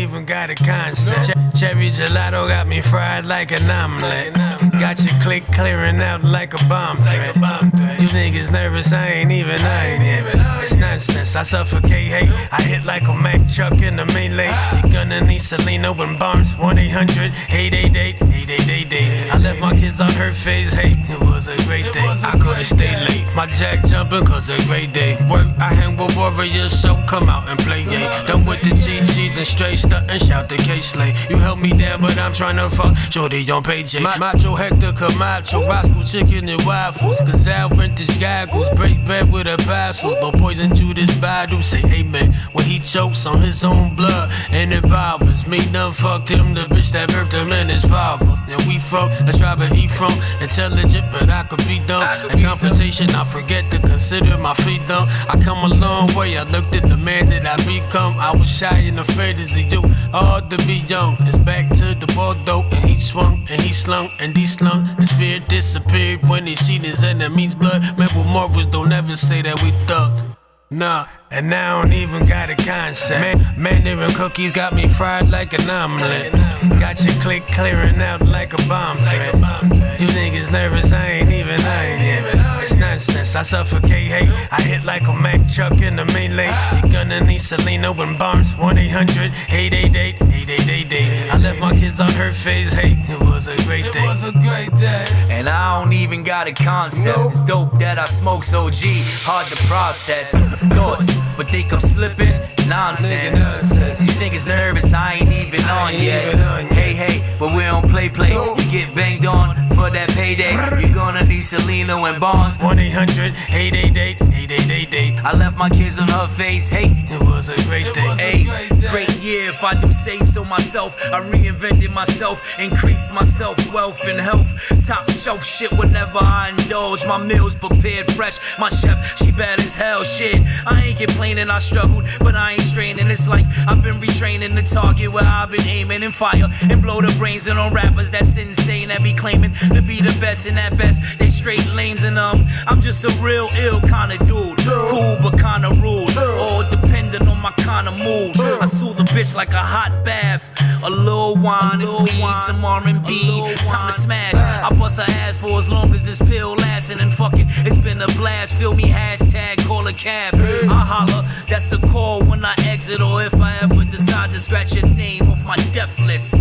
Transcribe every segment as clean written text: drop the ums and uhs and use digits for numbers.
even got a concept. Cherry gelato got me fried like an omelet. Got your click clearing out like a bomb threat. You niggas nervous, I ain't even. It's nonsense, I suffocate hate. I hit like a Mack truck in the melee. You're gonna need Selena when bombs 1-800-888-8888. I left my kids on her face, hey, it was a great day. I couldn't stay late, my jack jumping cause a great day. Work, I hang with warriors, so come out and play, yeah. Done with the cheese and straight stunt and shout the K-Slay. You held me down, but I'm tryna fuck shorty on page eight. Macho Hector Camacho, Roscoe chicken and waffles. Gazelle vintage goggles, break bread with a bassel. No poison to this Badu, say amen. When he chokes on his own blood and it bothers me, done fucked him, the bitch that birthed him and his father. And we from the tribe he from, intelligent, but I could be dumb. In confrontation, I forget to consider my freedom. I come a long way, I looked at the man that I become. I was shy and afraid as a youth, hard to be young. It's back to the Bordeaux, and he swung, and he slung, and he slung. His fear disappeared when he seen his enemy's blood. Man with morals, don't ever say that we thugged. Nah, and I don't even got a concept. Mandarin cookies got me fried like an omelet. Got your click clearing out like a bomb threat. You niggas nervous, I ain't even. It's nonsense, I suffocate hate. I hit like a Mack truck in the melee. You're gonna need Selena when bombs 1-800-888-8888. I left my kids on her face, hey, it was a great day. And I don't even got a concept. It's dope that I smoke so G, hard to process. Thoughts, but think I'm slipping? Nonsense. You think it's nervous, I ain't even on yet. Hey, but we don't play. You get banged on for that payday. You're gonna need Selena and Bonds. 1-800-888-8888. I left my kids on her face, hey, it was a great day. Hey, great year if I do say so myself. I reinvented myself, increased myself, wealth and health. Top shelf shit whenever I indulge. My meals prepared fresh. My chef, she bad as hell, shit. I ain't complaining, I struggled, but I ain't straining. It's like I've been retraining the target where I've been aiming and fire and blow the brains in on rappers that's insane that be claiming to be the best and at best they straight lames and I'm just a real ill kind of dude, cool but kind of rude, all depending on my kind of mood. I soothe the bitch like a hot bath, a little wine and weed, some R&B, time to smash. I bust her ass for as long as this pill lasting and fuck it, it's been a blast. Feel me, hashtag call a cab. I holler, that's the call when I exit, or if I ever decide to scratch your name off my death list.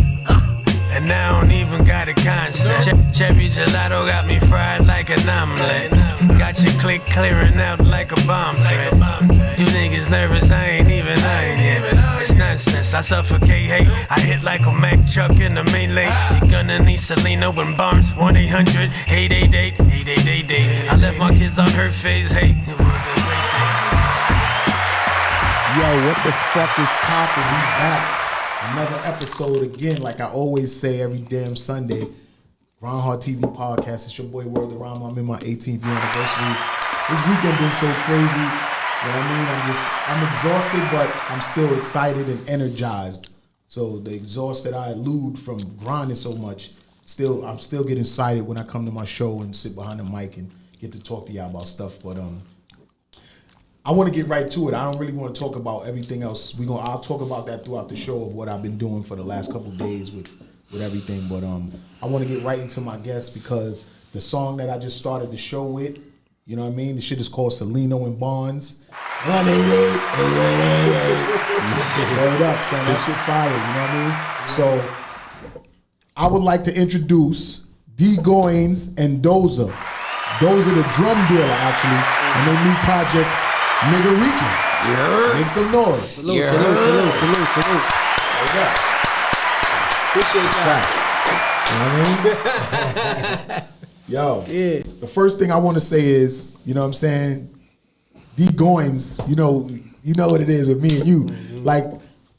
And I don't even got a concept. Cherry gelato got me fried like an omelet. Got your click clearing out like a bomb threat. You niggas nervous, I ain't even. It's nonsense, I suffocate hate. I hit like a Mack truck in the melee. You're gonna need Selena when bombs 1-800-888-8888. I left my kids on her face, hey, it was a great day. Yo, what the fuck is poppin'? We back. Another episode again, like I always say every damn Sunday. grindhardtv podcast. It's your boy World of Rhyme. I'm in my 18th year anniversary. This weekend been so crazy. You know what I mean? I'm exhausted, but I'm still excited and energized. So the exhaust that I elude from grinding so much, I'm still getting excited when I come to my show and sit behind the mic and get to talk to y'all about stuff. But I want to get right to it. I don't really want to talk about everything else. I'll talk about that throughout the show of what I've been doing for the last couple of days with everything. But I want to get right into my guests because the song that I just started the show with, you know what I mean? The shit is called Selena and Bonds. 1-888-8888. Word up, son. That shit fire. You know what I mean? So I would like to introduce D. Goins and Doza. Doza the drum dealer, actually, and their new project, Nigga Rican. Yeah. Make some noise. Salute. Hold up. Appreciate y'all. You know what I mean? Yo, yeah. The first thing I want to say is, you know what I'm saying, D. Goins, you know what it is with me and you. Mm-hmm. Like,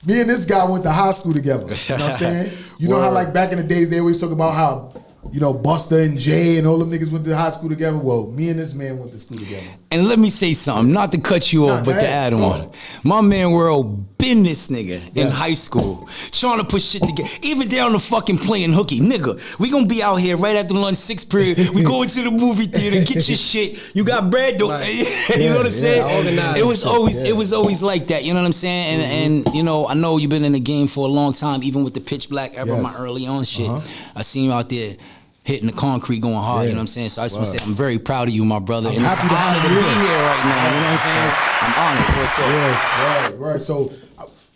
me and this guy went to high school together. You know what I'm saying? You know how, like, back in the days, they always talk about how, you know, Buster and Jay and all them niggas went to high school together. Well, me and this man went to school together. And let me say something, not to cut you off, but to add on. My man World been this nigga in high school, trying to put shit together. Even down to fucking playing hooky. Nigga, we gonna be out here right after lunch, 6th period. We go into the movie theater, get your shit. You got bread, though. You know what I'm saying? It was always like that. You know what I'm saying? And you know, I know you've been in the game for a long time, even with the Pitch Black era, my early on shit. I seen you out there hitting the concrete, going hard, you know what I'm saying? So I just want to say I'm very proud of you, my brother. And it's an honor to be here right now, you know what I'm saying? I'm honored. Yes, right. So,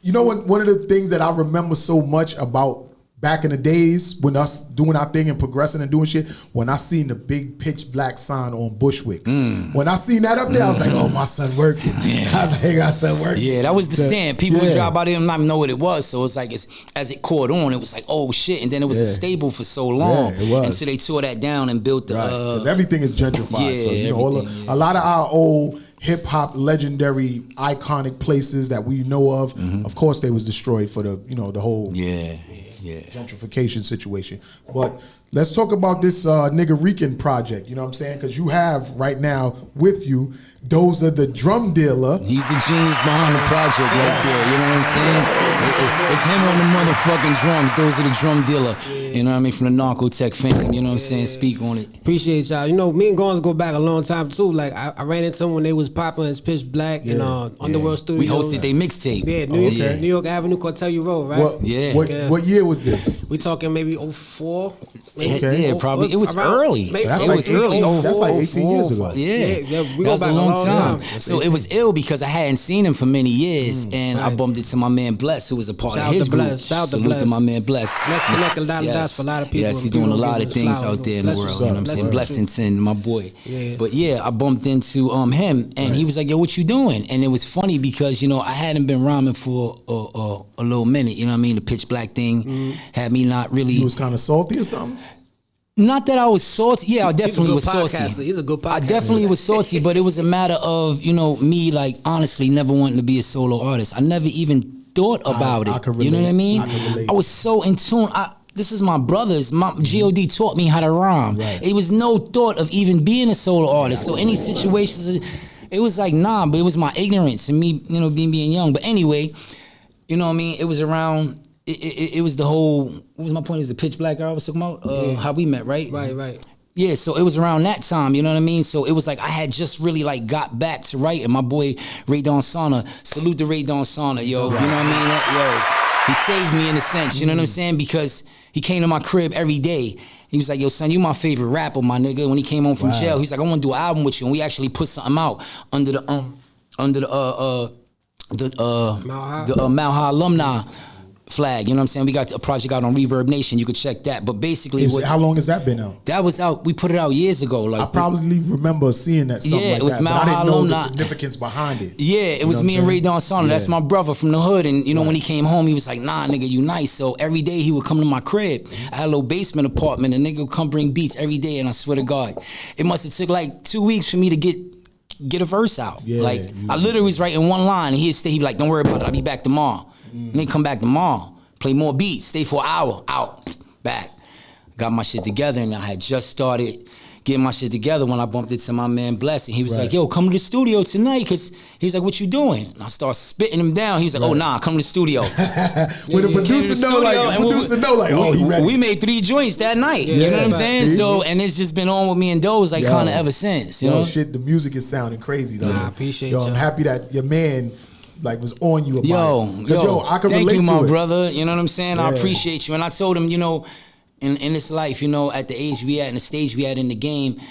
you know what? One of the things that I remember so much about back in the days when us doing our thing and progressing and doing shit, when I seen the big Pitch Black sign on Bushwick. When I seen that up there, I was like, oh, my son working. I was like, my son working. Yeah, that was the stand. People would drive by there and not even know what it was. So it's like, as it caught on, it was like, oh shit. And then it was a stable for so long. It was. Until they tore that down and built the... Because everything is gentrified. So, you know, a lot of our old hip-hop legendary iconic places that we know of course they was destroyed for the, you know, the whole gentrification situation. But let's talk about this Nigga Rican project, you know what I'm saying? Because you have right now with you Those are the drum dealer. He's the genius behind the project right there. You know what I'm saying? It's him on the motherfucking drums. Those are the drum dealer. You know what I mean? From the Narco Tech fame. You know what I'm saying? Speak on it. Appreciate y'all. You know, me and Gons go back a long time too. Like I ran into them when they was popping as Pitch Black and Underworld Studios. We hosted their mixtape. Yeah, New York Avenue, Cortellia Road, right? What year was this? We talking maybe 04? Yeah, probably. It was early. That's like 18 years ago. Yeah, we go back a long time. So it was ill because I hadn't seen him for many years, and I bumped into my man Bless, who was a part of his group. Salute to my man Bless. Let's connect a lot of dots for a lot of people. Yes, he's doing a lot of things out there in the world. You know what I'm saying? Blessington, my boy. But yeah, I bumped into him, and he was like, "Yo, what you doing?" And it was funny because, you know, I hadn't been rhyming for a little minute. You know what I mean? The Pitch Black thing had me not really. You was kind of salty or something. Not that I was salty. Yeah, I definitely was salty. He's a good podcaster. I definitely was salty, but it was a matter of, you know, me, like, honestly never wanting to be a solo artist. I never even thought about it. You know what I mean? I was so in tune. This is my brothers. My G.O.D. taught me how to rhyme. It was no thought of even being a solo artist. So any situations, it was like, nah, but it was my ignorance and me, you know, being young. But anyway, you know what I mean? It was around... It was the whole, what was my point? Is the Pitch Black I was talking about? How we met, right? Right. Yeah, so it was around that time, you know what I mean? So it was like I had just really like got back to writing. My boy Ray Don Sana, salute to Ray Don Sana, yo. You know what I mean? He saved me in a sense, you know what I'm saying? Because he came to my crib every day. He was like, yo, son, you my favorite rapper, my nigga. When he came home from jail, he's like, I want to do an album with you. And we actually put something out under the Mount High alumni flag, you know what I'm saying? We got a project out on Reverb Nation. You could check that. But basically, how long has that been out? That was out. We put it out years ago. Like I probably remember seeing that. Something like it was that, Mount but I didn't know the High significance behind it. Yeah, it was me and Ray Don Sana. That's my brother from the hood. And you know, when he came home, he was like, "Nah, nigga, you nice." So every day he would come to my crib. I had a little basement apartment. And nigga would come bring beats every day. And I swear to God, it must have took like 2 weeks for me to get a verse out. Like I literally was writing one line, and he'd be like, "Don't worry about it. I'll be back tomorrow." And then come back tomorrow. Play more beats, stay for an hour, out, back. Got my shit together, and I had just started getting my shit together when I bumped into my man Bless, and he was like, yo, come to the studio tonight, because he was like, what you doing? And I started spitting him down. He was like, oh, nah, come to the studio. When the producer know, oh, he ready. We made 3 joints that night, you know what I'm saying? So, and it's just been on with me and Doze, like, kind of ever since, you know? Shit, the music is sounding crazy, though. I appreciate you. I'm happy that your man like was on you about it. I can thank relate you, to my it. brother. You know what I'm saying? I appreciate you. And I told him, you know, in this life, you know, at the age we at and the stage we at in the game,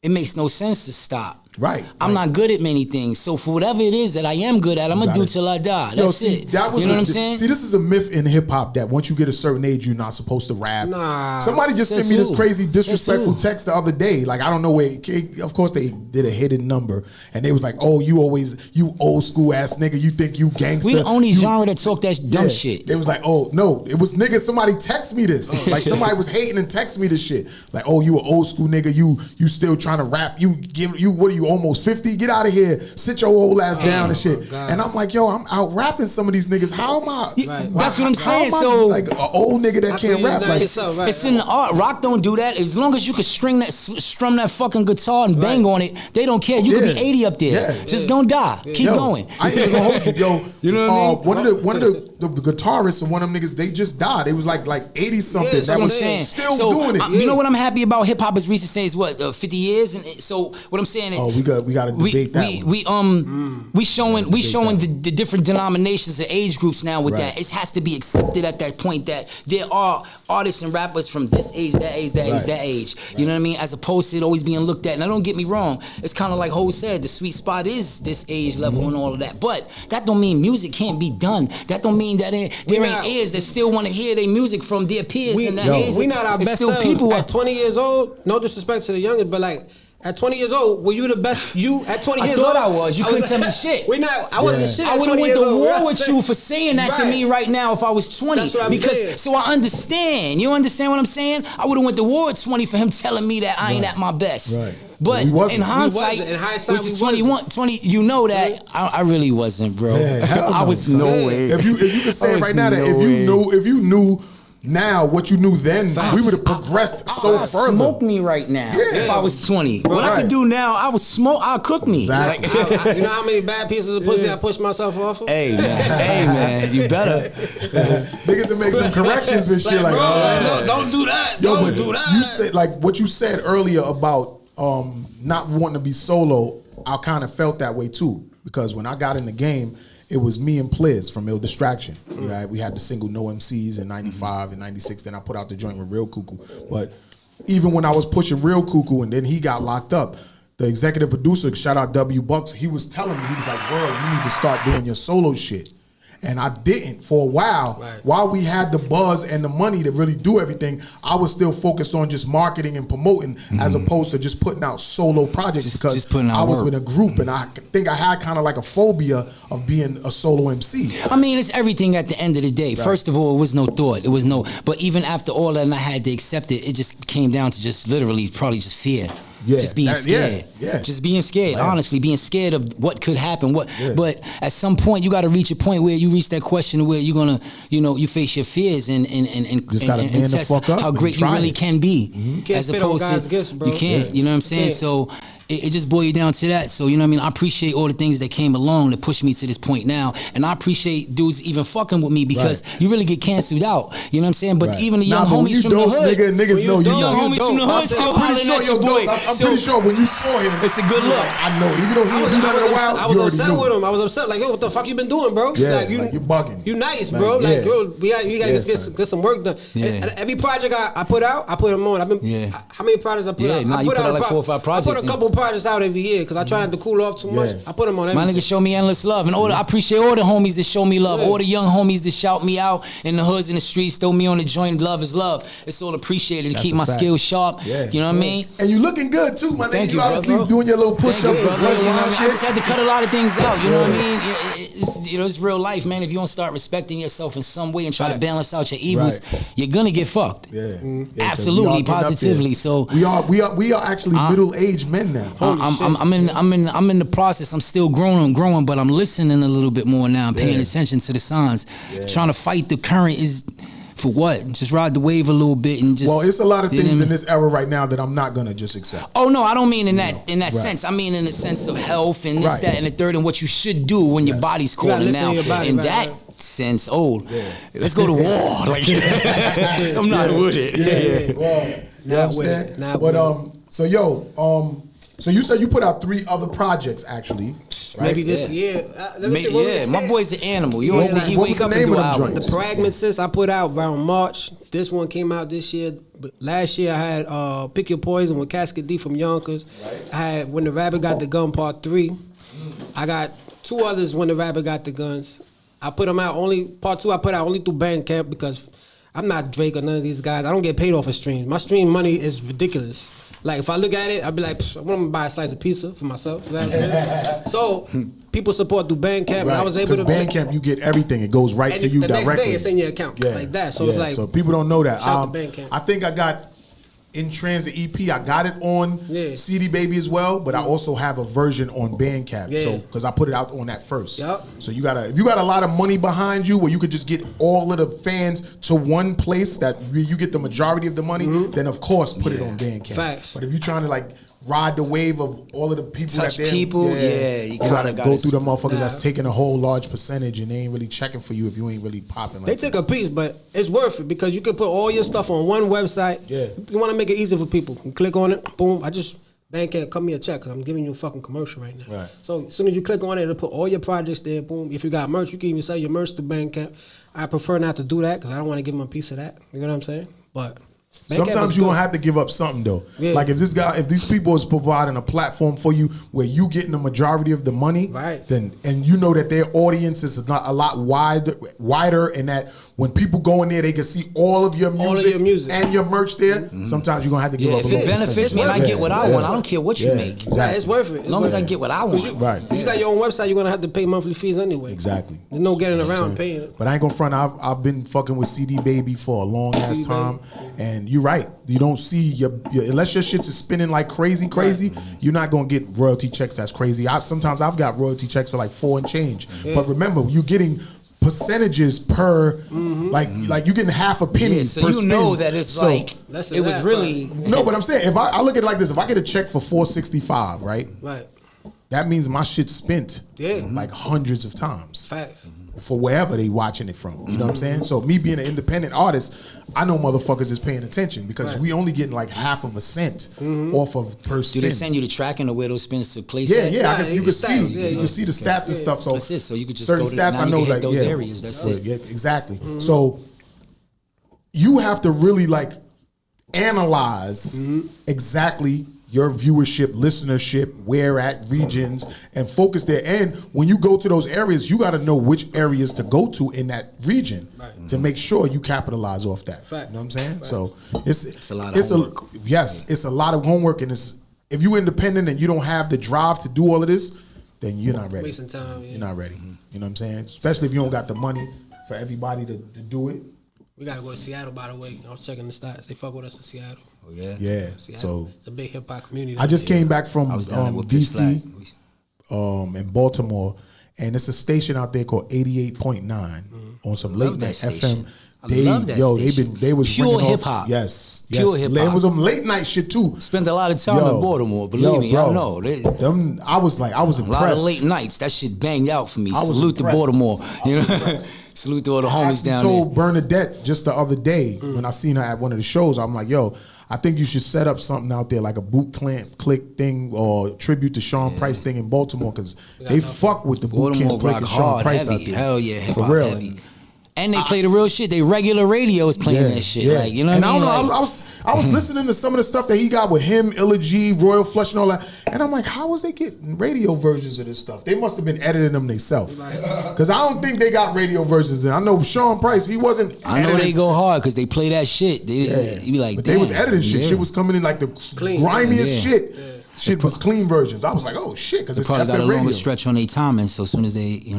it makes no sense to stop. Right. I'm not good at many things. So for whatever it is that I am good at, I'm going to do till I die. That's it. You know what I'm saying? See, this is a myth in hip hop that once you get a certain age, you're not supposed to rap. Nah. Somebody just sent me this crazy disrespectful text the other day. Like, I don't know where it came. Of course, they did a hidden number. And they was like, oh, you old school ass nigga. You think you gangster. We the only genre that talk that dumb shit. They was like, oh, no. It was nigga, somebody text me this. Like, somebody was hating and text me this shit. Like, oh, you an old school nigga. You still trying to rap. What are you, almost 50. Get out of here. Sit your old ass down and shit. And I'm like, yo, I'm out rapping some of these niggas. How am I? That's what I'm saying. So like an old nigga that can't rap. Like it's in the art. Rock don't do that. As long as you can strum that fucking guitar and bang on it, they don't care. You can be 80 up there. Just don't die. Keep going. I ain't even gonna hold you, yo. You know what I mean? One of the guitarists and one of them niggas, they just died. They was like 80 something. That's that what I'm was saying. still doing it. You know what I'm happy about? Hip hop is recent is what 50 years, and so what I'm saying. Oh, we got to debate that. We showing the different denominations and age groups now with that. It has to be accepted at that point that there are artists and rappers from this age, that age, that age. You know what I mean? As opposed to it always being looked at. Now don't get me wrong. It's kind of like Ho said, the sweet spot is this age level and all of that. But that don't mean music can't be done. That don't mean that there ain't ears that still want to hear their music from their peers in that age. We not our best still selves. people At 20 years old, no disrespect to the youngest, but like at 20 years old, were you the best you at 20 years old? I thought I was. You couldn't tell me shit. I wasn't shit at 20 years old. I would have went to war with you for saying that to me right now if I was 20. That's what I'm saying. So I understand. You understand what I'm saying? I would have went to war at 20 for him telling me that I ain't at my best. Right. But in hindsight, which is 20, you know that I really wasn't, bro. Yeah, I was no way. If you could say right now that if you knew now what you knew then, we would have progressed so further. Smoke me right now if I was 20. What I could do now, I'll cook me. Exactly. You know how many bad pieces of pussy I pushed myself off of? Hey man, you better. Niggas will make some corrections and shit like, no, don't do that. Don't do that. You said like what you said earlier about not wanting to be solo. I kind of felt that way too, because when I got in the game, it was me and Pliz from Ill Distraction. Right? We had the single No MCs in 95 and 96. Then I put out the joint with Real Cuckoo. But even when I was pushing Real Cuckoo and then he got locked up, the executive producer, shout out W Bucks, he was telling me, he was like, "Bro, you need to start doing your solo shit." And I didn't for a while. Right. While we had the buzz and the money to really do everything, I was still focused on just marketing and promoting as opposed to just putting out solo projects because I was in a group and I think I had kind of like a phobia of being a solo MC. I mean, it's everything at the end of the day. Right. First of all, it was no thought. It was no, but even after all that and I had to accept it, it just came down to just literally probably just fear. Yeah, just being scared. Just being scared. Honestly, being scared of what could happen. But at some point, you got to reach a point where you reach that question where you're gonna, you face your fears and test how great you really can be. You can't spit on God's gifts, bro. You can't. You know what I'm saying? So it just boils you down to that. So, you know what I mean? I appreciate all the things that came along that pushed me to this point now. And I appreciate dudes even fucking with me because you really get canceled out. You know what I'm saying? But even the young homies from the hood. Niggas know you young homies from the hood still hollering at your boy. I'm pretty sure when you saw him, it's a good look. I know. Even though he didn't do that in a while, I was upset with him. I was upset. Like, yo, what the fuck you been doing, bro? Yeah, like you're bugging. You nice, bro. Like, bro, you gotta get some work done. And every project I put out, I put them on. How many projects I put out? Nah, you put out like 4 or 5 projects. I put a couple projects out every year because I try not to cool off too much. I put them on everything. My niggas show me endless love. And I appreciate all the homies that show me love. All the young homies that shout me out in the hoods and the streets, throw me on the joint. Love is love. It's all appreciated to keep my skills sharp. You know what I mean? And you looking good too, my nigga. Thank you obviously doing your little push-ups and crunches and shit. I just had to cut a lot of things out. You know what I mean? It's real life, man. If you don't start respecting yourself in some way and try to balance out your evils, you're gonna get fucked. Absolutely, positively. So we are actually middle-aged men now. I'm in the process. I'm still growing, but I'm listening a little bit more now. I'm paying attention to the signs. Trying to fight the current is for what? Just ride the wave a little bit and just. Well, it's a lot of things in this era right now that I'm not gonna just accept. Oh no, I don't mean in that sense. I mean in the sense of health and this, that, and the third, and what you should do when your body's calling now. In that sense, let's go to war. Like I'm not with it. Well, not with it. But so you said you put out 3 other projects actually, right? Maybe this year. My boy's an animal. You always think he wake up and do albums. The Fragments I put out around March. This one came out this year. But last year I had Pick Your Poison with Casket D from Yonkers. Right. I had When the Rabbit Got the Gun Part 3. I got 2 others When the Rabbit Got the Guns. I put them out Part 2 I put out only through Bandcamp because I'm not Drake or none of these guys. I don't get paid off of streams. My stream money is ridiculous. Like, if I look at it, I'd be like, I'm going to buy a slice of pizza for myself. You know what I'm saying? So, people support through Bandcamp, and I was able to. Because Bandcamp, you get everything. It goes right to you directly. The next day, it's in your account. Like that. So, it's like. So, people don't know that. Shout out to Bandcamp. I think I got In Transit EP. I got it on CD Baby as well, but I also have a version on Bandcamp. Yeah. So because I put it out on that first. Yep. So if you got a lot of money behind you, where you could just get all of the fans to one place that you get the majority of the money, then of course put it on Bandcamp. Facts. But if you're trying to like ride the wave of all of the people Touch that people, you gotta go through the motherfuckers that's taking a whole large percentage and they ain't really checking for you if you ain't really popping. They take a piece, but it's worth it because you can put all your stuff on one website. Yeah. You want to make it easy for people. You click on it, boom. Bandcamp, cut me a check because I'm giving you a fucking commercial right now. Right. So as soon as you click on it, it'll put all your projects there, boom. If you got merch, you can even sell your merch to Bandcamp. I prefer not to do that because I don't want to give them a piece of that. You know what I'm saying? But sometimes you're gonna have to give up something though. Yeah. Like if these people is providing a platform for you where you getting the majority of the money, right? Then and you know that their audience is not a lot wider, and that when people go in there, they can see all of your music, and your merch there. Sometimes you're gonna have to give up. If it benefits me and I get what I want, I don't care what you make. Exactly. Right, it's worth it. As long as I get what I want. You got your own website, you're gonna have to pay monthly fees anyway. Exactly. There's no getting around paying it. But I ain't gonna front. I've been fucking with CD Baby for a long ass time, and you're right. You don't see your unless your shit is spinning like crazy. You're not gonna get royalty checks that's crazy. Sometimes I've got royalty checks for like 4 and change. Yeah. But remember, you're getting percentages per like you're getting half a penny. So per you spin. know that it's like it was really no. But I'm saying if I look at it like this, if I get a check for $465, right? That means my shit's spent like hundreds of times. Facts. For wherever they watching it from. You know what I'm saying? So me being an independent artist, I know motherfuckers is paying attention because we only getting like half of a cent off of per spin. Do they send you the tracking of where those spins took place? Yeah, you can see. You can see the stats and stuff. So that's it. So you could just certain go to stats I know like those areas. That's it. Yeah, exactly. So you have to really like analyze exactly your viewership, listenership, where at regions, and focus there. And when you go to those areas, you got to know which areas to go to in that region to make sure you capitalize off that. You know what I'm saying? So it's a lot of homework. It's a lot of homework, and if you're independent and you don't have the drive to do all of this, then you're not ready. Wasting time. Yeah. You're not ready. You know what I'm saying? Especially if you don't got the money for everybody to do it. We gotta go to Seattle, by the way. I was checking the stats. They fuck with us in Seattle. Oh yeah. Yeah. Seattle. So it's a big hip hop community. I just came back from DC, and Baltimore, and it's a station out there called 88.9 on some late night FM. They was pure hip hop. Yes, pure hip hop. It was some late night shit too. Spent a lot of time in Baltimore. Believe me, bro, I know. I was impressed. A lot of late nights. That shit banged out for me. Salute to Baltimore. You know. Salute to all the homies down there. I told Bernadette just the other day when I seen her at one of the shows, I'm like, yo, I think you should set up something out there like a boot camp click thing or tribute to Sean Price thing in Baltimore because they fuck with the boot camp click and Sean Price out there. Hell yeah, hip hop for real. Heavy. And they play the real shit. They regular radio is playing that shit. Yeah. Like, you know what I mean? I was listening to some of the stuff that he got with him, Illa G, Royal Flush and all that. And I'm like, how was they getting radio versions of this stuff? They must have been editing them themselves. Because I don't think they got radio versions. And I know Sean Price, he wasn't I know they go hard because they play that shit. You be like, but they was editing shit. Shit was coming in like the grimiest shit. Shit was clean versions. I was like, oh shit, because it's probably FM got a radio. longer stretch on their timing, so as soon as they,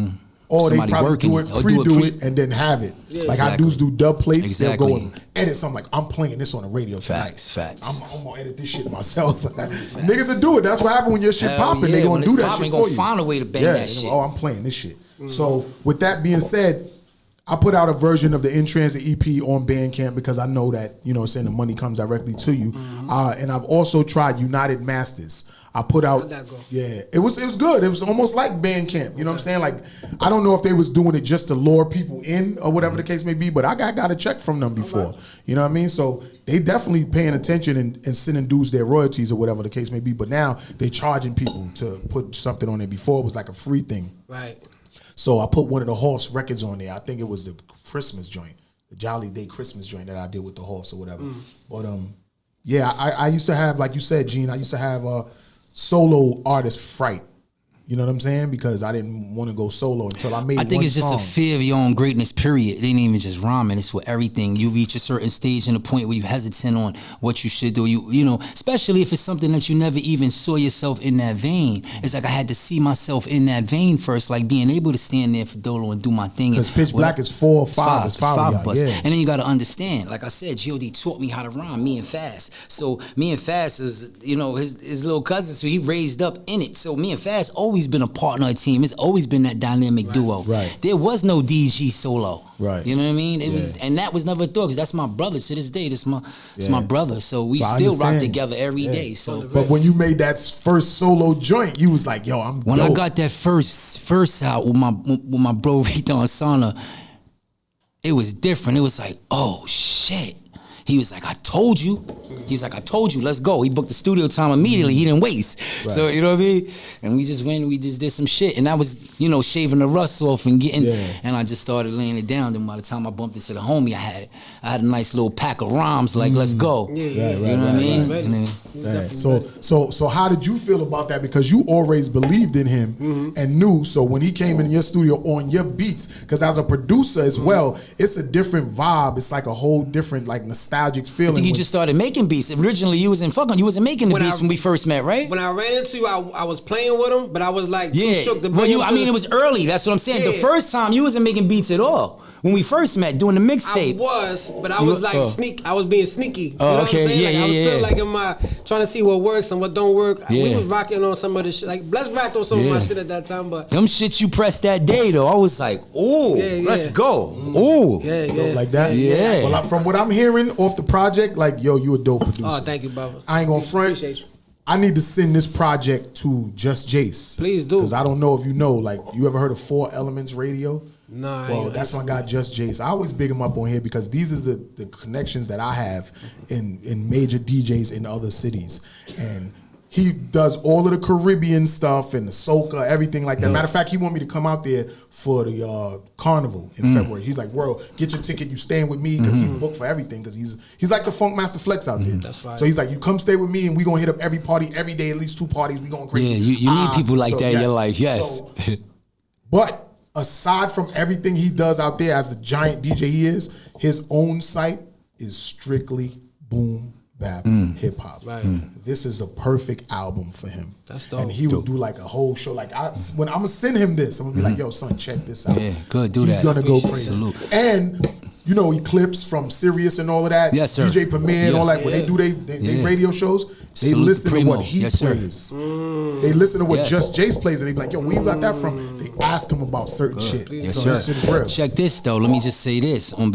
or they probably pre-do it and then have it. Yeah, like how dudes do dub plates, they'll go and edit something like, I'm playing this on the radio tonight. Facts. I'm gonna edit this shit myself. Niggas will do it. That's what happened when your shit popping. They gonna do that shit for you. They gonna find a way to bang that shit. Oh, I'm playing this shit. So with that being said, I put out a version of the In Transit EP on Bandcamp because I know that, saying the money comes directly to you. And I've also tried United Masters. I put out, it was good. It was almost like Bandcamp. You know what I'm saying? Like, I don't know if they was doing it just to lure people in or whatever the case may be, but I got a check from them before. You know what I mean? So they definitely paying attention and sending dudes their royalties or whatever the case may be. But now they charging people to put something on there. Before it was like a free thing. Right. So I put one of the Horse records on there. I think it was the Christmas joint, the Jolly Day Christmas joint that I did with the Horse or whatever. But I used to have, like you said, Gene, I used to have solo artist Fright. You know what I'm saying? Because I didn't want to go solo until I made. I think one it's just song. a fear of your own greatness. Period. It ain't even just rhyming. It's with everything. You reach a certain stage and a point where you hesitant on what you should do. You know, especially if it's something that you never even saw yourself in that vein. It's like I had to see myself in that vein first, like being able to stand there for Dolo and do my thing. Because Pitch Black is 4 or 5. It's 5 of y'all. Yeah. And then you got to understand, like I said, G.O.D. taught me how to rhyme, me and Fast. So me and Fast is, you know, his little cousin, so he raised up in it. So me and Fast always been a partner team. It's always been that dynamic duo. Right. There was no DG solo. Right. You know what I mean? It was, and that was never a thought, because that's my brother to this day. It's my brother. So we still rock together every day. So, but when you made that first solo joint, you was like, "Yo, I'm." When dope. I got that first out with my bro Rita and Sana, it was different. It was like, oh shit. He was like, I told you. He's like, I told you, let's go. He booked the studio time immediately. He didn't waste. Right. So, you know what I mean? And we just went, we just did some shit. And that was, you know, shaving the rust off and getting, and I just started laying it down. Then by the time I bumped into the homie, I had a nice little pack of rhymes, like, let's go. Yeah, you know what I mean? Right. So how did you feel about that? Because you always believed in him and knew. So when he came in your studio on your beats, because as a producer as well, it's a different vibe. It's like a whole different, like, nostalgic feeling. I think you just started making beats. Originally, you wasn't making the beats when we first met, right? When I ran into you, I was playing with him, but I was like too shook to bring him. I mean, it was early. That's what I'm saying. The first time you wasn't making beats at all. When we first met, doing the mixtape. But I was like I was being sneaky. You know what I'm saying? I was still like in my trying to see what works and what don't work. We was rocking on some of the shit. Like Bless rocked on some of my shit at that time, but them shit you pressed that day though, I was like, ooh, let's go. Ooh. Like that? Yeah. Well, from what I'm hearing off the project, like, yo, you a dope producer. Oh, thank you, brother. I ain't gonna front. Appreciate you. I need to send this project to Just Jace. Please do. Because I don't know if you know, like, you ever heard of 4 Elements Radio? No. Well, that's my guy, Just Jace. I always big him up on here because these is the connections that I have in major DJs in other cities. And he does all of the Caribbean stuff and the soca, everything like that. Matter of fact, he want me to come out there for the carnival in February. He's like, "World, get your ticket. You staying with me?" Because he's booked for everything. Because he's like the Funk Master Flex out there. That's right. So he's like, "You come stay with me, and we gonna hit up every party every day, at least 2 parties. We going crazy." Yeah, you need people like that in your life. Yes. So, but aside from everything he does out there as the giant DJ he is, his own site is strictly boom bap hip hop. Right. This is a perfect album for him. That's dope. And he would do like a whole show. Like when I'm gonna send him this, I'm gonna be like, "Yo, son, check this out." Yeah, good. Do He's that. gonna go crazy. Salute. And you know, Eclipse from Sirius and all of that. Yes, sir. DJ Premier and all that. When they do they radio shows, they Salute listen Primo. to what he Yes, sir. plays. They listen to what Just Jace plays, and they be like, "Yo, where you got that from?" They ask him about certain shit. Yes, so sir. this shit is real. Check this though. Let me just say this on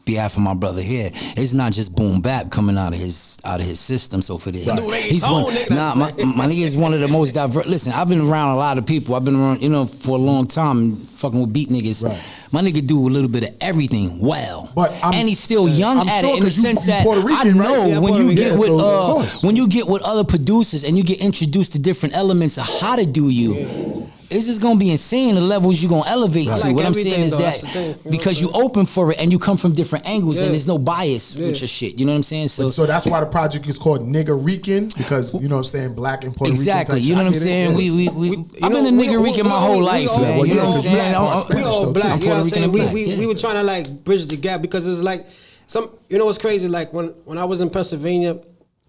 behalf of my brother here. It's not just boom bap coming out of his system. So for this, he's one. Nah, my nigga is one of the most diverse. Listen, I've been around a lot of people. I've been around, you know, for a long time, fucking with beat niggas. Right. My nigga do a little bit of everything well, and he's still young I'm at sure it in the 'cause you sense that Puerto Rican, I know right? Yeah, when Puerto you Rican. get Yeah, with so, of course. when you get with other producers and you get introduced to different elements of how to do you. It's just gonna be insane the levels you're gonna elevate to. Like what I'm saying is though, that that's the thing, you know because you open for it and you come from different angles and Yeah. there's no bias with your shit. You know what I'm saying? So that's why the project is called Nigga Rican, because you know what I'm saying, black and Puerto exactly. Rican. You know what I'm I get it. saying? Yeah. I've been a nigga Rican my whole life, all- man. well, You know yeah, what I'm 'cause saying? you We all too. black, I'm you know Puerto what I'm Rican saying? and black, We were trying to like bridge the gap because it's like some, you know what's crazy? Like when I was in Pennsylvania,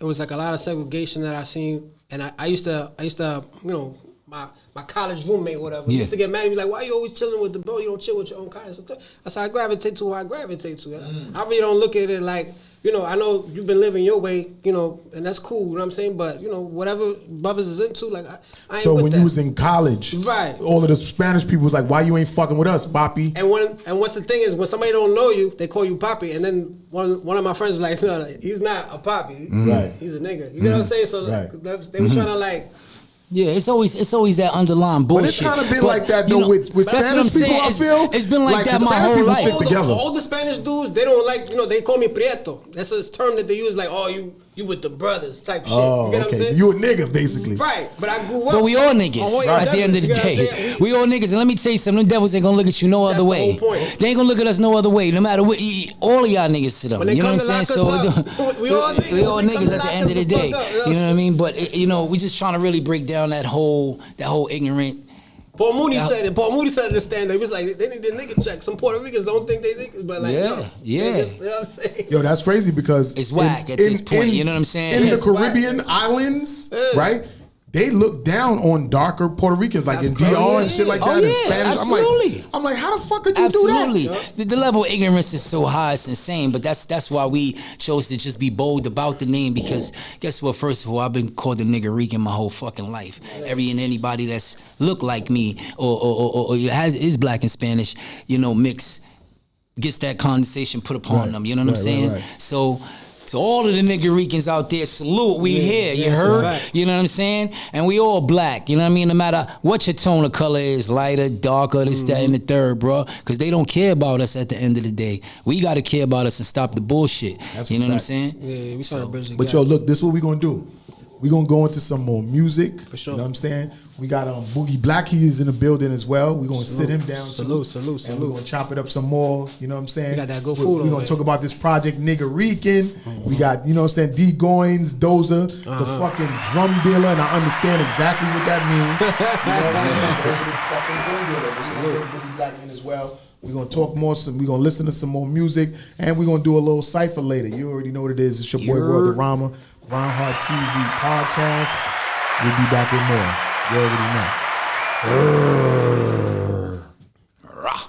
it was like a lot of segregation that I seen, and I used to, you know, my college roommate, or whatever, Yeah. used to get mad at me like, "Why you always chilling with the bro? You don't chill with your own kind." That's how I gravitate to who I gravitate to. I really don't look at it like, you know, I know you've been living your way, you know, and that's cool, you know what I'm saying? But, you know, whatever brothers is into, like, I ain't So with when that. you was in college, Right. all of the Spanish people was like, "Why you ain't fucking with us, Papi?" And what's the thing is, when somebody don't know you, they call you Poppy, and then one of my friends was like, "No, he's not a Poppy, Right. he's a nigga." You know what I'm saying? So Right. they were trying to like. Yeah, it's always that underlying But bullshit. it's kind of been But, like that you though know, with that's what I'm Spanish people. saying. I feel It's been like that the my Spanish whole people life. stick together. All the Spanish dudes, they don't like, you know, they call me Prieto. That's a term that they use, like, "Oh, you you with the brothers type shit. Oh, you get what I'm okay. saying? You a nigga, basically. Right, but I grew up. But we all niggas Oh, yeah, at the end of the definitely. You know day. what I'm saying? We all niggas, and let me tell you something. Them devils ain't gonna look at you no other the way. whole point. They ain't gonna look at us no other way. No matter what, all of y'all niggas sit up. When they You know come what I'm to saying? lock us up, we all niggas. we all When they come niggas to at the lock end us of the the fuck day. up, You know what I mean? But we just trying to really break down that whole ignorant. Paul Mooney said it. Paul Mooney said it in the stand-up. He was like, they need their nigga check. Some Puerto Ricans don't think they niggas, but like, Yeah, yo, yeah. niggas, you know what I'm saying? Yo, that's crazy because It's whack at this point, you know what I'm saying? In the It's whack. Caribbean islands, Yeah. right? They look down on darker Puerto Ricans, like That's in DR and crazy. shit like Oh, that, in yeah, Spanish. absolutely. I'm like, how the fuck could you Absolutely. do that? The level of ignorance is so high, it's insane. But that's why we chose to just be bold about the name, because guess what? First of all, I've been called a nigga Rican my whole fucking life. Every and anybody that's look like me or is black and Spanish, mix, gets that condensation put upon Right, them. You know what I'm right, saying? right. So to all of the nigga Ricans out there, salute, we here, you that's a heard? fact. You know what I'm saying? And we all black, you know what I mean? No matter what your tone of color is, lighter, darker, this, that, and the third, bro. Because they don't care about us at the end of the day. We got to care about us and stop the bullshit. That's you know a what I'm fact. saying? Yeah, we trying to bridge the But gap. yo, look, this is what we're gonna do. We're gonna go into some more music. For sure. You know what I'm saying? We got Boogie Black, he is in the building as well. We're gonna sit him down. Salute. And we're gonna chop it up some more. You know what I'm saying? We got that good We're food gonna over talk about this project Nigga Rican. We got, you know what I'm saying, D Goins, Doza, the fucking drum dealer, and I understand exactly what that means. You know what I'm saying? The fucking drum dealer. We're gonna bring Boogie Black in as well. We're gonna talk more, we're gonna listen to some more music, and we're gonna do a little cipher later. You already know what it is. It's your boy World Rama, Grindhard TV podcast. We'll be back with more. You already know. Rah.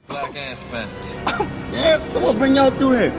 Black and Spanish. Yeah, so what bring y'all through here?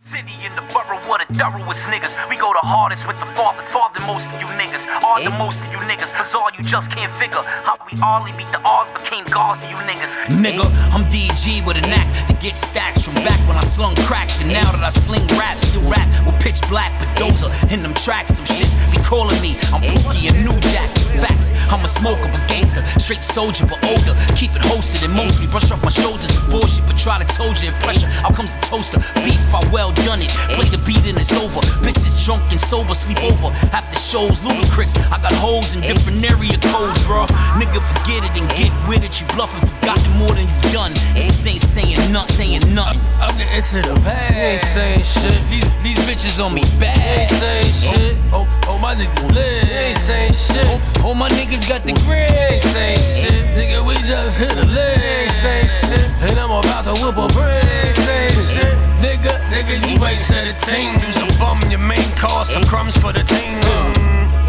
City in the borough of the thoroughest niggas. We go the hardest with the farthest most of you niggas. All the most of you niggas. Cause all you just can't figure how we only beat the odds became gods to you niggas. Nigga, I'm DG with a knack to get stacks from back when I slung crack. And now that I sling raps, still rap with pitch black. But those are in them tracks, them shits be calling me. I'm Pookie and New Jack. Facts, I'm a smoker but gangster. Straight soldier but older. Keep it hosted and mostly brush off my shoulders the bullshit. But try to told you in pressure. Out comes the toaster. Beef, I well done it. Play the beat and it's over. Bitches drunk and sober, sleep over. After shows, ludicrous. I got hoes in different area codes, bro. Nigga, forget it and get with it. You bluffing, forgotten more than you've done. Niggas ain't saying nothing, I'm getting to the bag. Ain't saying shit. These bitches on me bad. Ain't saying shit. Oh, my niggas lit. Ain't saying shit. All my niggas got the grit. Ain't saying shit. Nigga, we just hit a leg. Ain't saying shit. And I'm about to whip a brick. Ain't saying shit. Nigga, you ain't said a thing. Use a bum in your main course. Some crumbs for the team.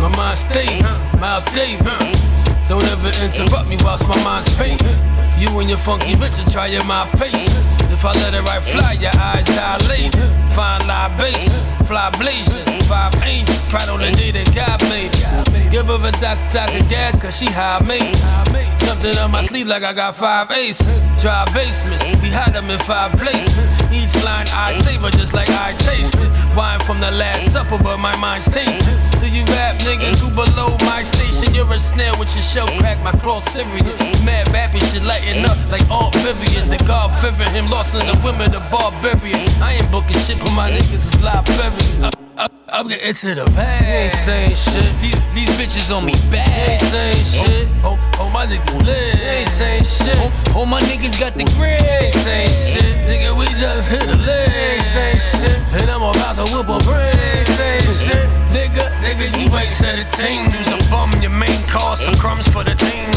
My mind stay, mouth stay. Don't ever interrupt me whilst my mind's painting. You and your funky bitches trying my patience. If I let it right fly, your eyes dilate. Fine libations, fly blazing. 5 angels cried on the day that God made it. Give her a talk of gas, cause she high made. Something on my sleeve like I got 5 aces. Dry basements, we hide them in 5 places. Each line I savor just like I chased it. Wine from the last supper, but my mind's tainted. So you rap niggas who below my station, you're a snail with your shell crack, my cross Syrian. Mad rapping shit lighting up like Aunt Vivian. The God fearing him, lost in the women, the barbarian. I ain't booking shit, but my niggas is Liberian. I'm getting to the bag. Ain't saying shit. These bitches on me bad. Ain't saying shit. Oh, my niggas lit. Ain't saying shit. All my niggas got the grit. Ain't saying shit. Nigga, we just hit a leg. Ain't saying shit. And I'm about to whip a brick. Ain't saying shit. Nigga, you ain't said a thing. Use a bum in your main course. Some crumbs for the team.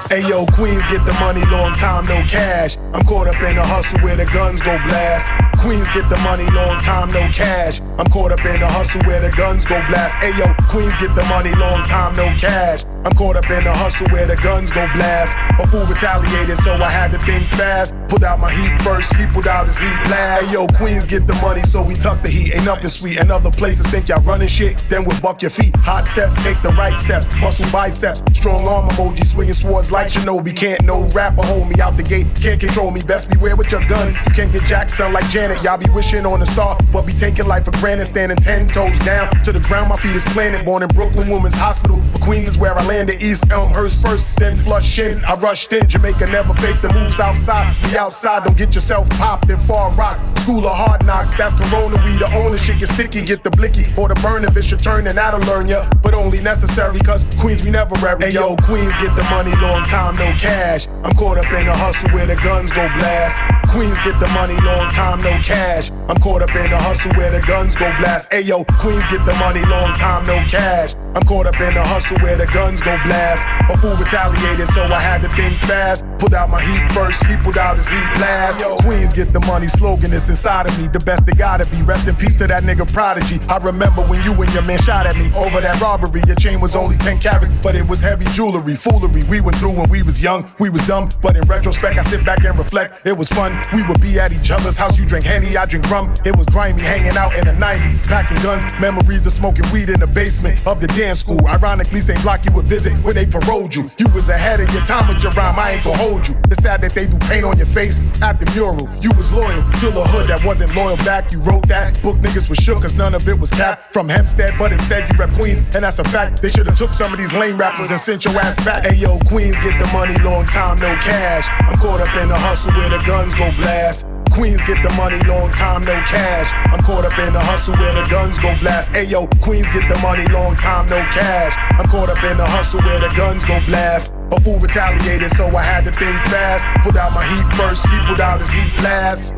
Hey yo, Queens get the money, long time no cash. I'm caught up in a hustle where the guns go blast. Queens get the money, long time no cash. I'm caught up in the hustle where the guns go blast. Ayo, Queens get the money, long time no cash. I'm caught up in the hustle where the guns go blast. A fool retaliated, so I had to think fast. Pulled out my heat first, he pulled out his heat last. Ayo, Queens get the money, so we tuck the heat. Ain't nothing sweet, and other places think y'all running shit. Then we'll buck your feet. Hot steps, take the right steps. Muscle biceps, strong arm emoji, swinging swords like Shinobi. Can't no rapper hold me out the gate. Can't control me, best beware with your gun. You can't get jacked, son like Janet. Y'all be wishing on a star, but be taking life for granted. Standing 10 toes down to the ground, my feet is planted. Born in Brooklyn Women's Hospital, but Queens is where I landed. East Elmhurst first, then Flushing. I rushed in, Jamaica never fake the moves outside. We outside, don't get yourself popped in Far Rock. School of hard knocks, that's Corona. We the owner, shit get sticky, get the blicky or the burn if it's your turn, and that'll learn ya. But only necessary, cause Queens we never bury. Ayo, Queens get the money, long time no cash. I'm caught up in the hustle where the guns go blast. Queens get the money, long time no cash. I'm caught up in the hustle where the guns go blast. Ayo, Queens get the money, long time no cash. I'm caught up in the hustle where the guns go blast. A fool retaliated, so I had to think fast. Pulled out my heat first, he pulled out his heat last. Yo, Queens get the money, slogan is inside of me. The best they gotta be. Rest in peace to that nigga Prodigy. I remember when you and your man shot at me over that robbery. Your chain was only 10 carats, but it was heavy jewelry. Foolery we went through when we was young. We was dumb, but in retrospect I sit back and reflect. It was fun. We would be at each other's house. You drink Henny, I drink rum. It was grimy hanging out in the 90s, packing guns. Memories of smoking weed in the basement of the dance school. Ironically, same block you would visit when they paroled you. You was ahead of your time with your rhyme. I ain't gon' hold you. It's sad that they do paint on your face at the mural. You was loyal to the hood that wasn't loyal back. You wrote that book, niggas was shook cause none of it was capped from Hempstead, but instead you rep Queens, and that's a fact. They should've took some of these lame rappers and sent your ass back. Ayo, Queens get the money, long time no cash. I'm caught up in the hustle where the guns go blast. Queens get the money, long time no cash. I'm caught up in the hustle where the guns go blast. Ayo, Queens get the money, long time no cash. I'm caught up in the hustle where the guns go blast. A fool retaliated, so I had to think fast. Pulled out my heat first, he pulled out his heat last.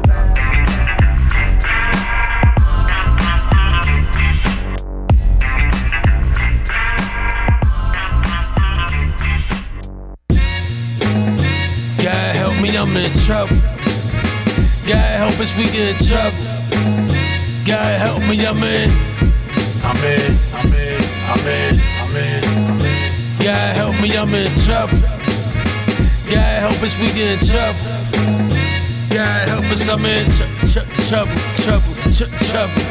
God help me, I'm in trouble. God help us, we get in trouble. God help me, I'm in. God help me, I'm in trouble. God help us, we get in trouble. God help us, I'm in trouble.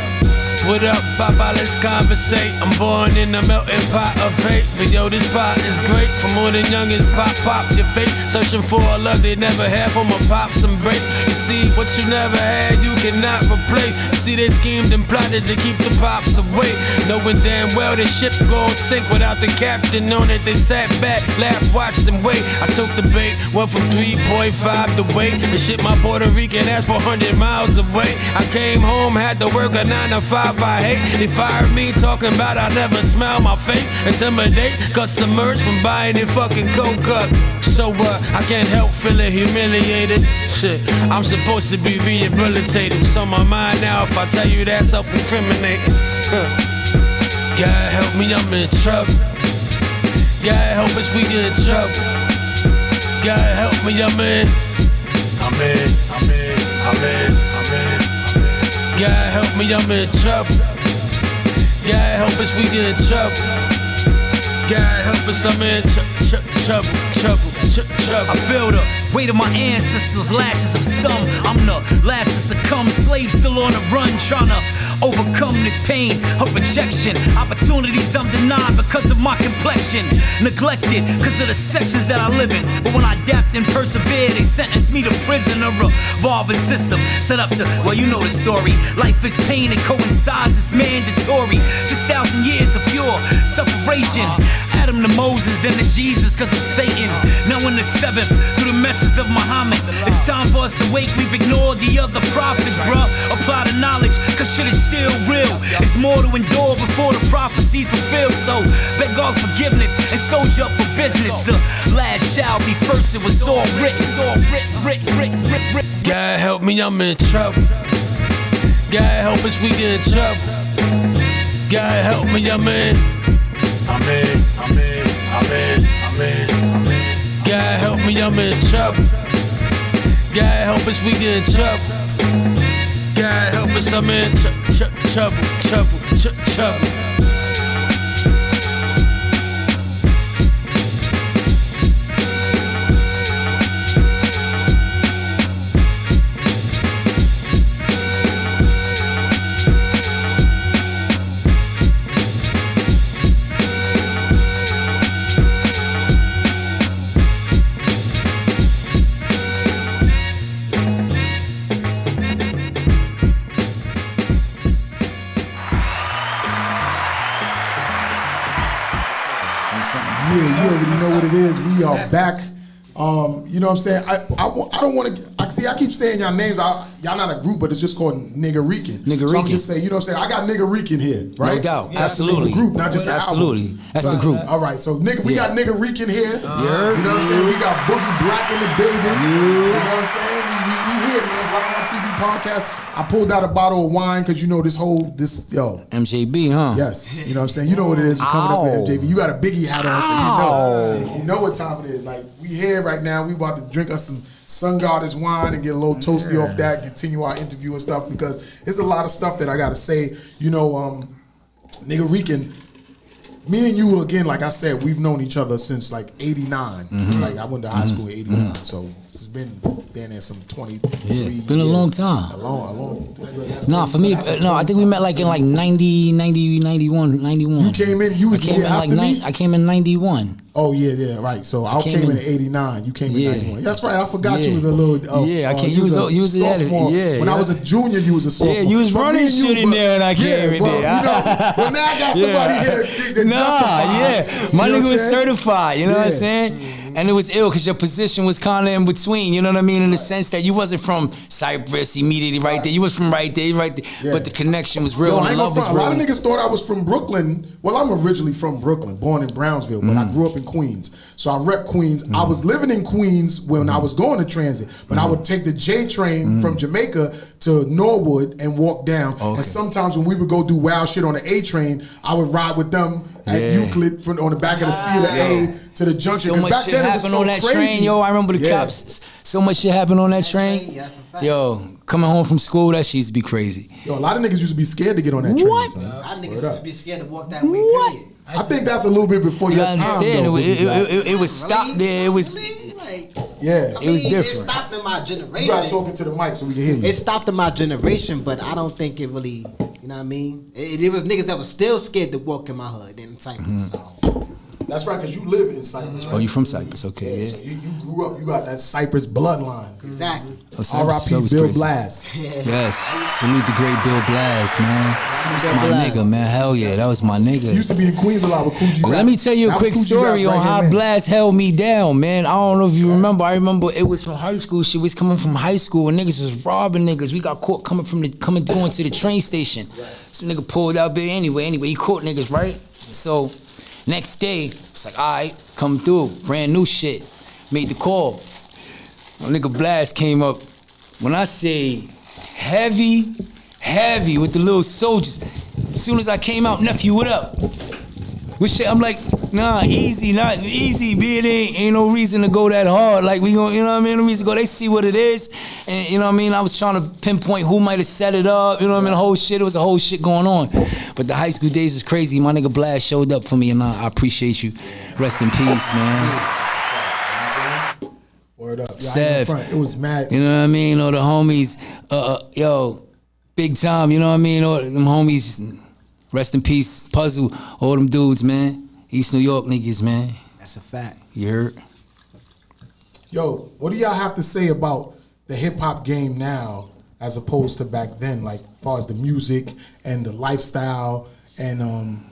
What up, Papa? Let's conversate. I'm born in a melting pot of hate. But yo, this pot is great. For more than youngins, pop your fate. Searching for a love they never had. I'ma pop some break. You see, what you never had, you cannot replace. You see, they schemed and plotted to keep the pops away. Knowing damn well this ship gon' sink without the captain on it. They sat back, laughed, watched them wait. I took the bait, went from 3.5 to weight. And shit my Puerto Rican ass 400 miles away. I came home, had to work a 9 to 5. I hate. They fired me talking about I never smile my face. Intimidate customers from buying their fucking coke. So I can't help feeling humiliated. Shit, I'm supposed to be rehabilitated. What's on my mind now? If I tell you that, self-incriminating. God help me, I'm in trouble. God help us, we get in trouble. God help me, I'm in. God help me, I'm in trouble. God help us, we get in trouble. God help us, I'm in trouble. I feel the weight of my ancestors, lashes of some. I'm the last to succumb, slaves still on the run, trying to overcome this pain of rejection. Opportunities I'm denied because of my complexion. Neglected because of the sections that I live in. But when I adapt and persevere, they sentence me to prison. A revolving system set up to, well, you know the story. Life is pain, it coincides, it's mandatory. 6,000 years of pure separation. Adam to Moses, then to Jesus because of Satan. Now in the 7th, through the message of Muhammad. It's time for us to wake, we've ignored the other prophets, bruh. Apply the knowledge, cause shit is still real. It's more to endure before the prophecies fulfilled. So, beg God's forgiveness and soldier up for business. The last shall be first, it was all written. It's all written. God help me, I'm in trouble. God help us, we get in trouble. God help me, I'm in. God help me, I'm in trouble. God help us, we get in trouble. God Cause I'm in trouble. Yeah, you already know what it is. We are back. You know what I'm saying? I don't want to. I keep saying y'all names. Y'all not a group, but it's just called Nigga Rican. Nigga so I'm Rican. just saying, you know what I'm saying? I got Nigga Rican here, right? No doubt. Yeah, Absolutely. That's the group, not just the Absolutely. album. That's the group. All right, so we got Nigga Rican here. Yeah. You know what I'm saying? We got Boogie Black in the building. You know what I'm saying? We here, man. Right on TV podcast. I pulled out a bottle of wine because you know this MJB, huh? Yes, you know what I'm saying. You know what it is. We coming up with MJB. You got a Biggie hat on, so you know what time it is. Like we here right now. We about to drink us some Sun Goddess wine and get a little toasty off that. Continue our interview and stuff because there's a lot of stuff that I gotta say. You know, Nigga Rican. Me and you again, like I said, we've known each other since like '89. Like I went to high school in '89, so it's been there some 23 years. Been a long time. A long. Nah, for me, no, I think we met like in like 90, 91. You came in. You was here after me. I came in 91. Oh yeah, right. So I came in '89. You came in '91. That's right. I forgot you was a little. I came. You was sophomore. When I was a junior, you was a sophomore. Yeah, you was running shit in there, and I came in there. Well, now I got somebody here to justify. My nigga was certified. You know what I'm saying? And it was ill because your position was kind of in between. You know what I mean? In the sense that you wasn't from Cyprus immediately right there. You was from right there, But the connection was real. And the love was real. A lot of niggas thought I was from Brooklyn. Well, I'm originally from Brooklyn, born in Brownsville, but I grew up in Queens. So I rep Queens. I was living in Queens when I was going to transit, but I would take the J train from Jamaica to Norwood and walk down. Okay. And sometimes when we would go do wild shit on the A train, I would ride with them at Euclid on the back of the C of the A to the junction. So much shit happened on that train, yo. I remember the cops. So much shit happened on that train. Yo, coming home from school, that shit used to be crazy. Yo, a lot of niggas used to be scared to get on that train. What? A lot of niggas used to be scared to walk that way. Period. I think that's a little bit before your time. Understand? Though, it was stopped there. It was. Yeah, it was different. It stopped in my generation. You gotta talk into the mic so we can hear you. It stopped in my generation, but I don't think it really, you know what I mean? It was niggas that was still scared to walk in my hood in Cyprus. So. That's right, because you live in Cyprus. Right? Oh, you from Cyprus? Okay. Yeah. So you grew up, you got that Cyprus bloodline. Exactly. R.I.P. Bill Blast. Yes. Salute the great Bill Blast, man. That's my nigga, man. Hell yeah, that was my nigga. He used to be in Queens a lot with Coogee. Let me tell you a quick story on how Blast held me down, man. I don't know if you remember. I remember it was from high school. She was coming from high school and niggas was robbing niggas. We got caught coming going to the train station. Some nigga pulled out there anyway, he caught niggas, right? So next day, it's like, all right, come through. Brand new shit. Made the call. My nigga Blast came up. When I say heavy with the little soldiers. As soon as I came out, nephew, what up? What shit? I'm like, nah, easy, not easy, B. It ain't no reason to go that hard. Like, we gon', you know what I mean? No reason to go. They see what it is. And, you know what I mean? I was trying to pinpoint who might have set it up. You know what I mean? The whole shit. It was a whole shit going on. But the high school days was crazy. My nigga Blast showed up for me, and I appreciate you. Rest in peace, man. Word up. Sev. It was mad. You know what I mean? Or the homies, yo, big time, you know what I mean? Or them homies, rest in peace, Puzzle, all them dudes, man. East New York niggas, man. That's a fact. You heard? Yo, what do y'all have to say about the hip hop game now as opposed to back then? Like, as far as the music and the lifestyle and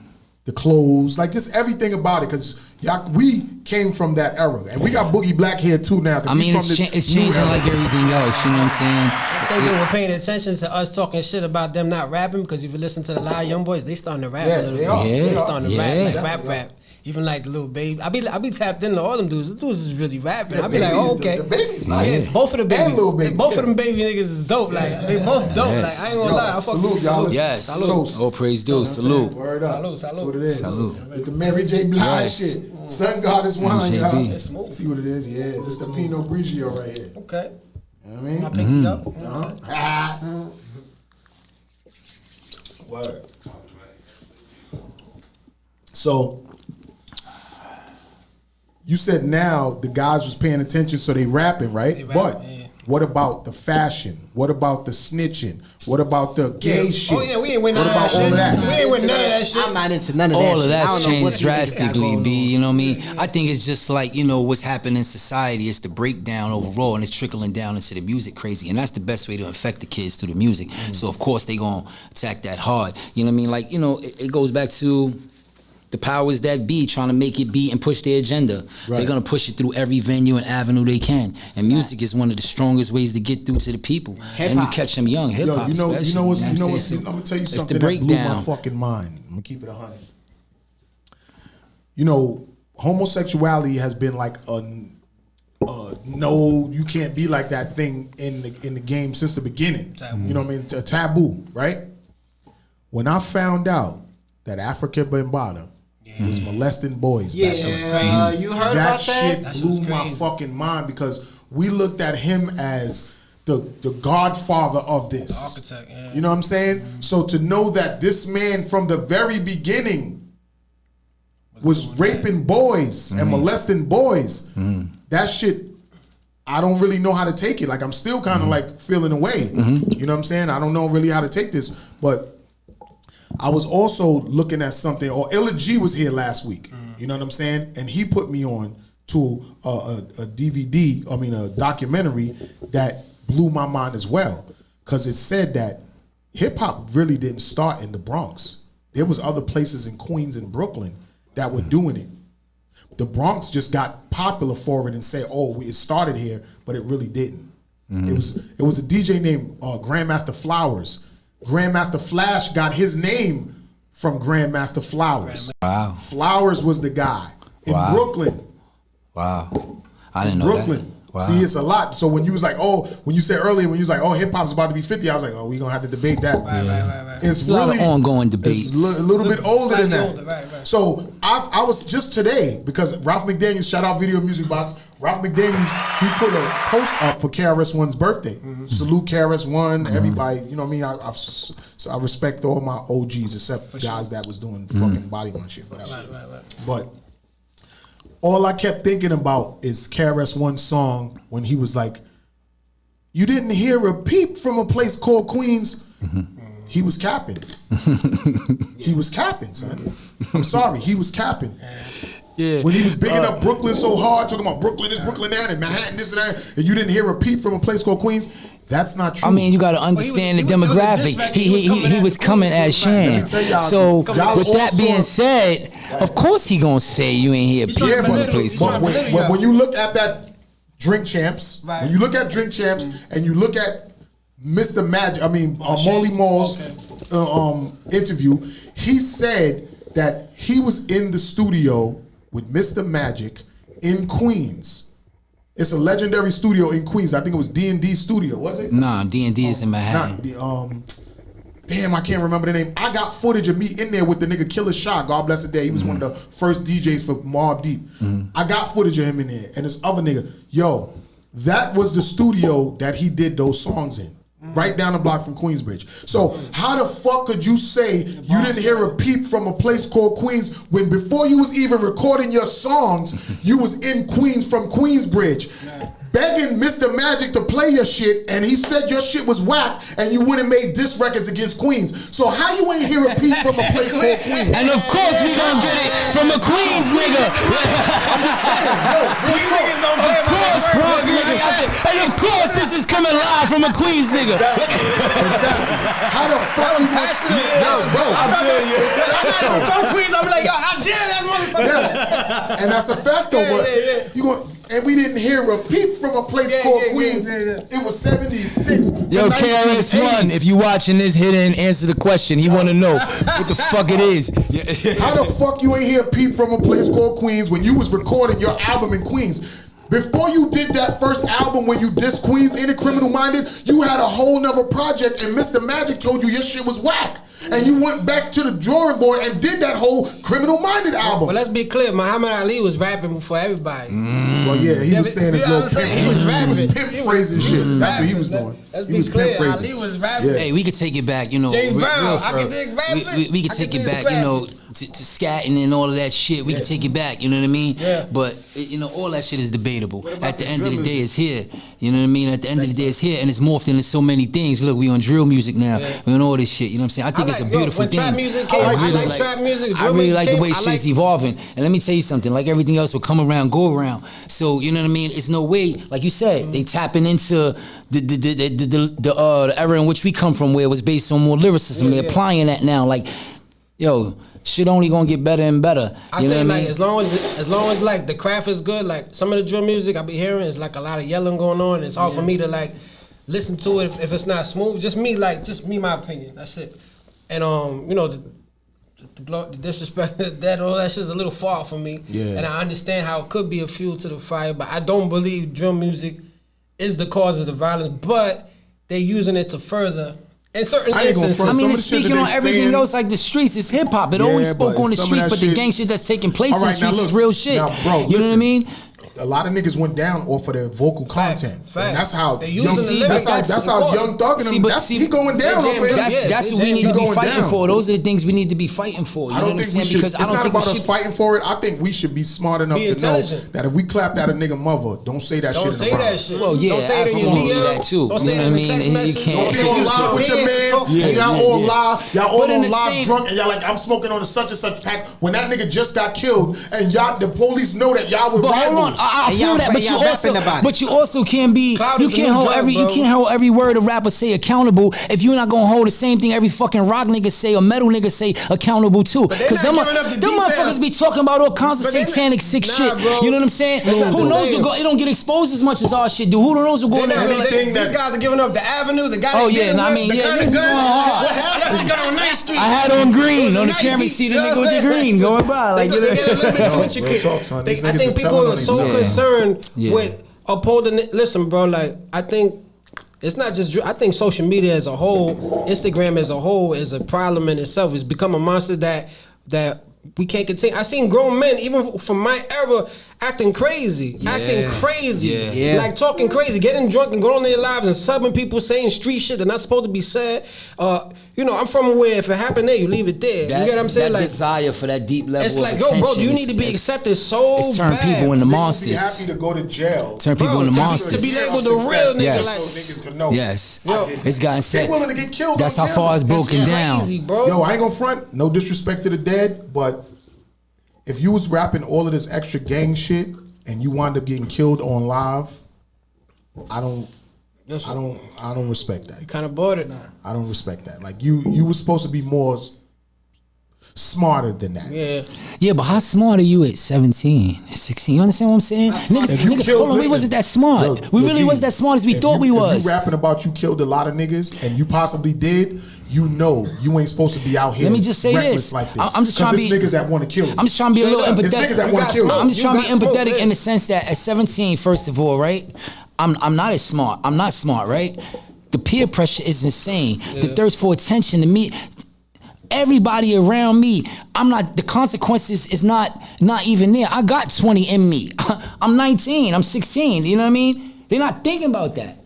the clothes, like just everything about it, because we came from that era, and we got Boogie Black here too now. I mean, it's changing like everything else. You know what I'm saying? I think they were paying attention to us talking shit about them not rapping, because if you listen to the live young boys, they starting to rap a little bit. They starting to rap, like rap. Even like the little baby, I be tapped into all them dudes. The dudes is really rapping. I be like, oh, okay. The baby's nice. Yeah, both of the babies, baby. both of them baby niggas is dope. Like they both dope. Yes. Like I ain't gonna lie. I fuck Salute y'all. Yes. Salute. Oh, praise due. Salute. Word up. Salute. That's what it is. Salute. With the Mary J. Blige shit. Sun Goddess wine, MJB. y'all. See what it is? Yeah, this the Pinot Grigio right here. Okay. You know what I mean? I pick it up. Word. So you said now the guys was paying attention, so they rapping, right? But what about the fashion? What about the snitching? What about the gay shit? Oh yeah, we ain't with none What of about that all shit. of that? We ain't with none of that shit. I'm not into none of that shit. All of I that's don't know what changed you niggas got drastically, going B. on. You know what I mean? I think it's just like, you know, what's happening in society. It's the breakdown overall, and it's trickling down into the music crazy. And that's the best way to affect the kids through the music. So, of course, they going to attack that hard. You know what I mean? Like, you know, it goes back to the powers that be trying to make it be and push their agenda. Right. They're going to push it through every venue and avenue they can. And music is one of the strongest ways to get through to the people. And you catch them young, hip hop. Yo, you know what's I'm gonna tell you It's something the that blew my breakdown. fucking mind. I'm gonna keep it 100. You know, homosexuality has been like a no, you can't be like that thing in the game since the beginning. You know what I mean? A taboo, right? When I found out that Africa Bambaataa was molesting boys, Yeah, that shit was you heard about that? shit That shit blew was my crazy. fucking mind because we looked at him as the godfather of this. Architect, yeah. You know what I'm saying? So to know that this man from the very beginning was raping boys and molesting boys, that shit, I don't really know how to take it. Like, I'm still kind of like feeling away. You know what I'm saying? I don't know really how to take this. But I was also looking at something, or Illa G was here last week. You know what I'm saying? And he put me on to a DVD, a documentary that blew my mind as well. Because it said that hip hop really didn't start in the Bronx. There was other places in Queens and Brooklyn that were doing it. The Bronx just got popular for it and say, "Oh, it started here," but it really didn't. It was a DJ named Grandmaster Flowers. Grandmaster Flash got his name from Grandmaster Flowers. Wow. Flowers was the guy in Wow. Brooklyn. Wow. I didn't know Brooklyn. that. Wow. See, it's a lot. So when you was like, when you said earlier, when you was like, hip hop's about to be 50, I was like, we gonna have to debate that. Right. It's a lot of really ongoing debates. It's a little bit older than that. Older, right. So I was just today, because Ralph McDaniels, shout out Video Music Box, Ralph McDaniels, he put a post up for KRS-One's birthday. Salute KRS-One, everybody. You know what I mean? I respect all my OGs except guys that was doing fucking bodyline shit. Right. But all I kept thinking about is KRS-One's song when he was like, "You didn't hear a peep from a place called Queens." He was capping. He was capping, son. I'm sorry, he was capping. Yeah. When he was bigging up Brooklyn so hard, talking about Brooklyn this, Brooklyn that, and Manhattan this and that, and you didn't hear a peep from a place called Queens, that's not true. I mean, you got to understand the demographic. He was coming at Shan. Let me tell y'all, So with y'all that also- being said, of course he gonna say you ain't here. Yeah, From the place. but when you look at that Drink Champs, when you look at Drink Champs and you look at Mr. Magic, Molly Mall's interview, he said that he was in the studio with Mr. Magic in Queens. It's a legendary studio in Queens. I think it was D&D Studio, was it? Nah, D&D is in Manhattan. Damn, I can't remember the name. I got footage of me in there with the nigga Killer Shah. God bless the day. He was one of the first DJs for Mobb Deep. I got footage of him in there. And this other nigga, that was the studio that he did those songs in. Right down the block from Queensbridge. So how the fuck could you say you didn't hear a peep from a place called Queens when before you was even recording your songs, you was in Queens from Queensbridge? Begging Mr. Magic to play your shit, and he said your shit was whack, and you went and made diss records against Queens. So how you ain't hear a peep from a place called Queens? And of course we gonna get it from a Queens nigga. Of course, Bronx nigga. And of course this is coming live from a Queens nigga. Exactly. How the fuck you gonna Queens, I'm like, yo, how dare that motherfucker? Yes, and that's a fact though. But you going, and we didn't hear a peep from a place called Queens. It was 76. Yo, KRS-One, if you watching this, hit and answer the question. He want to know what the fuck it is. How the fuck you ain't hear a peep from a place called Queens when you was recording your album in Queens? Before you did that first album when you dissed Queens in a Criminal Minded, you had a whole nother project and Mr. Magic told you your shit was whack. and you went back to the drawing board and did that whole Criminal Minded album. But let's be clear, Muhammad Ali was rapping before everybody. Well, yeah, he was saying his little pimp. He was rapping. He was pimp phrasing shit. That's what he was doing. Let's He be was clear, pimp phrasing. Ali was rapping. Yeah. Hey, we could take it back, you know. James Brown, real I can dig rapping. We could I take can it dig back, you know, rapping. to scatting and all of that shit. We could take it back, you know what I mean? Yeah. But, you know, all that shit is debatable. about At the the end of the drill day, it's here. You know what I mean? At the end of the day, it's here, and it's morphed into so many things. Look, we on drill music now. We on all this shit, you know what I'm saying? I think it's a beautiful when thing. trap music came, I like trap music. I really like the way I shit's like- evolving. And let me tell you something, like everything else will come around, go around. So, you know what I mean? It's no way, like you said, they tapping into the era in which we come from, where it was based on more lyricism. They're applying that now. Like, yo, shit only gonna get better and better. I You know say what I like mean? as long as like the craft is good, like some of the drill music I be hearing is like a lot of yelling going on. It's hard for me to like listen to it if it's not smooth. Just me, my opinion. That's it. And you know the disrespect that all that shit's a little far from me. Yeah. And I understand how it could be a fuel to the fire, but I don't believe drill music is the cause of the violence. But they're using it to further. In certain I ain't gonna instances, front. I mean, Some of it's the shit speaking that on they everything saying- else like the streets. It's hip hop. It Yeah, always spoke but on the some of streets, that but the shit- gang shit that's taking place All in the right, now streets is look, real shit. now, bro, you know what I listen. mean? A lot of niggas went down off of their vocal content. Facts. And that's how They young, using the that's lyrics. how Young Thug and See, him, but that's, see, he going down they off of him. jam- That's they what we jam- need to he be going fighting down. for. Those are the things we need to be fighting for. You I know don't what I'm think we saying? should. Because It's I don't not think about we us should. fighting for it. I think we should be smart enough Be to know intelligent. that if we clapped at a nigga mother, don't say that don't shit say in the that rhyme. shit. Well, yeah, don't say it in your absolutely DM. that too. Don't You say know it in what I the text mean? You message. can't- Don't be say on it live with your in mans talk. and y'all all live. Y'all all But in on the live same- drunk and y'all like, I'm smoking on a such and such pack. When that nigga just got killed and y'all, the police know that y'all were But hold on, rivals. I And feel y'all- that, and but you y'all also, rapping about it. but you also can't be, Cloud you is the can't new hold drug, every, bro. you can't hold every word a rapper say accountable if you're not gonna hold the same thing every fucking rock nigga say or metal nigga say accountable too. they're Because not them, giving up the them details. motherfuckers be talking about all kinds of But they're not- satanic sick Nah, shit. bro. You know what I'm saying? It's not Who the knows? same. It don't get exposed as much as our shit do. Who knows? Who going there? Anything These that- guys are giving up the avenue, the guy. Oh, that yeah, did it nah, I with, mean, the yeah, kind niggas of gun. going hard. Yeah, this gun on 9th Street. I had on green on the Nice. camera. See the You nigga know with the what I'm saying? green going by. Like, They you know. get a little bit too much. Real talk, son. These I niggas think is people telling are on so themselves. concerned Yeah. with upholding it. Listen, bro, like, I think it's not just, I think social media as a whole, Instagram as a whole is a problem in itself. It's become a monster that we can't continue. I seen grown men, even from my era, acting crazy. Yeah. Like talking crazy, getting drunk and going on their lives and subbing people, saying street shit that's not supposed to be said. You know, I'm from where if it happened there, you leave it there. That, you get what I'm saying? That Like, desire for that deep level it's of like, yo, bro, attention you is- need to be it's- accepted so It's turned bad. people into Niggas be monsters. happy to go to jail. Turn people Bro, into to be- monsters. to be labeled a real nigga, Yes. like, So niggas can know. Yes, Yo, it's gotten they said. willing to get killed. That's on how far it's camera. broken down. crazy, bro. Yo, I ain't gonna front. No disrespect to the dead, but if you was rapping all of this extra gang shit and you wind up getting killed on live, I don't respect that. kind of bored it now. I don't respect that. Like you was supposed to be more smarter than that. Yeah. Yeah, but how smart are you at 17, 16? You understand what I'm saying? Niggas, If you niggas, killed- hold on, we listen, wasn't that smart. yo, We yo, really G, wasn't that smart as we if thought we If was. you rapping about you killed a lot of niggas and you possibly did, you know you ain't supposed to be out here. Let me just say reckless this. like this. I'm just trying to it's be- niggas that want to kill you. I'm just trying to be a little Straight up. It's empathetic. niggas that You want got to kill you. smoke. I'm just trying to be You got empathetic smoke, in yeah. the sense that at 17, first of all, right? I'm not as smart. I'm not smart, right? The peer pressure is insane. The thirst for attention to me. Everybody around me, I'm not. The consequences is not even there. I got 20 in me. I'm 19. I'm 16. You know what I mean? They're not thinking about that.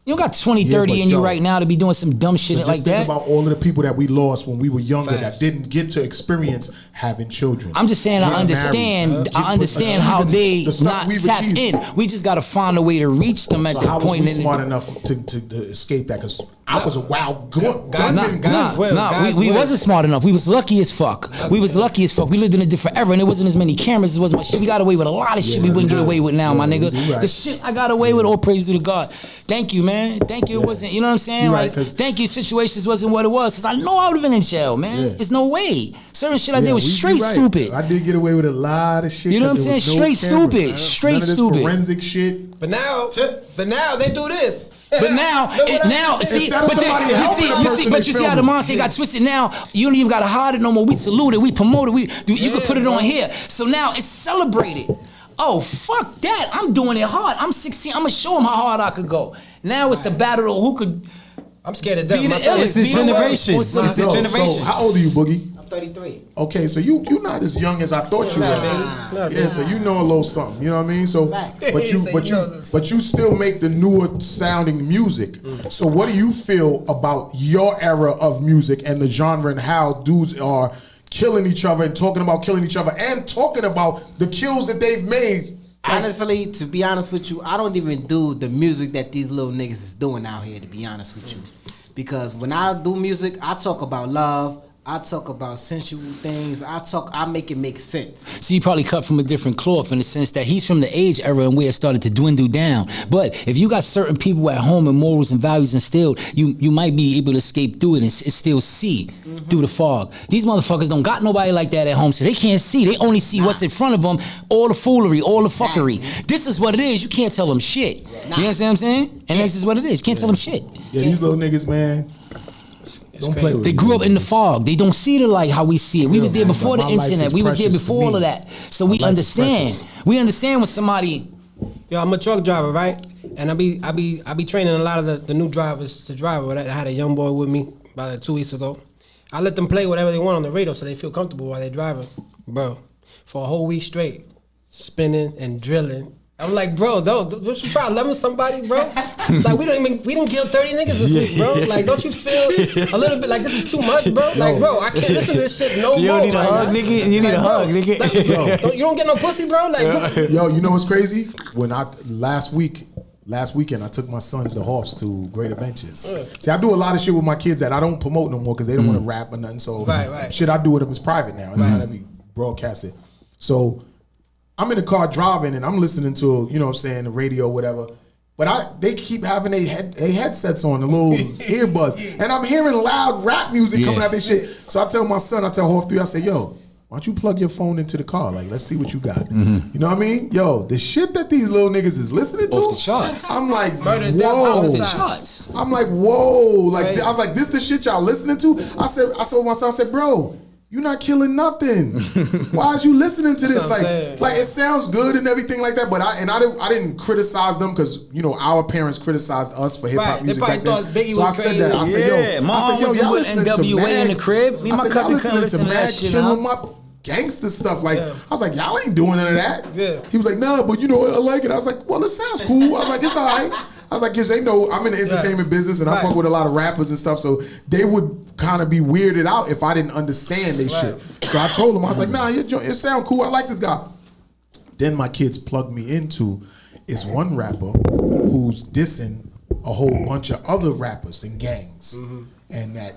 You don't got 20, 30 but in you yo, right now to be doing some dumb shit So just like think that. about all of the people that we lost when we were younger Facts. that didn't get to experience having children. I'm just saying, I Getting understand. married, I understand how achieving they the stuff not we've tapped achieved. in. We just got to find a way to reach them at So the how was point. we in- smart enough to escape that? Because I was a wild gun. God's will, God's we will. wasn't smart enough. We was lucky as fuck. We was lucky as fuck. We lived in a different era, and there wasn't as many cameras. There wasn't much shit. We got away with a lot of shit we wouldn't get away with now, my nigga. you right. The shit I got away with, all praise to the God. Thank you, man. Thank you. It wasn't, you know what I'm saying? You right, Like, 'cause- thank you. Situations wasn't what it was. Because I know I would have been in jail, man. Yeah. There's no way. Certain shit I did was you straight right. stupid. I did get away with a lot of shit. You know what I'm 'cause there saying? was no Straight cameras. stupid. Straight None of this stupid. forensic shit. But now they do this. But now, Look what I now, did. see, Instead of but then, somebody helping the person, but they you see how the film it. monster got twisted. Now you don't even gotta hide it no more. We salute it, we promote it, you can put it on here. So now it's celebrated. Oh fuck that! I'm doing it hard. I'm 16. I'm gonna show them how hard I could go. Now it's a battle of who could I'm scared of death. Be the myself. illest, It's the be the generation. worst. It's the So generation. how old are you, Boogie? I'm 33. Okay, so you not as young as I thought you were. Yeah, so you know a little something. You know what I mean? So, Facts. but you still make the newer sounding music. So, what do you feel about your era of music and the genre and how dudes are killing each other and talking about killing each other and talking about the kills that they've made? Honestly, to be honest with you, I don't even do the music that these little niggas is doing out here, to be honest with you. Because when I do music, I talk about love, I talk about sensual things, I make it make sense. So you probably cut from a different cloth in the sense that he's from the age era and where it started to dwindle down. But if you got certain people at home and morals and values instilled, you might be able to escape through it and still see through the fog. These motherfuckers don't got nobody like that at home, so they can't see. They only see what's in front of them, all the foolery, all the fuckery. This is what it is. You can't tell them shit. You understand what I'm saying? And this is what it is. You can't tell them shit. Yeah, these little niggas, man. Don't play with They grew up in the fog. They don't see the light how we see it. We was there before the My life internet. is We was there precious to before all me. of that. So we My life is understand. precious. We understand when somebody. Yo, I'm a truck driver, right? And I be training a lot of the new drivers to drive. I had a young boy with me about 2 weeks ago. I let them play whatever they want on the radio so they feel comfortable while they're driving. Bro, for a whole week straight, spinning and drilling. I'm like, bro, don't you try loving somebody, bro? Like we didn't kill 30 niggas this week, bro. Like, don't you feel a little bit like this is too much, bro? Like, bro, I can't listen to this shit no more. You don't need a hug, nigga. You need a hug, nigga. Like, you don't get no pussy, bro. Like, Yo, you know what's crazy? When last weekend, I took my sons, the Hoffs, to Great Adventures. See, I do a lot of shit with my kids that I don't promote no more because they don't want to rap or nothing. So Right. shit I do with them is private now. It's not every broadcasted. So I'm in the car driving and I'm listening to, you know what I'm saying, the radio or whatever. But they keep having their headsets on, the little earbuds. And I'm hearing loud rap music coming out their shit. So I tell my son, I tell Hoff 3, I say, yo, why don't you plug your phone into the car? Like, let's see what you got. You know what I mean? Yo, the shit that these little niggas is listening to. Off the charts. I'm like, Off the whoa. charts. I'm like, whoa. Like, I was like, this the shit y'all listening to? I told my son, I said, bro, you're not killing nothing. Why is you listening to this? Like it sounds good and everything like that. But I didn't criticize them because you know our parents criticized us for hip hop music back then. So I said that. I said, yo, y'all listening to NWA in the crib. Me and my cousin couldn't listen to that shit. Kill 'em up gangster stuff. Like I was like, y'all ain't doing none of that. Yeah. He was like, nah, but you know I like it. I was like, well, it sounds cool. I was like, it's all right. I was like, kids, they know I'm in the entertainment business and I fuck with a lot of rappers and stuff, so they would kind of be weirded out if I didn't understand they shit. So I told them, I was like, nah, it sound cool. I like this guy. Then my kids plugged me into is one rapper who's dissing a whole bunch of other rappers and gangs, and that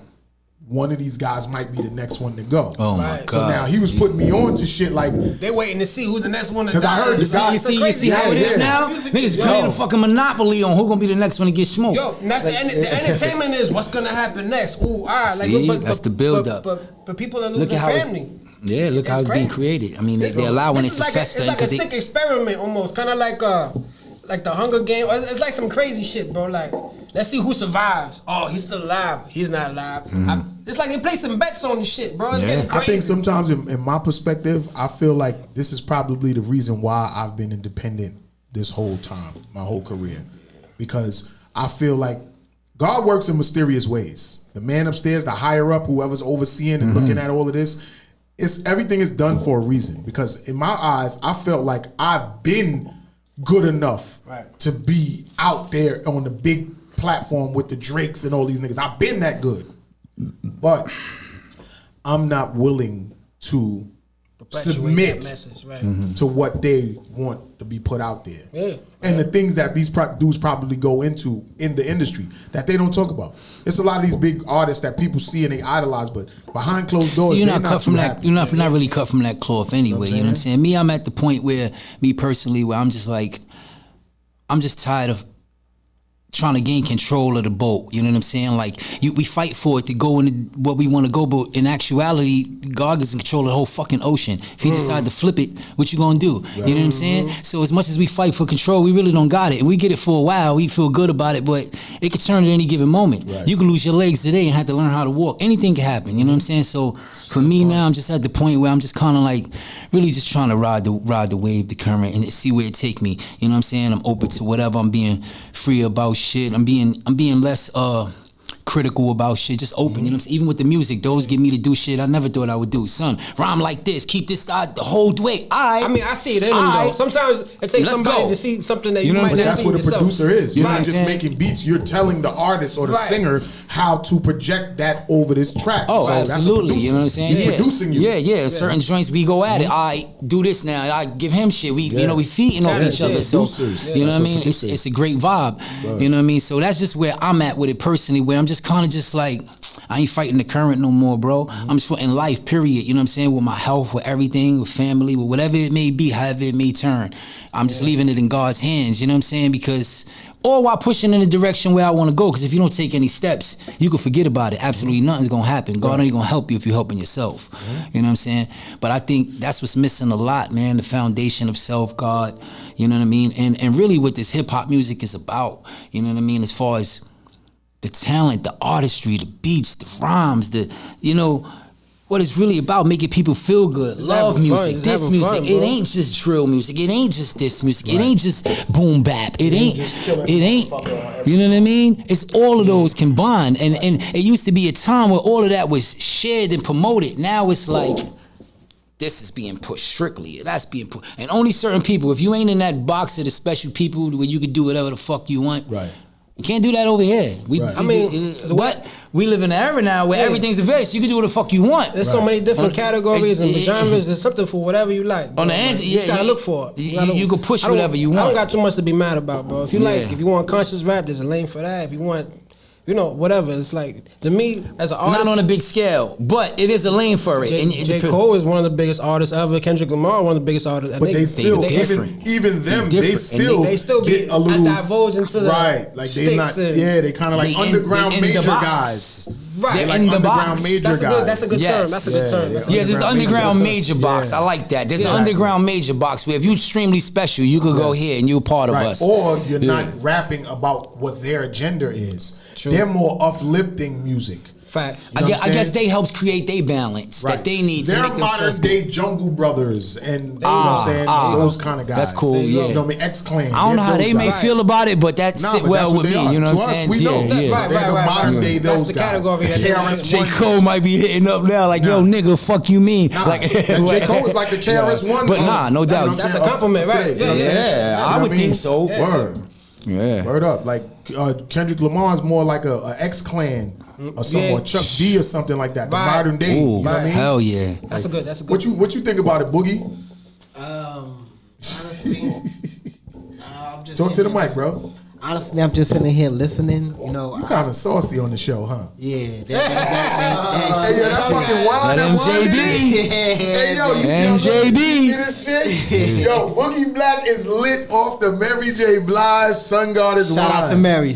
one of these guys might be the next one to go. Oh my God. So now he was putting me on to shit like, they waiting to see who the next one to die. because I heard the guy. You see how it is now? Niggas playing a fucking monopoly on who gonna be the next one to get smoked. Yo, and that's the entertainment is what's gonna happen next. Ooh, all right. See, that's the build up. But people are Look losing at how family. Yeah, look how it's being created. I mean, they're allowing it to fester. It's like a sick experiment almost, kind of like the Hunger Games. It's like some crazy shit, bro. Like, let's see who survives. Oh, he's still alive. He's not alive. It's like they play some bets on the shit, bro. It's getting crazy. I think sometimes in my perspective, I feel like this is probably the reason why I've been independent this whole time, my whole career. Because I feel like God works in mysterious ways. The man upstairs, the higher up, whoever's overseeing and looking at all of this, everything is done for a reason. Because in my eyes, I felt like I've been good enough to be out there on the big platform with the Drakes and all these niggas. I've been that good. But I'm not willing to submit to what they want to be put out there. Yeah. And the things that these dudes probably go into in the industry that they don't talk about. It's a lot of these big artists that people see and they idolize, but behind closed doors, so you're they're not cut from that. happy. You're not really cut from that cloth anyway. You know what I'm saying? Me, I'm at the point where me personally, where I'm just like, I'm just tired of trying to gain control of the boat. You know what I'm saying? Like, we fight for it to go in what we want to go, but in actuality, God is in control of the whole fucking ocean. If he decide to flip it, what you gonna do? Right. You know what I'm saying? So as much as we fight for control, we really don't got it. And we get it for a while, we feel good about it, but it could turn at any given moment. Right. You can lose your legs today and have to learn how to walk. Anything can happen, you know what I'm saying? So for me now, I'm just at the point where I'm just kind of like, really just trying to ride the wave, the current, and see where it take me. You know what I'm saying? I'm open to whatever. I'm being free about shit. I'm being less critical about shit, just open, you know what I'm saying? Even with the music, those get me to do shit I never thought I would do. Son, rhyme like this, keep this the whole way. I mean, I see it in them though. Sometimes it takes somebody to see something that you might not see. That's what a producer is. You're not just saying? making beats, you're telling the artist or the singer how to project that over this track. Oh, so absolutely. You know what I'm saying? He's producing you. Yeah. Certain joints we go at it. I do this now. I give him shit. We you know, we feeding off each other. So you know what I mean? It's a great vibe. Right. You know what I mean? So that's just where I'm at with it personally, where I'm just kind of just like, I ain't fighting the current no more, bro. I'm just in life, period. You know what I'm saying? With my health, with everything, with family, with whatever it may be, however it may turn. I'm just leaving it in God's hands, you know what I'm saying? Because, or while pushing in the direction where I want to go, because if you don't take any steps, you can forget about it. Absolutely nothing's going to happen. God ain't going to help you if you're helping yourself. You know what I'm saying? But I think that's what's missing a lot, man, the foundation of self, God. You know what I mean? And really what this hip-hop music is about, you know what I mean, as far as the talent, the artistry, the beats, the rhymes, you know, what it's really about, making people feel good, love music, this music. It ain't just drill music. It ain't just this music. It ain't just boom bap. It ain't, you know what I mean? It's all of those combined. And it used to be a time where all of that was shared and promoted. Now it's like, this is being pushed strictly. That's being pushed. And only certain people, if you ain't in that box of the special people where you can do whatever the fuck you want. Right. You can't do that over here. But we live in an era now where everything's available, so you can do what the fuck you want. There's so many different categories and genres. There's something for whatever you like. On the end, you gotta look for it. You can push whatever you want. I don't got too much to be mad about, bro. If you want conscious rap, there's a lane for that. If you want, you know, whatever. It's like, to me, as an artist, not on a big scale, but it is a lane for it. J. Cole is one of the biggest artists ever. Kendrick Lamar, one of the biggest artists. But they still, even them, they still get a little divulge into the like they not, they kind of like underground major guys. Right, they like in the underground box. major guys. That's a good term. That's a good term. There's an underground major box. I like that. There's an underground major box where if you're extremely special, you could go here and you're part of us. Or you're not rapping about what their agenda is. True. They're more uplifting music. Facts. You know I guess they helps create their balance that they need to make themselves. They're modern day Jungle Brothers and you know what I'm saying, those kind of guys. That's cool. Yeah. You know what I mean? X-Clan. I don't know how they may feel about it, but that sit well with me. You know what I'm saying? We know. Right. They're the modern day those guys. J. Cole might be hitting up now like, yo, nigga, fuck you mean? Like J. Cole is like the KRS-One. But no doubt. That's a compliment, right? Yeah, I would think so. Word. Yeah. Word up. Like Kendrick Lamar is more like a X-Clan or something, or Chuck D or something like that. The modern day. Ooh, you know what I mean? Hell yeah. That's a good. What you think about it, Boogie? Honestly, I'm just talk to the mic, bro. Honestly, I'm just sitting here listening. You know, you kind of saucy on the show, huh? Yeah. Hey, that's fucking wild. That MJB. Hey, yo, MJB. You see this shit? Yo, Boogie Black is lit off the Mary J. Blige Sun God is Shout out to Mary.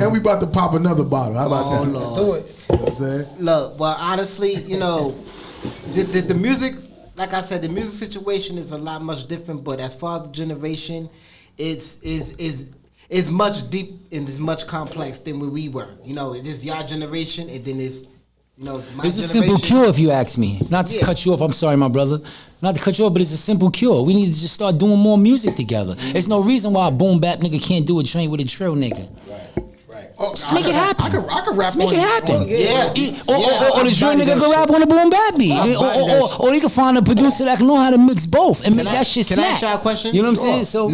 And we about to pop another bottle. How about that? Let's do it. You know what I'm saying? Look, well, honestly, you know, the music, like I said, the music situation is a lot much different. But as far as the generation, it's much deep and it's much complex than where we were. You know, it is your generation, and then it's, you know, my It's a simple cure, if you ask me. Not to cut you off. I'm sorry, my brother. Not to cut you off, but it's a simple cure. We need to just start doing more music together. There's no reason why a boom bap nigga can't do a train with a drill nigga. Right. Just make it happen. I could rap. Just make it happen. Or the drill nigga can rap on a boom bap beat. Or he can find a producer that can know how to mix both and make that shit snap. Can I ask y'all a question? You know what I'm saying? So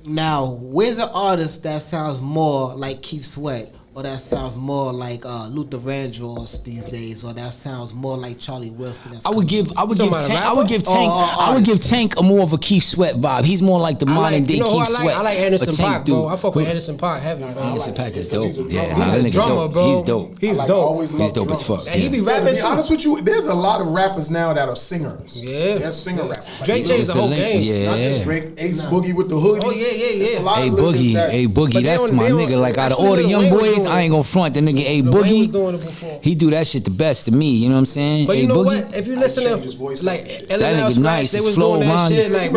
Now, where's an artist that sounds more like Keith Sweat, or that sounds more like Luther Vandross these days, or that sounds more like Charlie Wilson? I would give Tank a more of a Keith Sweat vibe. He's more like the modern day Keith Sweat. I like Anderson .Paak, bro. I fuck with Anderson .Paak heavy, bro. Anderson .Paak is dope. Yeah, that nigga dope. Bro. He's dope. He's dope as fuck. And he be rapping. To be honest with you, there's a lot of rappers now that are singers. Yeah, they're singer rappers. Drake changed the whole game. Yeah, not just Drake, Ace Boogie with the hoodie. Oh yeah. Hey Boogie, that's my nigga. Like out of all the young boys, I ain't gonna front the nigga. A Boogie, he do that shit the best to me. You know what I'm saying? But you know what? If you listen to like that nigga nice, they his was flow, doing that shit. Like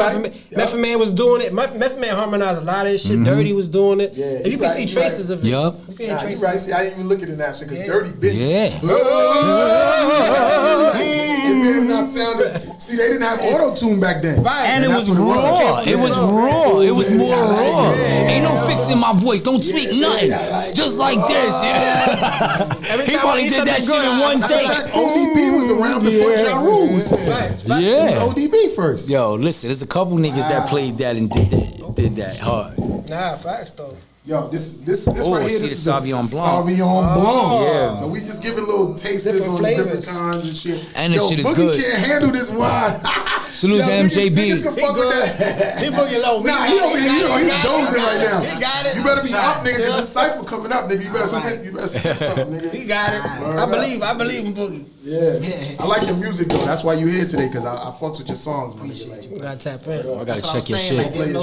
Method Man was doing it. Method Man harmonized a lot of this shit. Dirty was doing it. If you can see traces of it. Yup. You right. See, I didn't even look at it now because Dirty bit. Yeah. It may have not sounded. See, See, they didn't have auto tune back then. Right. And it that's was what raw. It was raw. It was more raw. Ain't no fixing my voice. Don't tweak nothing. It's just like this. Yeah. He probably did that shit in one take. ODB was around before Ja Rule was saying. Yeah. It was ODB first. Yo, listen, there's a couple niggas that played that and did that hard. Nah, facts though. Yo, this Oh, right here, see this the is Sauvignon the Blanc. Sauvignon Blanc. Yeah. So we just giving little tasters Different on flavors. different kinds and shit. And this shit is Boogie good. can't handle this wine. Salute Yo, to MJB. Niggas can fuck with that. He boogie low. Nah, he over here, he's dozing right now. He got it. You better be up, nigga, because this cipher coming up, nigga. You better spit something, nigga. He got it. I believe in boogie. Yeah. I like your music, though. That's why you here today, because I fucks with your songs, man. You gotta tap in. I gotta That's what check I'm your saying, shit. like, Play your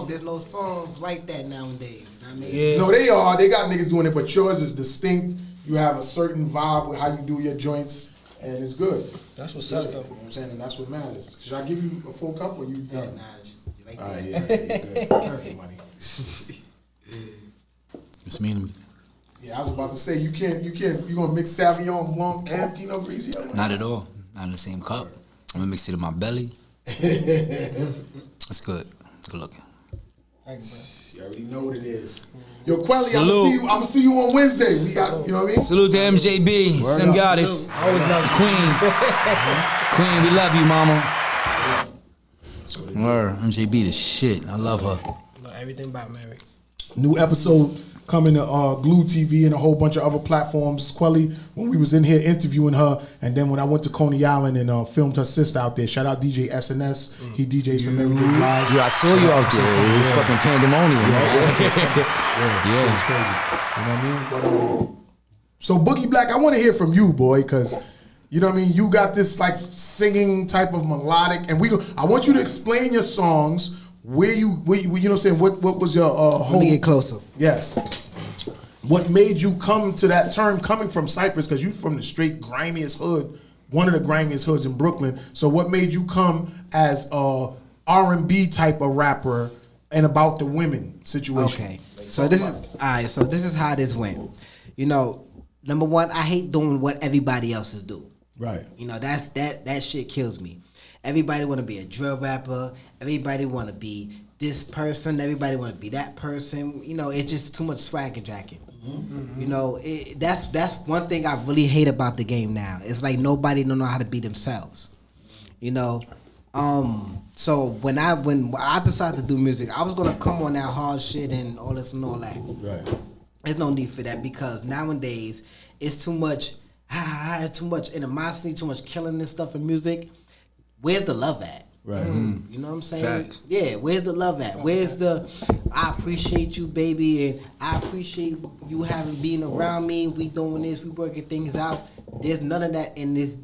there's shit. no songs like that nowadays. I mean, Yeah. No, they are. They got niggas doing it, but yours is distinct. You have a certain vibe with how you do your joints, and it's good. That's what's You up know though. what I'm saying? And that's what matters. Should I give you a full cup or you yeah, done? nah, it's right All there. right, yeah, you good. Perfect money. It's me to me. Yeah, I was about to say you gonna mix Sauvignon Blanc and Pinot Grigio? Not at all. Not in the same cup. I'm gonna mix it in my belly. It's good. Good looking. You already know what it is. Yo, Quelly, Salute. I'm gonna see you on Wednesday. We got, you know what I mean? Salute to MJB, Sun up. Goddess, Always love you. Queen. Queen, we love you, mama. Word, MJB the shit. I love her. Know everything about Mary. New episode coming to Glue TV and a whole bunch of other platforms. Quelly, when we was in here interviewing her, and then when I went to Coney Island and filmed her sister out there. Shout out DJ S.NS. He DJs from Everyday Live. Yo, I saw you out there. It was fucking pandemonium, right? Yeah, it's crazy. You know what I mean? But so Boogie Black, I want to hear from you, boy, because you know what I mean. You got this like singing type of melodic, and I want you to explain your songs. Where you know what I'm saying? What was your whole? Let me get closer. Yes. What made you come to that term coming from Cypress? Because you from the straight grimiest hood, one of the grimiest hoods in Brooklyn. So what made you come as a R&B type of rapper and about the women situation? Okay, so this is all right. So this is how this went. You know, number one, I hate doing what everybody else is doing. Right. You know, that shit kills me. Everybody want to be a drill rapper. Everybody want to be this person. Everybody want to be that person. You know, it's just too much swagger jacking. Mm-hmm. You know, that's one thing I really hate about the game now. It's like nobody don't know how to be themselves. You know, so when I decided to do music, I was gonna come on that hard shit and all this and all that. Right. There's no need for that because nowadays it's too much animosity, too much killing and stuff in music. Where's the love at? Right. You know what I'm saying? Facts. Yeah, where's the love at? Where's the I appreciate you, baby, and I appreciate you having being around me. We doing this, we working things out. There's none of that in this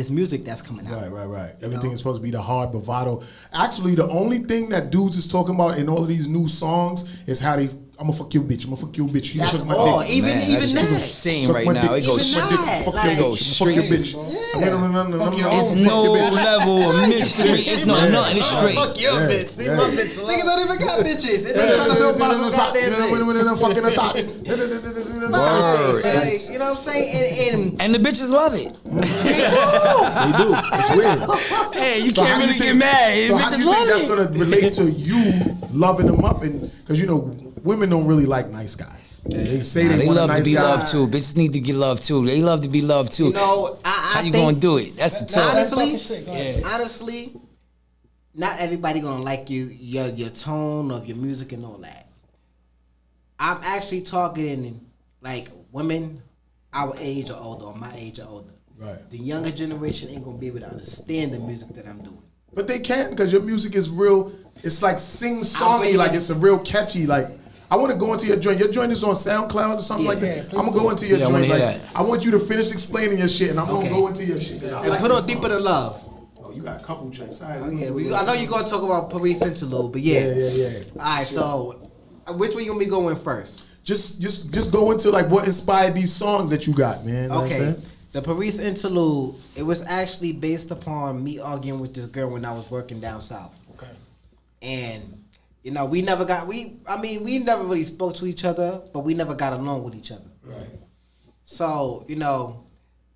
music that's coming out. Right. Everything is supposed to be the hard bravado. Actually, the only thing that dudes is talking about in all of these new songs is how they I'm gonna fuck your bitch. I'm gonna fuck your bitch. You That's suck my all. dick. Even Man, that shit's that. insane Suck right my now. dick. It goes Even Fuck your that, fuck like- your It goes bitch. Fuck your straight bitch. Yeah. No. It's no level of mystery. It's no nothing. It's straight. Fuck your Yeah, bitch. Leave yeah. my bitch alone. Niggas don't even got bitches. And they trying to talk about some goddamn thing. Word. Like, you know what I'm saying? And And the bitches love it. They do. It's weird. Hey, you So can't how really you get think- mad. So how do Bitches you think love that's it. gonna relate to you loving them up? And because you know women don't really like nice guys. They say Nah, they, they want a love nice to be guy. loved too. Bitches need to get loved too. They love to be loved too. you know, How I you think, gonna do it? That's the talk. honestly, not everybody gonna like your tone of your music and all that. I'm actually targeting like women our age or older, or my age or older. Right. The younger generation ain't gonna be able to understand the music that I'm doing. But they can't because your music is real. It's like sing-songy, really- like it's a real catchy. Like I want to go into your joint. Your joint is on SoundCloud or something Yeah, like that. yeah, I'm gonna go into your Yeah, I wanna joint. hear Like, that. I want you to finish explaining your shit, and I'm Okay. gonna go into your shit. 'Cause I And like put on this Deeper song. Than Love. Oh, you got a couple joints. All right, Oh yeah, I know you're gonna talk about Paris Interlude, but yeah. Yeah. All right, so which one you gonna be going first? Just go into like what inspired these songs that you got, man. You know what I'm Okay. saying? The Paris Interlude, it was actually based upon me arguing with this girl when I was working down south. Okay. And you know, we never really spoke to each other, but we never got along with each other. Right. So, you know,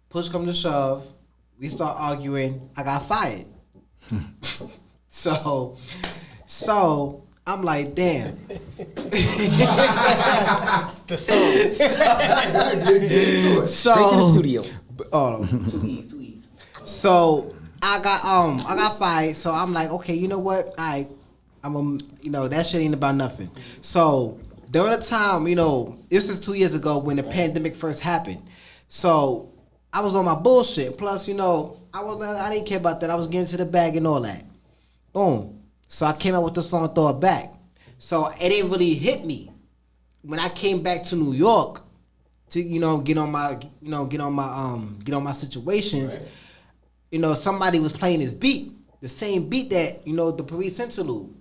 push come to shove, We start arguing. I got fired. So I'm like, damn. The song. Straight to the studio. Oh, too easy. So I got fired. So I'm like, okay, you know what? That shit ain't about nothing. So during the time, this is 2 years ago when the pandemic first happened. So I was on my bullshit. Plus, I didn't care about that. I was getting to the bag and all that. Boom. So I came out with the song "Throw It Back." So it didn't really hit me when I came back to New York to get on my situations. Right. Somebody was playing this beat, the same beat that the Police interlude.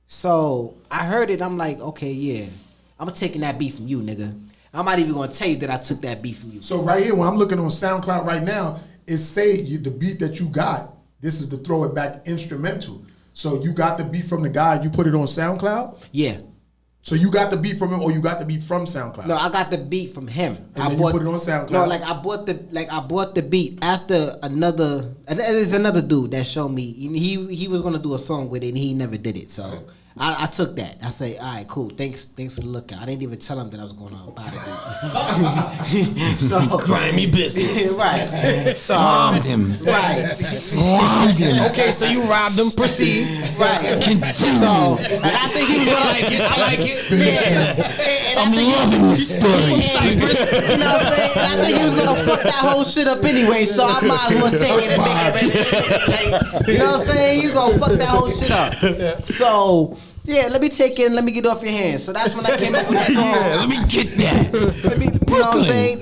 So I heard it. I'm like, okay, yeah, I'm taking that beat from you, nigga. I'm not even gonna tell you that I took that beat from you. So right here, when I'm looking on SoundCloud right now, it say the beat that you got. This is the Throw It Back instrumental. So you got the beat from the guy, you put it on SoundCloud? Yeah. So you got the beat from him, or you got the beat from SoundCloud? No, I got the beat from him. And then you put it on SoundCloud? No, I bought the beat after another. There's another dude that showed me. He was gonna do a song with it, and he never did it. So I took that. I say, all right, cool. Thanks for the lookout. I didn't even tell him that I was going to buy the beat. So grimy business. Right. Slammed him. Right. Slammed him. Okay, so you robbed him. Proceed. Right. Continue. So, and I think he was gonna like it. I like it. Yeah. I'm loving the story. You know what I'm saying? And I think he was gonna fuck that whole shit up anyway. So I might as well take it and make it. You know what I'm saying? You gonna fuck that whole shit up. So. Yeah, let me take it and let me get off your hands. So that's when I came up with that song. Yeah, let me get that. You know what I'm saying?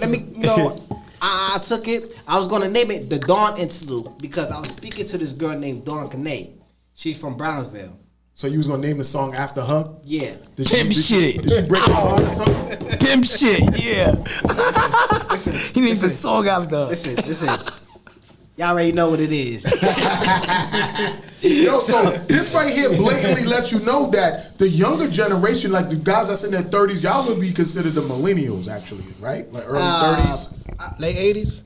I took it. I was going to name it The Dawn Interlude because I was speaking to this girl named Dawn Kane. She's from Brownsville. So you was going to name the song after her? Yeah. Pimp shit. Did she break her heart or something? Pimp shit, yeah. Listen, He needs a song after her. Listen. Y'all already know what it is. Yo, so this right here blatantly lets you know that the younger generation, like the guys that's in their 30s, y'all would be considered the millennials, actually, right? Like early 30s. Late 80s?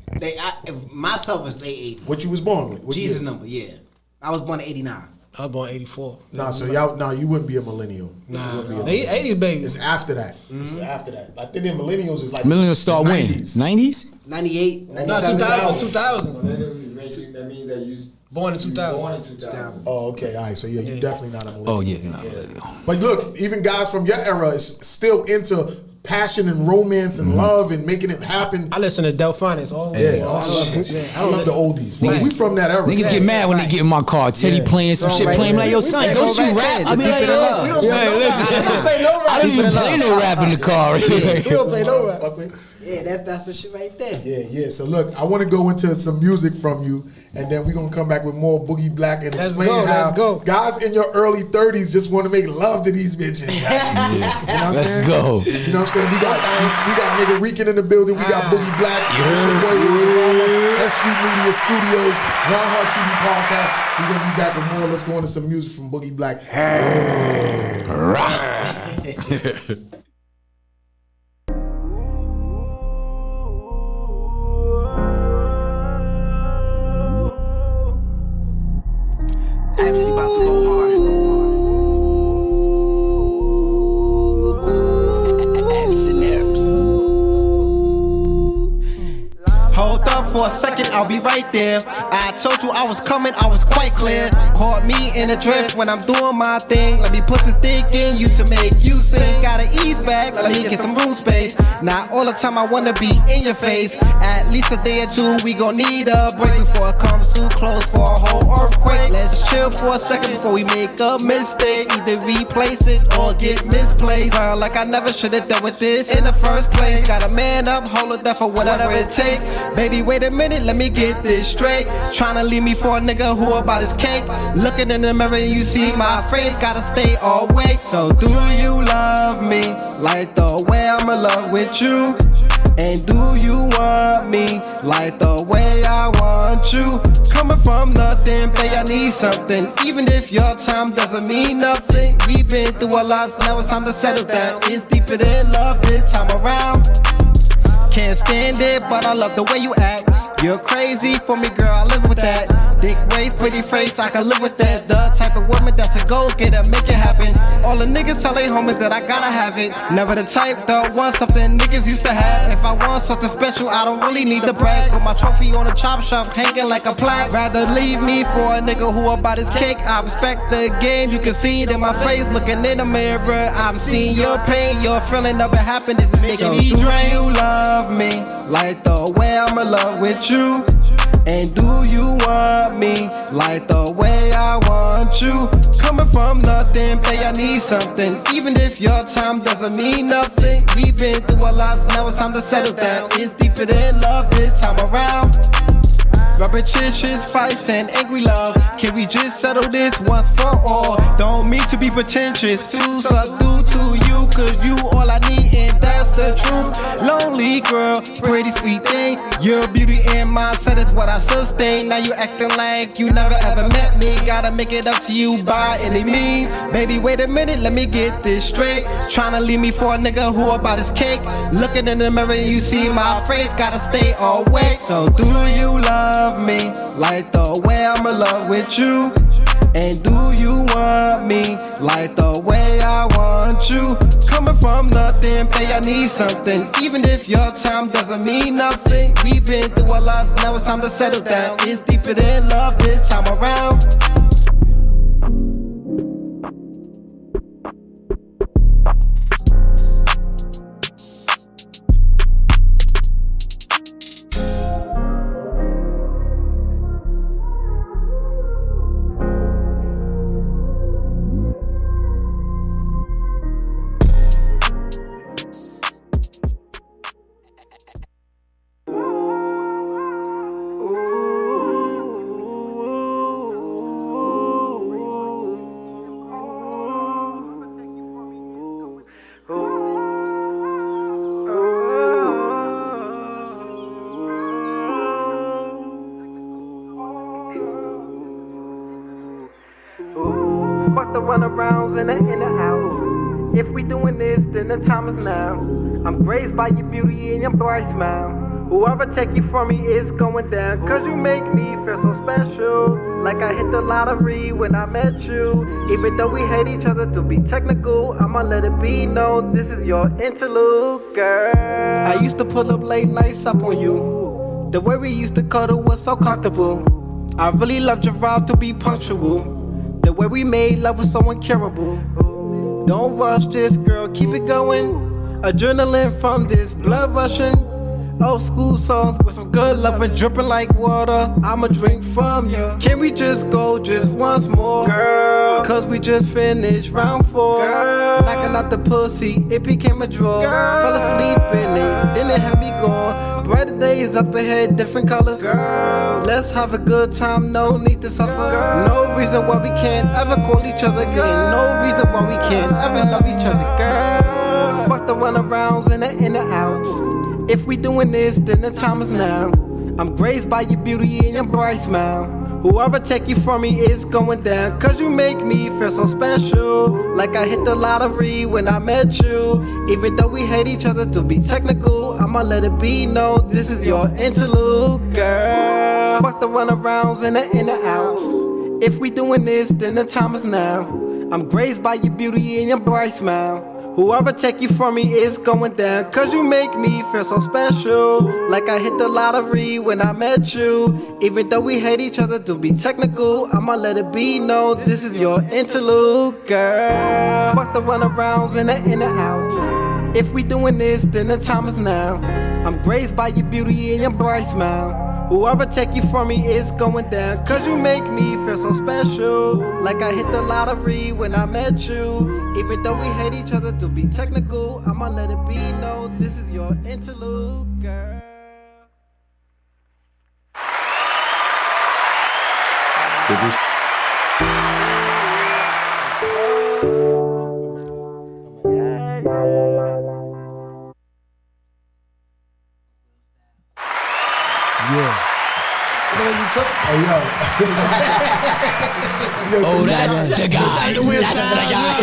Myself is late 80s. What you was born with? What Jesus year? number, yeah. I was born in 89. I was born 84. Nah, so you wouldn't be a millennial. Nah, they 80s baby. It's after that. It's after that. I think the millennials is like Millennials start when? 90s. 90s? 98, 97. No, 2000. That means that you Born in 2000. Born in 2000. Oh, okay, all right. So yeah, you definitely not a millennial. Oh yeah, you're not a millennial. But look, even guys from your era is still into passion and romance and love and making it happen. I listen to Delphonics all Yeah, I love it. Yeah, I love the oldies. But we from that era. Niggas get mad when they get in my car. Teddy playing some shit, playing like, yo, son, don't you rap? I be like, yo, listen, I don't even play no rap in the car. We don't play no rap. Yeah, that's the shit right there. Yeah. So look, I want to go into some music from you, and then we're gonna come back with more Boogie Black and explain how guys in your early 30s just want to make love to these bitches. You know what I'm Let's saying? go. You know what I'm saying? We got nigga Rican in the building. We got Boogie Black. S.STREET Media Studios, Grindhard TV podcast. We're gonna be back with more. Let's go into some music from Boogie Black. MC about to go hard. Hold up for a second, I'll be right there. I told you I was coming, I was quite clear. Caught me in a drift when I'm doing my thing. Let me put this dick in you to make you sing. Gotta ease back, let me get some room space. Not all the time I wanna be in your face. At least a day or two, we gon' need a break before it comes too close for a whole earthquake. Let's chill for a second before we make a mistake. Either replace it or get misplaced. Sound like I never should've dealt with this in the first place. Gotta man up, hold it down for whatever it takes. Baby, wait a minute, let me get this straight. Tryna leave me for a nigga who about his cake. Looking in the mirror and you see my face. Gotta stay awake. So do you love me like the way I'm in love with you? And do you want me like the way I want you? Coming from nothing, babe, I need something. Even if your time doesn't mean nothing. We've been through a lot, so now it's time to settle down. It's deeper than love this time around. Can't stand it, but I love the way you act. You're crazy for me, girl, I live with that. Thick waist, pretty face, I can live with that. The type of woman that's a go-getter, make it happen. All the niggas tell they homies that I gotta have it. Never the type that want something niggas used to have. If I want something special, I don't really need the brag. Put my trophy on a chop shop, hanging like a plaque. Rather leave me for a nigga who about his cake. I respect the game, you can see it in my face. Looking in the mirror, I'm seeing your pain. Your feeling of happiness is making me drain. Do you love me like the way I'm in love with you? And do you want me like the way I want you? Coming from nothing, babe, I need something. Even if your time doesn't mean nothing. We've been through a lot, now it's time to settle down. It's deeper than love this time around. Repetitions, fights, and angry love. Can we just settle this once for all? Don't mean to be pretentious, too subdued to you, cause you all I need, and that's the truth. Lonely girl, pretty sweet thing. Your beauty and mindset is what I sustain. Now you acting like you never ever met me. Gotta make it up to you by any means. Baby, wait a minute, let me get this straight. Tryna leave me for a nigga who about his cake. Looking in the mirror, you see my face. Gotta stay awake. So do you love me like the way I'm in love with you? And do you want me like the way I want you? Coming from nothing, babe, I need something. Even if your time doesn't mean nothing. We've been through a lot, now it's time to settle down. It's deeper than love this time around. Fuck the runarounds in the out. If we doing this, then the time is now. I'm graced by your beauty and your bright smile. Whoever take you from me is going down. Cause you make me feel so special. Like I hit the lottery when I met you. Even though we hate each other, to be technical, I'ma let it be known this is your interlude, girl. I used to pull up late nights up on you. The way we used to cuddle was so comfortable. I really loved your vibe to be punctual. The way we made love was so incurable. Don't rush this, girl, keep it going. Adrenaline from this blood rushing. Old school songs with some good loving dripping like water. I'ma drink from you. Can we just go just once more, girl? Cause we just finished round 4. Girl. Knocking out the pussy, it became a draw. Girl. Fell asleep in it, then it had me gone. Brighter days up ahead, different colors. Girl. Let's have a good time, no need to suffer. Girl. No reason why we can't ever call each other again. No reason why we can't ever love each other, girl. Fuck the runarounds and the in and outs. If we doing this, then the time is now. I'm graced by your beauty and your bright smile. Whoever take you from me is going down. Cause you make me feel so special. Like I hit the lottery when I met you. Even though we hate each other, to be technical, I'ma let it be known this is your interlude, girl. Fuck the runarounds and the in and outs. If we doing this, then the time is now. I'm graced by your beauty and your bright smile. Whoever take you from me is going down. Cause you make me feel so special. Like I hit the lottery when I met you. Even though we hate each other, to be technical, I'ma let it be known this is your interlude, girl. Fuck the runarounds and the in and outs. If we doing this, then the time is now. I'm graced by your beauty and your bright smile. Whoever take you from me is going down. Cause you make me feel so special. Like I hit the lottery when I met you. Even though we hate each other, to be technical, I'ma let it be known this is your interlude, girl. Yeah. Hey, yo. Oh, that's the guy. That's the guy.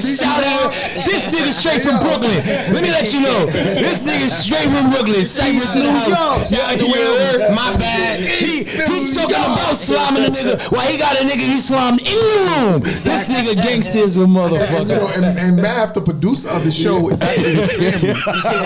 Shout out. This nigga straight from Brooklyn. Let me let you know. This nigga straight from Brooklyn. Cypress in the house. My bad. He talking about slamming a nigga. While he got a nigga, he slammed in the room. This nigga gangster is a motherfucker. And Mav, the producer of the show, is actually his family.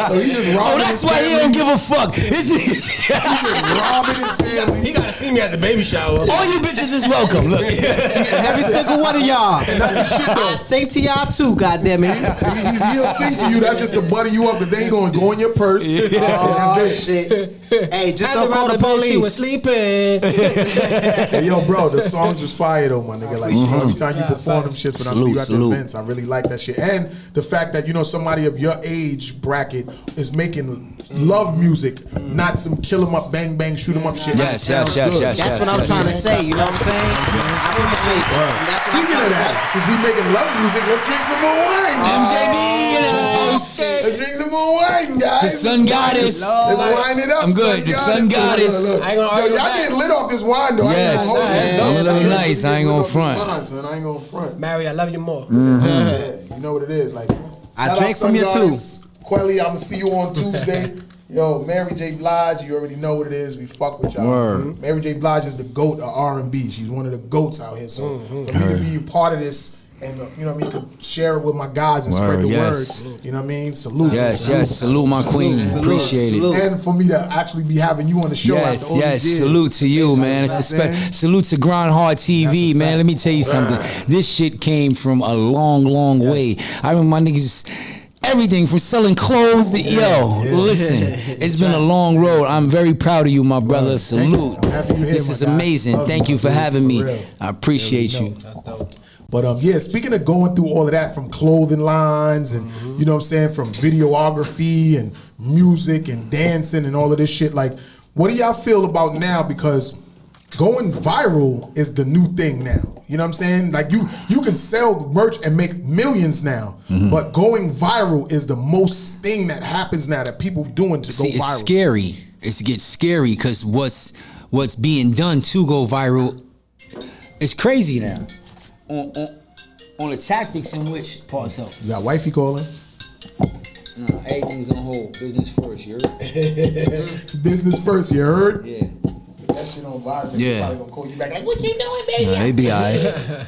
So he just robbing that's his why family. he don't give a fuck. This nigga's He's just robbing his family. He gotta see me at the baby shower. all you bitches is welcome. Look. Every single one of y'all. And that's the shit, though. I sing to y'all too, goddammit. See, he'll sing to you. That's just to butter you up because they ain't going to go in your purse. Oh, That's it. shit. Hey, just Had don't to call ride the bus, She was police. sleeping. Hey, yo, bro, the songs was fire though, my nigga. Like every time you perform them shits, when I see you at the events, I really like that shit. And the fact that somebody of your age bracket is making love music, not some kill 'em up, bang bang, shoot 'em up shit. Yes. That's what I'm trying to say. You know what I'm saying? I appreciate that. That's what I'm Speaking trying of to that, since we making love music, let's drink some more wine. MJB, Let's drink some more wine, guys. The sun goddess. Let's wine it up. I'm good. The sun goddess. Look. I ain't gonna Yo, argue y'all back. getting lit off this wine though. Yes. I ain't gonna hold you. I'm a little nice. I ain't gonna front. I ain't gonna front. Mary, I love you more. Yeah, you know what it is. Like, I shout drank out from you too. Sungardens. Quelly, I'm gonna see you on Tuesday. Yo, Mary J. Blige, you already know what it is. We fuck with y'all. Word. Mary J. Blige is the GOAT of R&B. She's one of the GOATs out here. So for me to be a part of this, and you know what I mean, could share it with my guys and spread the yes. word. You know what I mean? Salute. Yes. Salute my queen. Appreciate it. And for me to actually be having you on the show after all these years. Salute to you, man. It's a You know what I'm saying? salute to grindhardtv, man. Let me tell you something. This shit came from a long way. I remember my niggas. Everything from selling clothes to listen. It's been a long road. I'm very proud of you, my brother. Salute. I'm happy you're here, This my is guy. amazing. Love Thank you, you for my dude, having for me. real. I appreciate you. That's dope. But yeah, speaking of going through all of that from clothing lines and you know what I'm saying, from videography and music and dancing and all of this shit, like what do y'all feel about now? Because going viral is the new thing now. You know what I'm saying? Like you can sell merch and make millions now, but going viral is the most thing that happens now that people doing to go viral. It's scary. It gets scary because what's being done to go viral is crazy now. On the tactics in which parts of You got wifey calling? nah, everything's on hold. Business first, you heard? Business first, you heard? Yeah. That shit on vibe, Yeah. probably gonna call you back like, what you doing, baby? Nah, they be alright.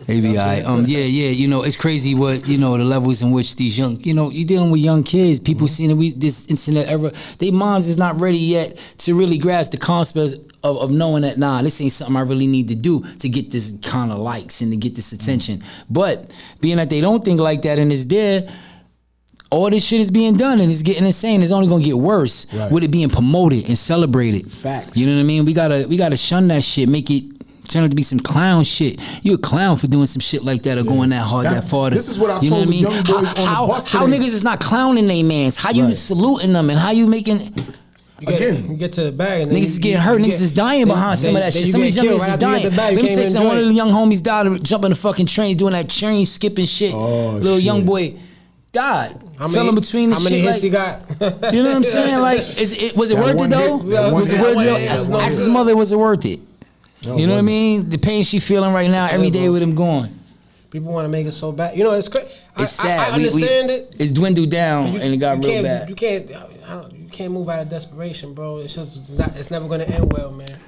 They be alright. Yeah. It's crazy what the levels in which these young, you're dealing with young kids. People seeing this internet era, their minds is not ready yet to really grasp the concept of knowing that this ain't something I really need to do to get this kind of likes and to get this attention. But being that they don't think like that and it's there. All this shit is being done and it's getting insane. It's only gonna get worse with it being promoted and celebrated. Facts. You know what I mean? We gotta shun that shit. Make it turn out to be some clown shit. You a clown for doing some shit like that or going that hard, that far. This is what I you know told what the young boys on the bus How today. niggas is not clowning they mans? How you saluting them and how you making? You get to the bag and then Niggas is getting hurt. Niggas is dying behind some of that shit. Some of these young niggas is dying. Let me tell you something. One of the young homies died jumping the fucking trains doing that chain skipping shit. Little young boy died. Fell in between the shit. How many hits he like, got? you know what I'm saying? Like, was it That worth one it though? hit, that one Was it hit. worth Yeah, it? yeah, Ask his mother, was it worth it? No, You know what I wasn't. mean? The pain she feeling right now every day with him going. People want to make it so bad. You know, it's crazy. It's sad. I understand it. It's dwindled down and it got real can't, bad. You can't move out of desperation, bro. It's never gonna end well, man.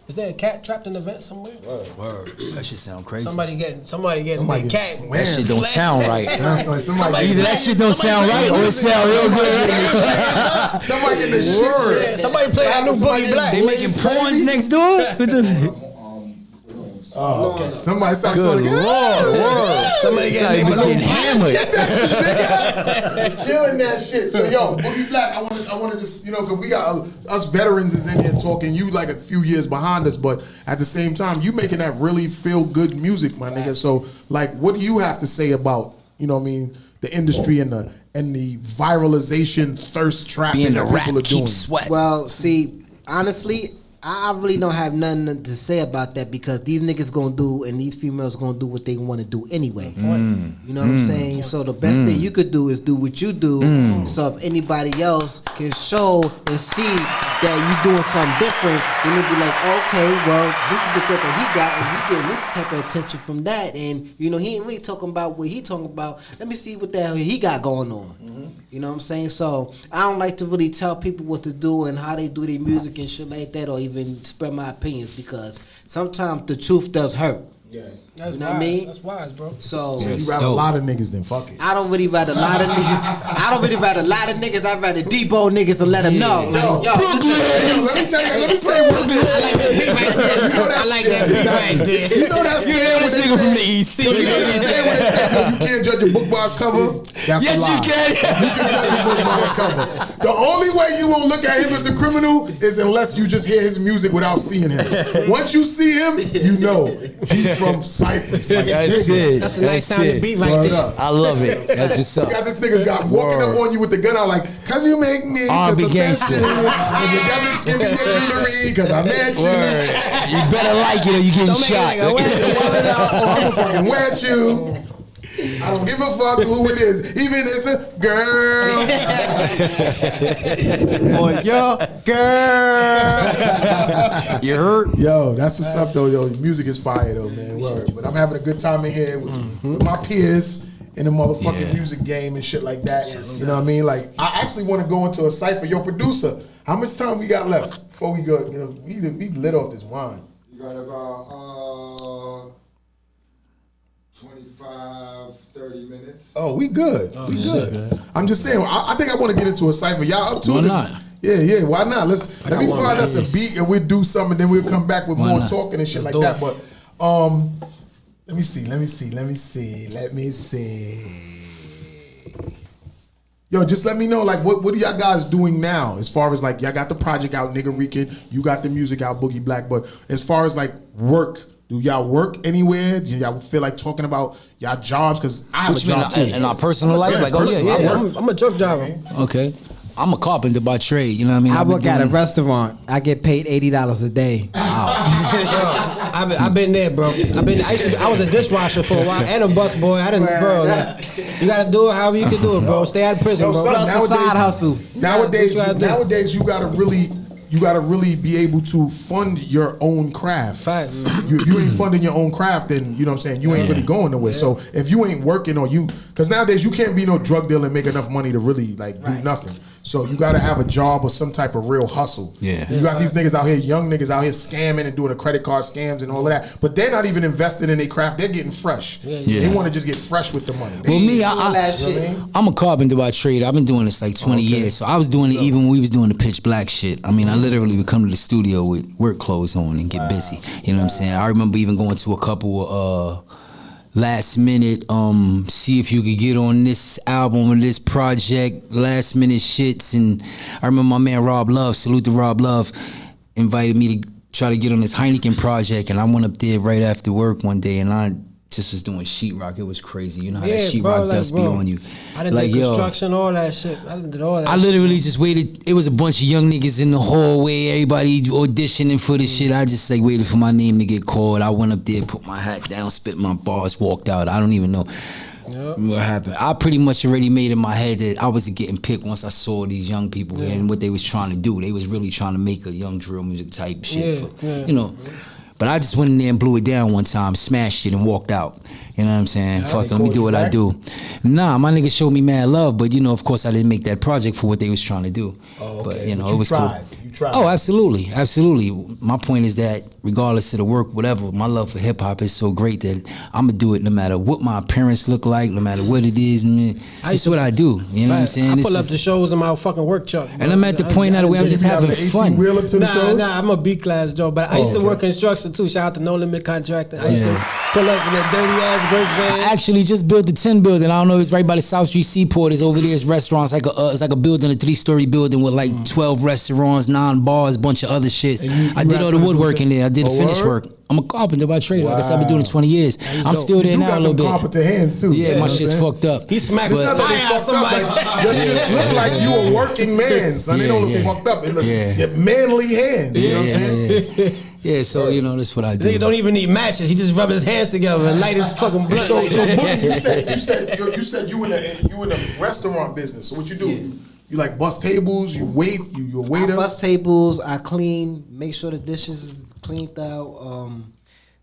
Is there a cat trapped in the vent somewhere? Word. That shit sound crazy. Somebody getting Somebody the gets cat. slammed. That shit don't sound right. Sounds like somebody Either that shit don't sound right or it sound real good. Somebody getting the shit. Yeah, somebody play that new Boogie Black. They making porns next door? What the- Oh, okay. Somebody sounds Good like, Lord. Somebody Somebody was getting hammered. Get that shit, nigga. Killing that shit. So yo, Boogie Black, I want to just, cause we got us veterans is in here talking. You like a few years behind us, but at the same time, you making that really feel good music, my nigga. So like, what do you have to say about, the industry and the viralization thirst trap Being that the rap people are doing? keeps sweat. Well, see, honestly, I really don't have nothing to say about that because these niggas gonna do and these females gonna do what they want to do anyway. You know what I'm saying? So the best thing you could do is do what you do. So if anybody else can show and see that you doing something different, then they'll be like, okay, well, this is the threat that he got, and he getting this type of attention from that, and he ain't really talking about what he talking about. Let me see what the hell he got going on. You know what I'm saying? So I don't like to really tell people what to do and how they do their music and shit like that, or even spread my opinions, because sometimes the truth does hurt. Yeah. That's You know wise. what I mean? That's wise, bro. So You rather a lot of niggas than fuck it. I don't really rather a lot of niggas. I don't really rather a lot of niggas. I'd rather debo niggas and let them know. Like, yo, listen, Let me tell you. Let me say one thing. I like that beat right there. I like that beat right there. You know that saying when they say, from the East. you know that saying when they say, yo, you can't judge a book by its cover? That's Yes, a lie. you can. You can judge a book by its cover. The only way you won't look at him as a criminal is unless you just hear his music without seeing him. Once you see him, you know he's from Cyprus. Like, That's nigga. it. That's a nice That's sounding it. beat right Word there. up. I love it. That's what's up. You got this nigga walking up on you with the gun out like, cause you make me R&B suspicious. gangster. Cause you got the give me your jewelry, cause I met you. Word. You better like it or you getting Don't make it shot. like a Word up, or I'm gonna fucking wet you. I don't give a fuck who it is, even if it's a girl. or yo, girl. You heard? Yo, that's what's up though. Yo, music is fire though, man. Word. But I'm having a good time in here with my peers in the motherfucking music game and shit like that. You know what I mean? Like, I actually want to go into a cypher. Yo, producer, how much time we got left before we go? You know, we lit off this wine. You got about 25, 30 minutes. Oh, we good. We good. I'm just saying. I think I want to get into a cipher. Y'all up to Why it? not? Yeah. Why not? Let me one find us a piece. beat and we'll do something. Then we'll come back with Why more not? talking and shit Let's like do that. it. But let me see. Yo, just let me know, like, what are y'all guys doing now? As far as, like, y'all got the project out, Nigga Rican, you got the music out, Boogie Black, but as far as, like, work, do y'all work anywhere? Do y'all feel like talking about y'all jobs? Because I have What a you mean job, too. in our personal life? Like, oh yeah. I'm a truck driver. Okay. I'm a carpenter by trade. You know what I mean? I I've been work at a doing- restaurant. I get paid $80 a day. I've been there, bro. I was a dishwasher for a while and a bus boy. I didn't, bro. Like, you gotta do it however you can do it, bro. Stay out of prison, Yo, bro. son, Plus a side hustle. Nowadays, What you gotta do? you gotta really be able to fund your own craft. Fact. If you ain't funding your own craft, then you know what I'm saying, you ain't really going nowhere. So if you ain't working or because nowadays you can't be no drug dealer and make enough money to really like do nothing. So you gotta have a job or some type of real hustle. Yeah. You got these niggas out here, young niggas out here scamming and doing the credit card scams and all of that. But they're not even invested in their craft. They're getting fresh. Yeah. They want to just get fresh with the money. Well, me, I I'm a carpenter by trade. I've been doing this like 20 years. So I was doing it even when we was doing the pitch black shit. I mean, I literally would come to the studio with work clothes on and get busy. You know what I'm saying? I remember even going to a couple of last minute, see if you could get on this album or this project, last minute shits. And I remember my man Rob Love, salute to Rob Love, invited me to try to get on this Heineken project. And I went up there right after work one day and I just was doing sheetrock. It was crazy. You know how that sheetrock dust be on you. I did like, construction, all that shit. I did all that. I literally just waited. It was a bunch of young niggas in the hallway, everybody auditioning for this shit. I just like waited for my name to get called. I went up there, put my hat down, spit my bars, walked out. I don't even know what happened. I pretty much already made in my head that I was getting picked once I saw these young people here and what they was trying to do. They was really trying to make a young drill music type shit. You know. But I just went in there and blew it down one time, smashed it and walked out. You know what I'm saying? Fuck, let me do what I do. Nah, my nigga showed me mad love, but you know, of course I didn't make that project for what they was trying to do. But you know, it was cool. Tried. Oh, absolutely. My point is that regardless of the work, whatever, my love for hip hop is so great that I'm gonna do it no matter what my appearance look like, no matter what it is. And it's what I do. You know what I'm saying? I pull up the shows in my fucking work truck. And I'm at the point now where I'm just having fun. Nah, I'm a B class Joe, but I used to work construction too. Shout out to No Limit Contractor. I used to pull up in that dirty ass work van. I actually just built the 10 building. I don't know, it's right by the South Street Seaport. It's over there. It's restaurants. It's like a building, a 3-story building with like 12 restaurants, 9 bars, bunch of other shits. I did all the woodworking there. I did the finish work. I'm a carpenter by trade. Like I said, I've been doing it 20 years. I'm still there now a little bit. Carpenter hands too. Yeah, my shit's fucked up. He smacked It's not that they fucked up. Your shit look like you a working man, son. They don't look fucked up. It look manly hands. You know what I'm saying? Yeah, so you know that's what I do. Nigga don't even need matches. He just rub his hands together and light his fucking blunt. So Boogie, you said you in the restaurant business. So what you do? You like bust tables? You wait? You a waiter? I bust tables. I clean. Make sure the dishes is cleaned out.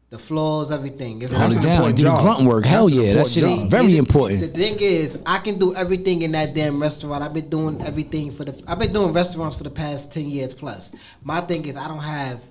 The floors, everything. It's Hold it an down. important Do the job. grunt work. Hell That's an yeah, that important shit is job. very important. The thing is, I can do everything in that damn restaurant. I've been doing everything I've been doing restaurants for the past 10 years plus. My thing is, I don't have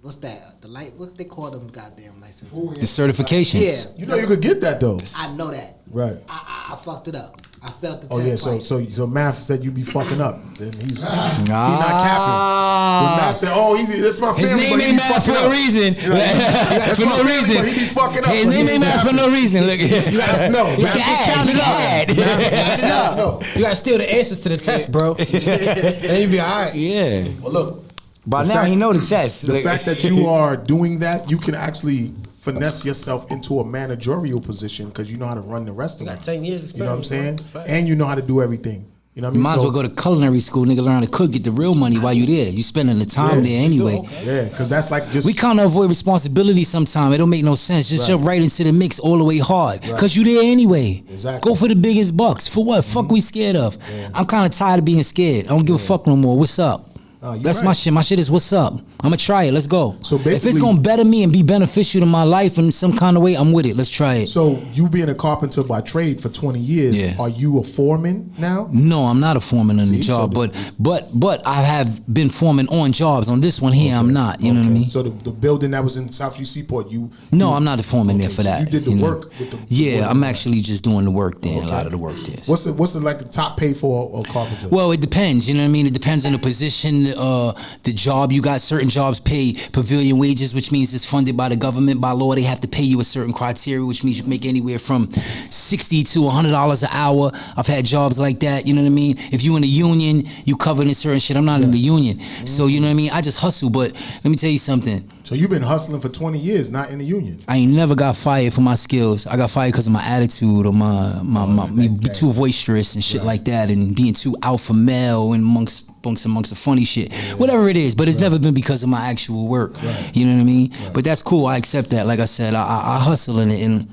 what's that? What they call them goddamn licenses? The certifications. Yeah, You know you could get that though. I know that. Right. I fucked it up. I felt the Oh test yeah, twice. so Math said you be fucking up. Then he's not capping. When Math said, "Oh, that's my family." His name but he ain't be Matt fucking for up. no reason. That's For my no family, reason. but he be fucking up. His so name he ain't Matt for no reason. Look, You gotta know. he Math can add. He can add. No. You gotta steal the answers to the test, bro. Then you be all right. Yeah. Well, look. By the now fact- he know the test. The Like- fact that you are doing that, you can actually finesse yourself into a managerial position because you know how to run the restaurant. Got 10 years experience. You know what I'm saying? bro. And you know how to do everything. You know what I You mean? might as well go to culinary school, nigga. Learn how to cook, get the real money while you there. You spending the time there anyway. Yeah, because that's like just We kind of avoid responsibility sometimes. It don't make no sense. Just jump right into the mix all the way hard. Because you there anyway. Exactly. Go for the biggest bucks. For what? Fuck we scared of. I'm kind of tired of being scared. I don't give a fuck no more. What's up? Oh, you're That's right. my shit. My shit is what's up. I'm going to try it. Let's go. So if it's basically- going to better me and be beneficial to my life in some kind of way, I'm with it. Let's try it. So you being a carpenter by trade for 20 years, Yeah. are you a foreman now? No, I'm not a foreman on the See, job, so but I have been foreman on jobs. On this one here, I'm not. You know what I mean? So the building that was in Southview Seaport, No, I'm not a foreman there for so that. you did the know? work with the Yeah, work. I'm actually just doing the work there. A lot of the work there. What's the like the top pay for a carpenter? Well, it depends. You know what I mean? It depends on the position, the job. You got certain jobs pay pavilion wages, which means it's funded by the government. By law, they have to pay you a certain criteria, which means you can make anywhere from $60 to $100 an hour. I've had jobs like that. You know what I mean? If you in the union, you covered in certain shit. I'm not in the union, so you know what I mean. I just hustle. But let me tell you something. So you've been hustling for 20 years, not in the union. I ain't never got fired for my skills. I got fired because of my attitude or me be too boisterous and shit like that, and being too alpha male and amongst the funny shit, whatever it is. But it's never been because of my actual work. You know what I mean? But that's cool. I accept that. Like I said, I hustle in it, and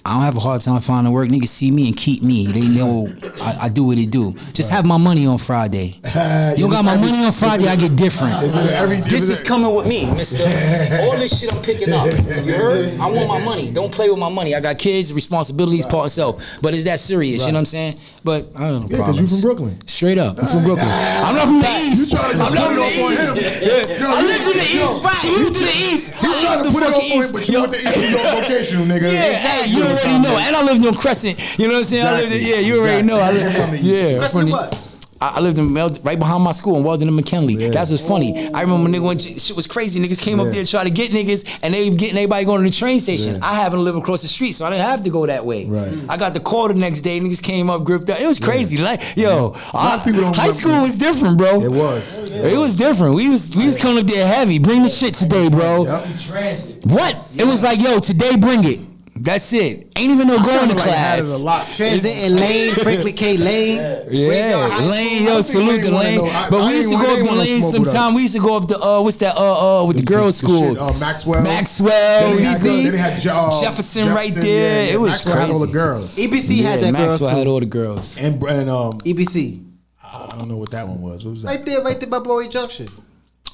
I don't have a hard time finding work. Niggas see me and keep me. They know I do what they do. Just have my money on Friday. You don't got my money on Friday, I get different. This is coming with me, mister. All this shit I'm picking up. You heard? I want my money. Don't play with my money. I got kids, responsibilities, part of self. But it's that serious, you know what I'm saying? But I don't know. Yeah, because you from Brooklyn. Straight up. I'm from Brooklyn. I'm not from the East. You trying to just I'm not put from it the up on East. him. Yeah. I lived in the East. Salute to the East. You I trying love to the put it fucking up on him, East. but you went to East New York vocational, nigga. Yeah, hey, you already know. And I lived on Crescent. You know what I'm saying? I lived in, yeah, you already know. I lived, yeah. Crescent what? I lived in right behind my school in Weldon and McKinley. That's what's funny. I remember nigga when shit was crazy. Niggas came up there to try to get niggas, and they getting everybody going to the train station. I happened to live across the street, so I didn't have to go that way. I got the call the next day. Niggas came up, gripped up. It was crazy. Like yo, high school was different, bro. It was. It was different. We was coming up there heavy. Bring the shit today, bro. What? It was like yo, today bring it. That's it. Ain't even no going to class. Transit and Lane, Franklin K. Lane. Yeah, Lane, yo, salute the Lane. I But we used to go up the wanna Lane smoke with sometime. We used to go up the what's that? With the girls' school. Maxwell. Maxwell, Then they had Jefferson right there. Yeah, It was Maxwell had all the crazy. girls. EBC had that girls Maxwell had too. all the girls. And EBC. I don't know what that one was. What was that? Right there by Broadway Junction.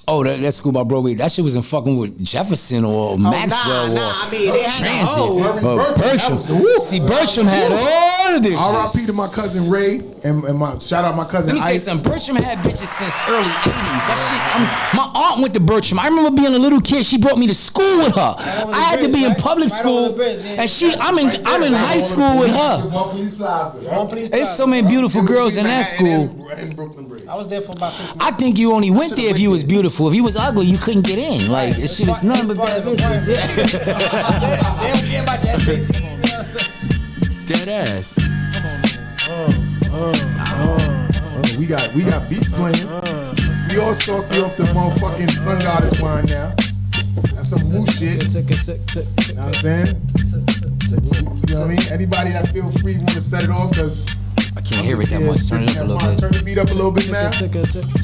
Oh, that school by Broadway. That shit wasn't fucking with Jefferson or Maxwell or I mean, they had Transit. Bertram. Bertram. See, Bertram had all the bitches. R.I.P. to my cousin Ray and my shout out my cousin Let me tell you Ice. something. Bertram had bitches since early 80s. That shit, my aunt went to Bertram. I remember being a little kid. She brought me to school with her. I had to be in public school, and I'm in high school with her. Police Plaza. There's so many beautiful girls in that school. In Brooklyn Bridge. I was there for about 6 months. I think you only went there if you was beautiful. If you was ugly, you couldn't get in. Like this shit is nothing but bad bitches. Dead ass. We got beats playing. We all saucy off the motherfucking Sun Goddess wine now. That's some woo shit. You know what I'm saying? You know what I mean? Anybody that feel free want to set it off, because I can't hear it that much. Turn it up a little bit. Turn the beat up a little bit, man.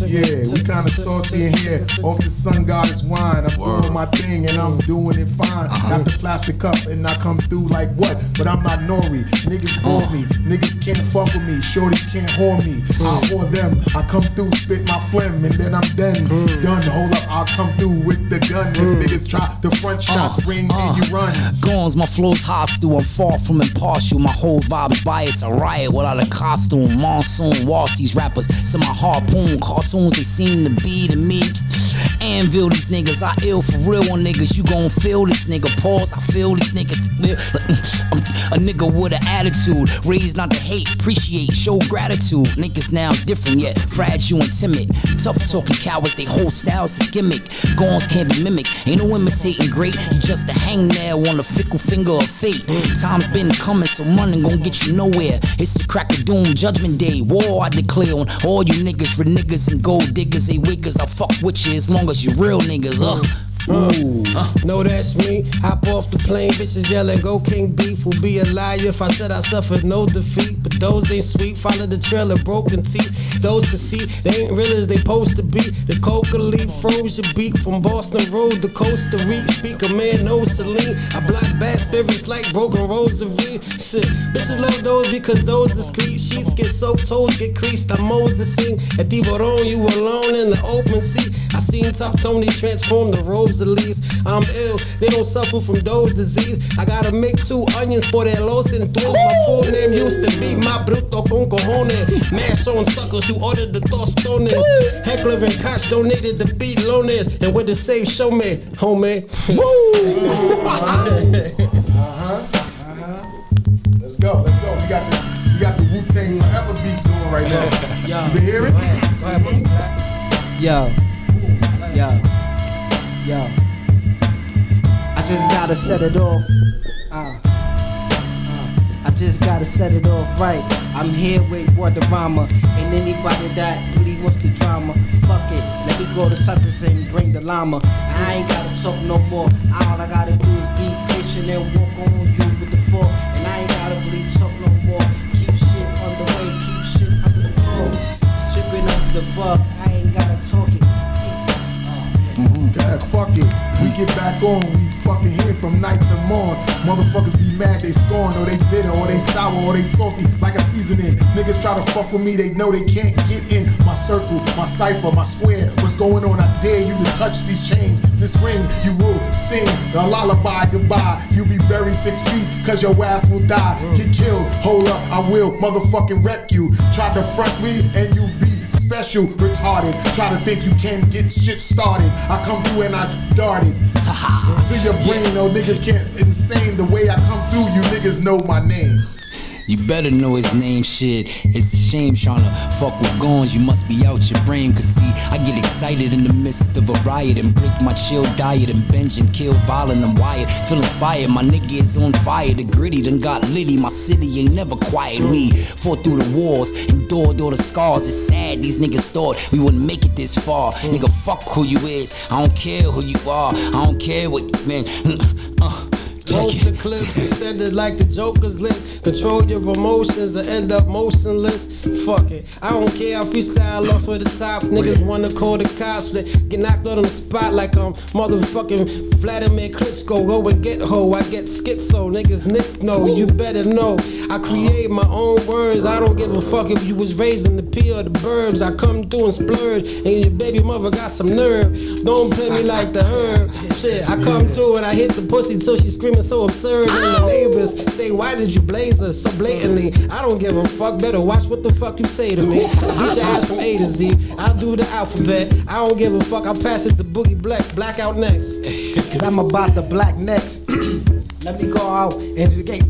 Yeah, we kind of saucy in here. Off the Sun Goddess wine. I'm doing my thing and I'm doing it fine. Got the plastic cup and I come through like what? But I'm not Nori. Niggas bore me. Niggas can't fuck with me. Shorties can't whore me. I whore them. I come through, spit my phlegm, and then I'm done. Hold up, I'll come through with the gun. If niggas try the front shots ring and you run. Guns, my flow's hostile. I'm far from impartial. My whole vibe's biased. A riot without a costume. Monsoon, wash these rappers. Some my harpoon cartoons, they seem to be to me. Anvil these niggas, I ill for real on niggas. You gon' feel this nigga. Pause, I feel these niggas. A nigga with an attitude, raised not to hate, appreciate, show gratitude. Niggas now different yet fragile and timid. Tough talking cowards, they whole styles a gimmick. Guns can't be mimicked, ain't no imitating great. You just a hangnail on the fickle finger of fate. Time's been coming, so money gon' get you nowhere. It's the crack of doom, judgment day. War I declare on all you niggas, renegades and gold diggers. They wiggers, I fuck with you as long as you real niggas. No, that's me. Hop off the plane, bitches yelling, go King Beef. Will be a liar if I said I suffered no defeat. But those ain't sweet, follow the trail of broken teeth. Those can see, they ain't real as they supposed to be. The coca leaf froze your beak from Boston Road to Costa Rica. Speak a man knows Celine. I block bad spirits like broken rosary. Shit, bitches love those because those discreet. Sheets get soaked, toes get creased. I'm Mosesing. At Tiburon, you alone in the open sea. I seen Top Tony transform the robes. I'm ill, they don't suffer from those disease. I gotta make 2 onions for that los and dos. My full name used to be my bruto con cojones. Mash on suckers who ordered the tostones. Heckler and Koch donated the beat lones. And with the safe show me, homie. Woo! Let's go. We got the Wu-Tang Forever beats going right now. You can hear it? Yo. I just gotta set it off. I just gotta set it off right. I'm here with Wonderama and anybody that really wants the drama. Fuck it, let me go to Cyprus and bring the llama. I ain't gotta talk no more. All I gotta do is be patient and walk on you with the fork. And I ain't gotta really talk no more. Keep shit on the way, keep shit under the floor. Stripping up the fuck, I ain't gotta talk it. God, fuck it. We get back on, we fucking here from night to morn. Motherfuckers be mad, they scorn, or they bitter, or they sour, or they salty, like a seasoning. Niggas try to fuck with me, they know they can't get in my circle, my cipher, my square. What's going on? I dare you to touch these chains. This ring, you will sing the lullaby goodbye. You be buried 6 feet, cause your ass will die. Get killed, hold up, I will motherfucking wreck you. Try to front me, and you be special, retarded. Try to think you can get shit started. I come through and I dart it to your brain. No niggas can't insane the way I come through. You niggas know my name. You better know his name, shit. It's a shame tryna fuck with guns. You must be out your brain. Cause see, I get excited in the midst of a riot and break my chill diet and binge and kill violent and wired. Feel inspired, my nigga is on fire. The gritty done got litty. My city ain't never quiet. We fought through the wars, endured all the scars. It's sad these niggas thought we wouldn't make it this far. Nigga, fuck who you is. I don't care who you are. I don't care what you been. Post the clips extended like the Joker's lip. Control your emotions or end up motionless. Fuck it, I don't care. I freestyle off of the top. Niggas wanna call the cops. They get knocked out on the spot like motherfucking Vladimir Klitschko. Go and get ho, I get schizo. Niggas nick no, you better know. I create my own words. I don't give a fuck if you was raised in the P or the burbs. I come through and splurge, and your baby mother got some nerve. Don't play me like the herb. Shit, I come through and I hit the pussy till she screaming so absurd. And the neighbors say, why did you blaze her so blatantly? I don't give a fuck, better watch what the fuck you say to me. Beat your ass from A to Z, I do the alphabet. I don't give a fuck, I pass it to Boogie Black out next. Cause I'm about to black next. Let me go out into the gate.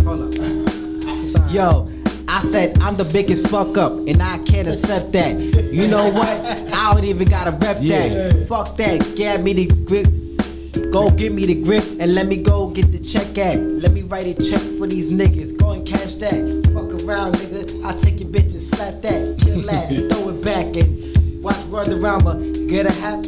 Hold up. Yo, I said I'm the biggest fuck up, and I can't accept that. You know what? I don't even gotta rep that. Fuck that. Get me the grip. Go get me the grip and let me go get the check at. Let me write a check for these niggas. Go and cash that. Fuck around, nigga. I'll take your bitch and slap that. Kill that. Throw it back and watch Run the Rama. Get a hat.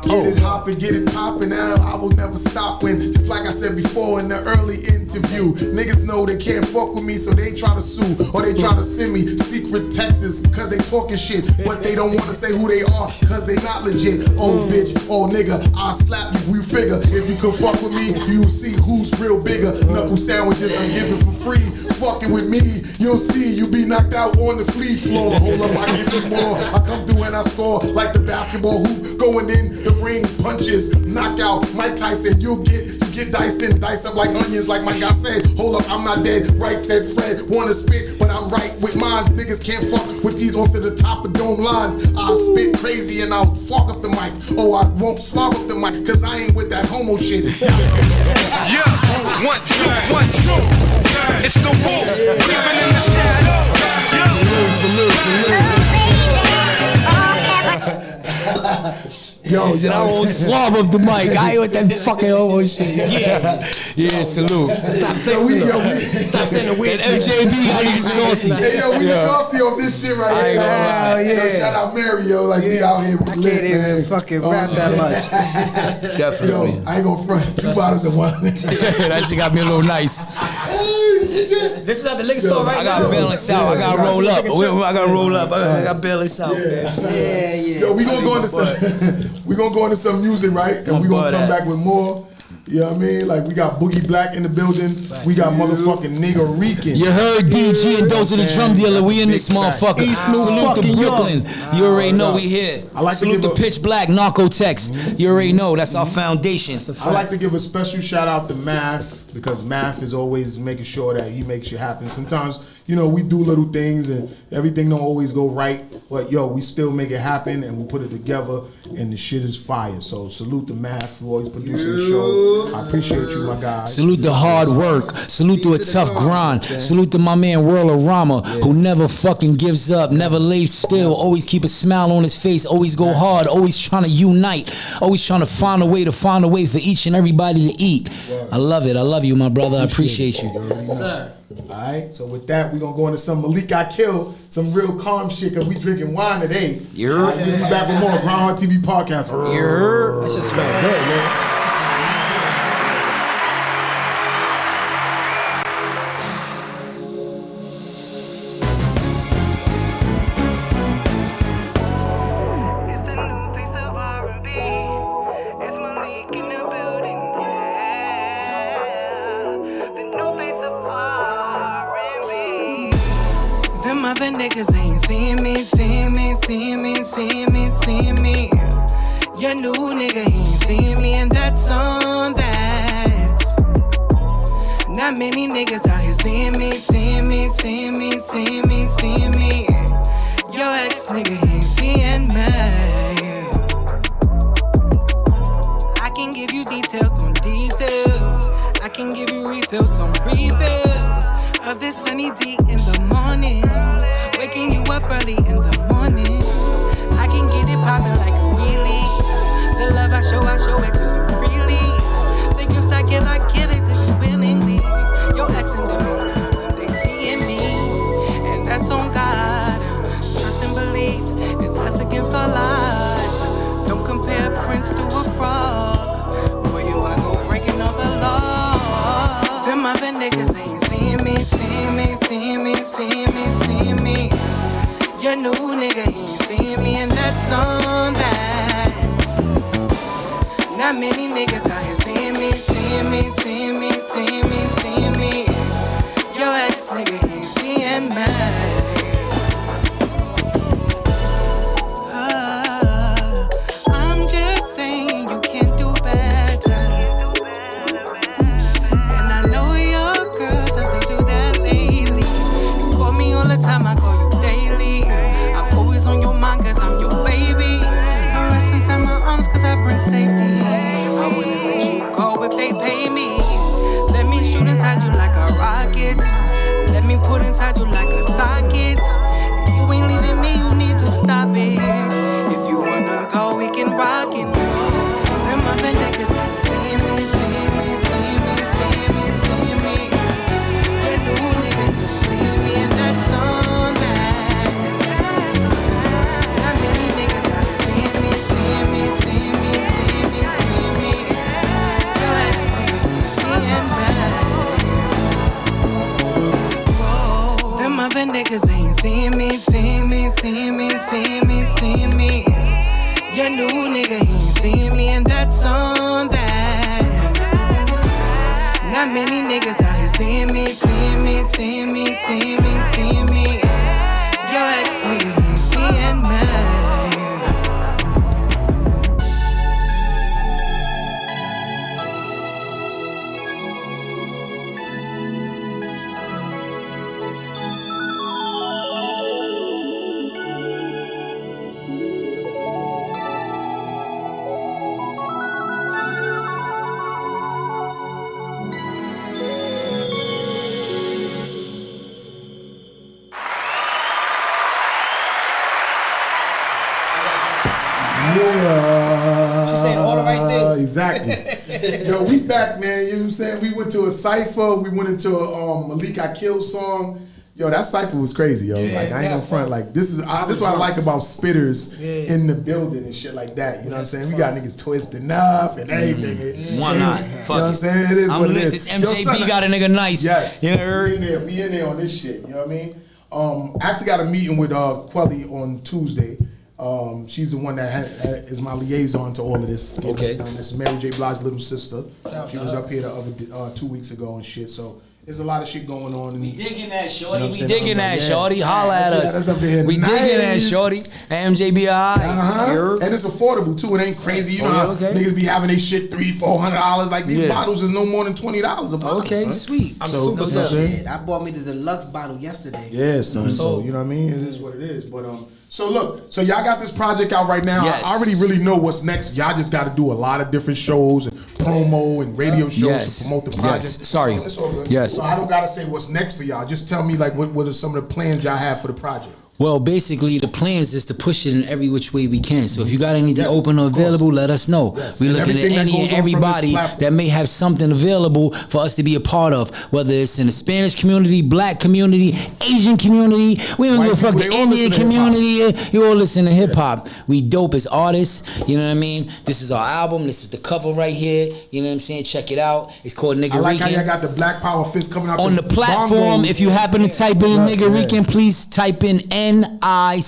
Get it hoppin', get it poppin' now. I will never stop when, just like I said before in the early interview, niggas know they can't fuck with me, so they try to sue or they try to send me secret texts cause they talking shit, but they don't wanna say who they are cause they not legit. Oh bitch, oh nigga, I'll slap you, you figure. If you could fuck with me, you'll see who's real bigger. Knuckle sandwiches I'm giving for free. Fucking with me, you'll see you be knocked out on the flea floor. Hold up, I give you more. I come through and I score like the basketball hoop going in the ring, punches, knockout. Mike Tyson, you get dicing, dice up like onions, like my guy said. Hold up, I'm not dead. Right said Fred, wanna spit, but I'm right with mines. Niggas can't fuck with these off to the top of dome lines. I'll spit crazy and I'll fuck up the mic. Oh, I won't slog up the mic, cause I ain't with that homo shit. Yeah, 1, 2, 1, 2. It's the wolf, living in the shadows. Yo, I won't slob up the mic. I ain't with that fucking homo shit. Yeah, salute. Stop saying the weird shit. MJB, I need saucy. Hey, yo, we saucy on this shit right here. Hell yeah. Yo, shout out Mary, yo. Like, we out here. I can't even fucking rap that much. Definitely. Yo, I ain't gonna front 2 bottles of wine. That shit got me a little nice. This is at the liquor store right now. I gotta balance out. I gotta roll up. I gotta roll up. I gotta balance out, man. Yeah. Yo, we gonna go into some. We gonna go into some music, right? And we gonna come back with more. You know what I mean? Like, we got Boogie Black in the building. We got motherfucking Nigga Rican. You heard DG and those are the drum dealer. We in this motherfucker. Salute to Brooklyn. You already know we here. Salute to Pitch Black, Narcotex. You already know that's our foundation. I like to give a special shout out to Math, because Math is always making sure that he makes shit happen. Sometimes, you know, we do little things and everything don't always go right, but yo, we still make it happen and we put it together and the shit is fire. So salute to Math for always producing the show. I appreciate you, my guy. Salute the hard work. Salute to a tough grind. Salute to my man World Rama, who never fucking gives up, never lays still, always keep a smile on his face, always go hard, always trying to unite, always trying to find a way for each and everybody to eat. I love it. I love you, my brother. I appreciate you. Sir. Alright, so with that, we're gonna go into some Malik I Kill, some real calm shit, cause we drinking wine today. We'll be back with more Grind Hard TV podcast. That shit smell good, man. Other niggas ain't seen me. Your new nigga ain't seen me, and that's on that. Not many niggas out here seeing me. Your ex nigga ain't seeing me. I can give you details on details. I can give you refills on refills of this sunny D in the morning. Waking you up early in the morning. I can get it poppin' like a wheelie. The love I show it to you freely. The gifts I give it to you willingly. Your ex and them when they seeing me, and that's on God. Trust and believe it's us against our lives. Don't compare Prince to a frog. For you I go breaking all the law. Them other niggas ain't seeing me. Your new nigga ain't seen me, and that's on that. Not many niggas out here seeing me. Your ex nigga ain't seeing me. I'm just saying you can't do better. And I know your girls have to do that lately. You call me all the time, I call you daily. I'm always on your mind cause I'm your baby. Yeah. She's saying all the right things. Exactly. Yo, we back, man. You know what I'm saying? We went to a cypher. We went into a Malik I Killed song. Yo, that cypher was crazy, yo. Yeah, like I ain't gonna front. Like this is what I like about spitters Yeah. in the building and shit like that. You know what I'm saying? We got niggas twisting up and everything. Why not? You know Fuck what I'm it. saying? It is I'm what it lit. is. This MJB got a nigga nice. Yes. You know? We in there on this shit. You know what I mean? I actually got a meeting with Quelly on Tuesday. She's the one that is my liaison to all of this. Okay. This is Mary J. Blige's little sister. She was up here the other 2 weeks ago and shit. So there's a lot of shit going on. We digging that, shorty. You know what I'm we saying? digging that, Yeah. shorty. Holla at us. That's up here. We Nice. digging that, shorty. MJBI. And it's affordable too. It ain't crazy. You know how okay. niggas be having they shit $300-$400. Like these Yeah. bottles is no more than $20 a bottle. Okay, son. sweet. I'm So, super you know what I'm saying? shit. I bought me the deluxe bottle yesterday. Yeah, son. So you know what I mean? It is what it is. But so look, so y'all got this project out right now. Yes. I already really know what's next. Y'all just got to do a lot of different shows and promo and radio shows Yes. to promote the project. Yes. Sorry. So it's all good. Yes. So I don't gotta say what's next for y'all. Just tell me like what are some of the plans y'all have for the project. Well, basically, the plans is to push it in every which way we can. So if you got anything Yes, open or of course. available, let us know. Yes. We And looking at everything that any goes and on from everybody this platform. that may have something available for us to be a part of, whether it's in the Spanish community, Black community, Asian community. We don't White give a fuck. people, The they all Indian listen to hip-hop. community, you all listen to hip hop. We dope as artists. You know what I mean? This is our album. This is the cover right here. You know what I'm saying? Check it out. It's called Nigga I like how Rican. y'all got the Black Power fist coming out On the platform, bongos. if you happen to type in Right, Nigga yeah. Rican, please type in N-I***.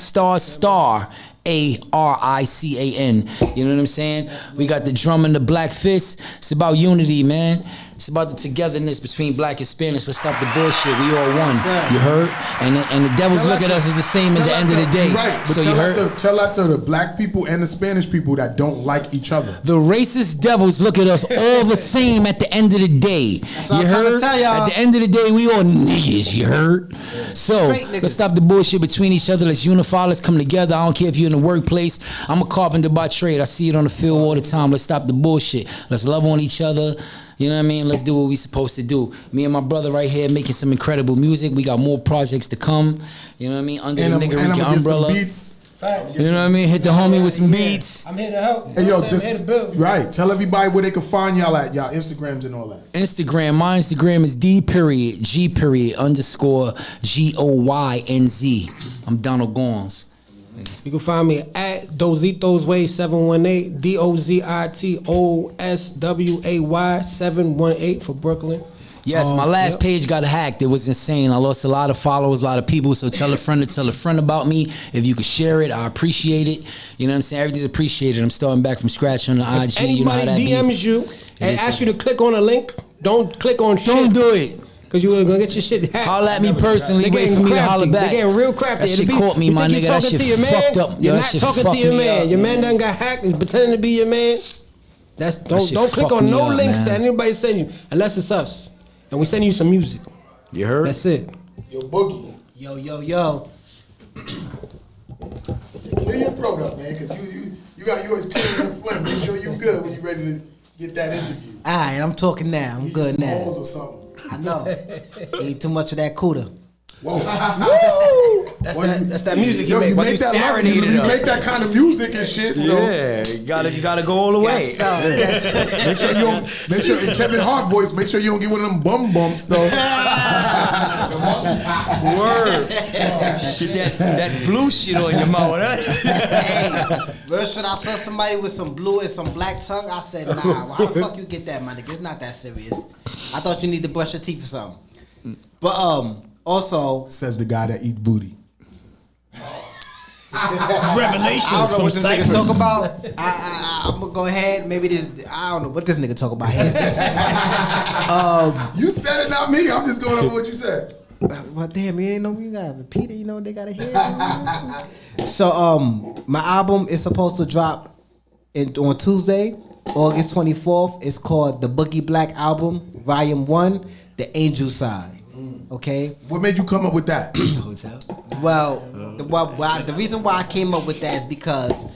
ARICAN. You know what I'm saying? We got the drum and the black fist. It's about unity, man. It's about the togetherness between black and Spanish. Let's stop the bullshit. We all one. You heard? And the devils look at us as the same at the end of the day. Right, but So you heard? tell that to the black people and the Spanish people that don't like each other. The racist devils look at us all the same at the end of the day. what You I'm trying to heard? tell y'all. At the end of the day, we all niggas. You heard? So Straight niggas. let's stop the bullshit between each other. Let's unify. Let's come together. I don't care if you're in the workplace. I'm a carpenter by trade. I see it on the field all the time. Let's stop the bullshit. Let's love on each other. You know what I mean? Let's do what we supposed to do. Me and my brother right here making some incredible music. We got more projects to come. You know what I mean? Under the Nigga Rican umbrella. Beats. You know what I mean? Hit the homie with some beats. I'm here to help. Hey yo, I'm here to build. right. Tell everybody where they can find y'all at, y'all Instagrams and all that. Instagram. My Instagram is D.G._GOYNZ. I'm Donald Gons. You can find me at Dozito's Way 718, DOZITOSWAY 718 for Brooklyn. Yes, my last Yep. page got hacked. It was insane. I lost a lot of followers, a lot of people. So tell a friend to tell a friend about me. If you could share it, I appreciate it. You know what I'm saying? Everything's appreciated. I'm starting back from scratch on the IG. You know how Anybody that DMs you and is asks you to click on a link, don't click on shit. Don't do it. Cause you ain't gonna get your shit hacked. Holla at me personally. They Wait getting for me to crafty. holler back. They getting real crafty. That shit It'll be- caught me, you my think nigga. you That talking shit to your man? fucked up. Yo, You're that not shit talking to fucked your me man. up. Your man done got hacked and pretending to be your man. That's don't shit click fucked on me no up, links man. that anybody send you unless it's us. And we send you some music. You heard? That's it. Yo, Boogie. Yo. Clear your throat up, man, because you always clear that phlegm. Make sure you good when you ready to get that interview. All right, I'm talking now. I'm Eat good some now. balls or something. I know. Eat too much of that Cuda. Whoa. That's that music you Yo, make. you While make you that serenade you it up. make that kind of music and shit. So Yeah, you gotta go all the way. make sure you don't. Make sure in Kevin Hart voice. Make sure you don't get one of them bum bumps though. Word. Get that blue shit on your mouth, huh? Hey, first should I saw somebody with some blue and some black tongue? I said, nah, why the fuck you get that, my nigga? It's not that serious. I thought you need to brush your teeth or something. But also, Says the guy that eats booty. Revelations I don't know from what this Cyprus. nigga talk about. I'm gonna go ahead. Maybe this. I don't know what this nigga talk about here. You said it, not me. I'm just going over what you said. Well, damn, you ain't know you gotta repeat it. You know they gotta hear it. So, my album is supposed to drop on Tuesday, August 24th. It's called the Boogie Black Album, Volume 1, The Angel Side. Okay. What made you come up with that? Well, the reason why I came up with that is because,